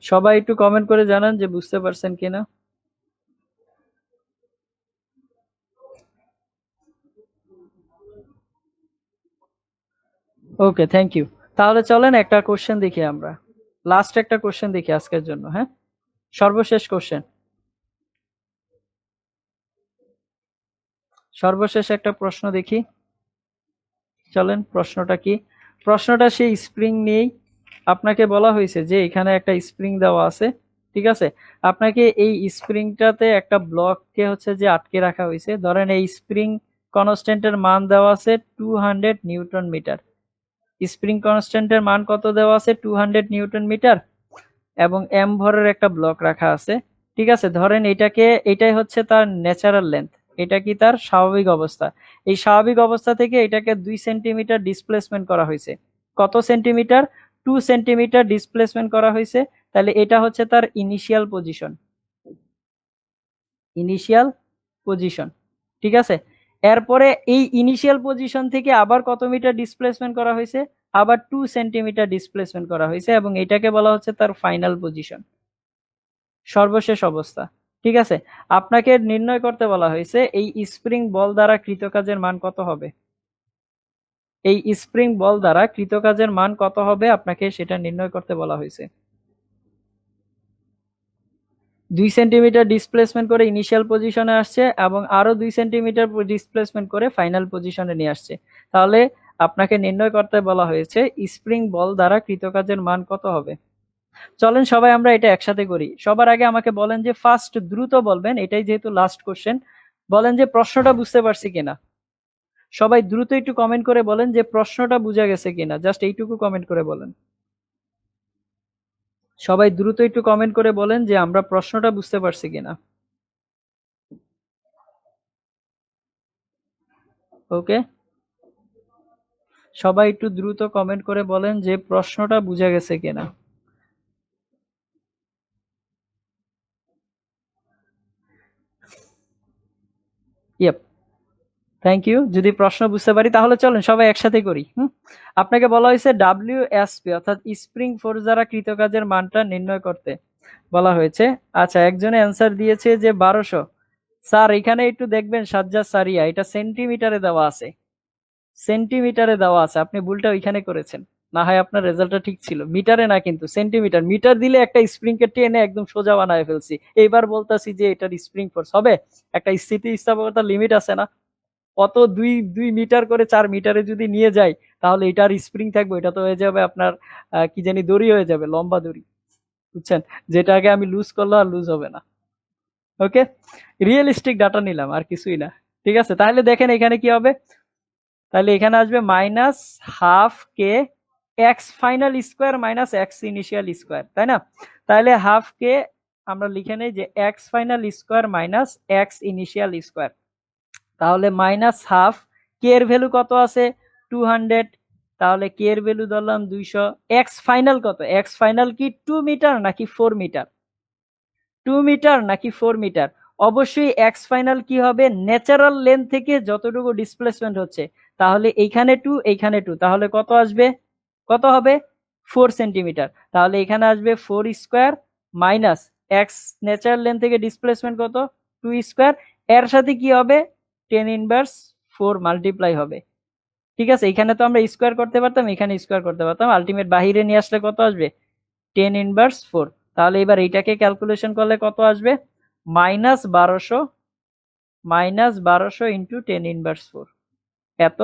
সবাই একটু কমেন্ট করে জানান যে বুঝতে পারছেন কিনা। ওকে, থ্যাংক ইউ। তাহলে চলেন একটা কোশ্চেন দেখি আমরা। লাস্ট একটা কোশ্চেন দেখি আজকের জন্য, হ্যাঁ? সর্বশেষ কোশ্চেন। সর্বশেষ একটা প্রশ্ন দেখি। চলেন, প্রশ্নটা কি? প্রশ্নটা সেই স্প্রিং নিয়েই। আপনাকে বলা হয়েছে যে এখানে একটা স্প্রিং দেওয়া আছে। ঠিক আছে? আপনাকে এই স্প্রিংটাতে একটা ব্লককে হচ্ছে যে আটকে রাখা হয়েছে। ধরেন এই স্প্রিং কনস্ট্যান্টের মান দেওয়া আছে 200 নিউটন মিটার। স্প্রিং কনস্ট্যান্টের মান কত দেওয়া আছে? 200 নিউটন মিটার। এবং এম ভরের একটা ব্লক রাখা আছে। ঠিক আছে? ধরেন এটাই হচ্ছে তার ন্যাচারাল লেন্থ, এটা কি তার স্বাভাবিক অবস্থা। এই স্বাভাবিক অবস্থা থেকে এটাকে 2 সেন্টিমিটার ডিসপ্লেসমেন্ট করা হয়েছে। কত সেন্টিমিটার? 2 সেন্টিমিটার ডিসপ্লেসমেন্ট করা হয়েছে। তাহলে এটা হচ্ছে তার ইনিশিয়াল পজিশন। Initial position. ঠিক আছে? এরপরে এই ইনিশিয়াল পজিশন থেকে আবার কত মিটার ডিসপ্লেসমেন্ট করা হয়েছে? আবার 2 সেন্টিমিটার ডিসপ্লেসমেন্ট করা হয়েছে, এবং এটাকে বলা হচ্ছে তার ফাইনাল পজিশন, সর্বশেষ অবস্থা। ঠিক আছে? আপনাকে নির্ণয় করতে বলা হয়েছে এই স্প্রিং বল দ্বারা কৃতকাজের মান কত হবে। এই স্প্রিং বল দ্বারা কৃতকাজের মান কত হবে আপনাকে সেটা নির্ণয় করতে বলা হয়েছে। 2 সেন্টিমিটার ডিসপ্লেসমেন্ট করে ইনিশিয়াল পজিশনে আসছে এবং আরো 2 সেন্টিমিটার ডিসপ্লেসমেন্ট করে ফাইনাল পজিশনে নিয়ে আসছে। তাহলে আপনাকে নির্ণয় করতে বলা হয়েছে স্প্রিং বল দ্বারা কৃতকাজের মান কত হবে। চলেন সবাই আমরা এটা একসাথে করি। সবার আগে আমাকে বলেন যে ফার্স্ট, দ্রুত বলবেন, এটাই যেহেতু লাস্ট কোশ্চেন, বলেন যে প্রশ্নটা বুঝতে পারছি কিনা। সবাই দ্রুত একটু কমেন্ট করে বলেন যে প্রশ্নটা বুঝা গেছে কিনা, জাস্ট এইটুকু কমেন্ট করে বলেন। সবাই দ্রুত একটু কমেন্ট করে বলেন যে আমরা প্রশ্নটা বুঝতে পারছি কিনা। ওকে, সবাই একটু দ্রুত কমেন্ট করে বলেন যে প্রশ্নটা বুঝা গেছে কিনা। Yep, thank you. যদি প্রশ্ন বুঝতে পারি তাহলে চলেন সবাই একসাথে করি। আপনাকে বলা হয়েছে WSP অর্থাৎ স্প্রিং ফোর্স দ্বারা কৃতকাজের মানটা নির্ণয় করতে বলা হয়েছে। আচ্ছা, একজনে অ্যান্সার দিয়েছে যে 1200। স্যার এখানে একটু দেখবেন সাজ্জাদ সারিয়া, এটা সেন্টিমিটারে দেওয়া আছে, সেন্টিমিটারে দেওয়া আছে, আপনি ভুলটা ওইখানে করেছেন। না হয় আপনার রেজাল্টটা ঠিক ছিল, মিটারে না কিন্তু সেন্টিমিটার। মিটার দিলে একটা স্প্রিং কে টেনে একদম সোজা বানায় ফেলছি। এইবার বলতাছি যে এটার স্প্রিং ফোর্স হবে, একটা স্থিতিস্থাপকতার লিমিট আছে না। অত দুই দুই মিটার করে 4 মিটারে যদি নিয়ে যাই তাহলে এটার স্প্রিং থাকবে, এটা তো হয়ে যাবে আপনার কি জানি দড়ি হয়ে যাবে, লম্বা দড়ি, বুঝছেন, যেটাকে আমি লুজ করলে আর লুজ হবে না। ওকে, রিয়েলিস্টিক ডাটা নিলাম আর কিছুই না। ঠিক আছে, তাহলে দেখেন এখানে কি হবে, তাহলে এখানে আসবে -12 K X final square minus X initial square, তাই না? তাহলে 12 কে আমরা লিখে নেই যে X final square minus X initial square. তাহলে -12 কে এর ভ্যালু কত আছে 200, তাহলে কে এর ভ্যালু ধরলাম 200। এক্স ফাইনাল কত, এক্স ফাইনাল কি 2 মিটার নাকি 4 মিটার? 2 মিটার নাকি 4 মিটার? অবশ্যই এক্স ফাইনাল কি হবে, ন্যাচারাল লেন্থ থেকে যতটুকু ডিসপ্লেসমেন্ট হচ্ছে। তাহলে এইখানে 2 এইখানে 2, তাহলে কত আসবে, কত হবে 4 সেন্টিমিটার। তাহলে এখানে আসবে 4 square minus x natural length থেকে ডিসপ্লেসমেন্ট কত 2 স্কোয়ার, এর সাথে কি হবে 10 ইনভার্স 4 মাল্টিপ্লাই হবে। ঠিক আছে, এখানে তো আমরা স্কোয়ার করতে পারতাম, এখানে স্কোয়ার করতে পারতাম, আলটিমেট বাহিরে নিয়ে আসলে কত আসবে 10 ইনভার্স 4। তাহলে এবার এইটাকে ক্যালকুলেশন করলে কত আসবে, -1200, -1200 ইন্টু 10 ইনভার্স 4 এত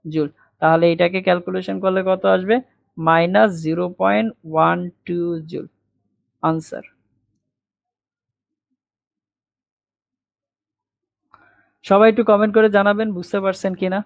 জুল। তাহলে এটাকে ক্যালকুলেশন করলে কত আসবে, -0.12 জুল আনসার। সবাই একটু কমেন্ট করে জানাবেন বুঝতে পারছেন কিনা।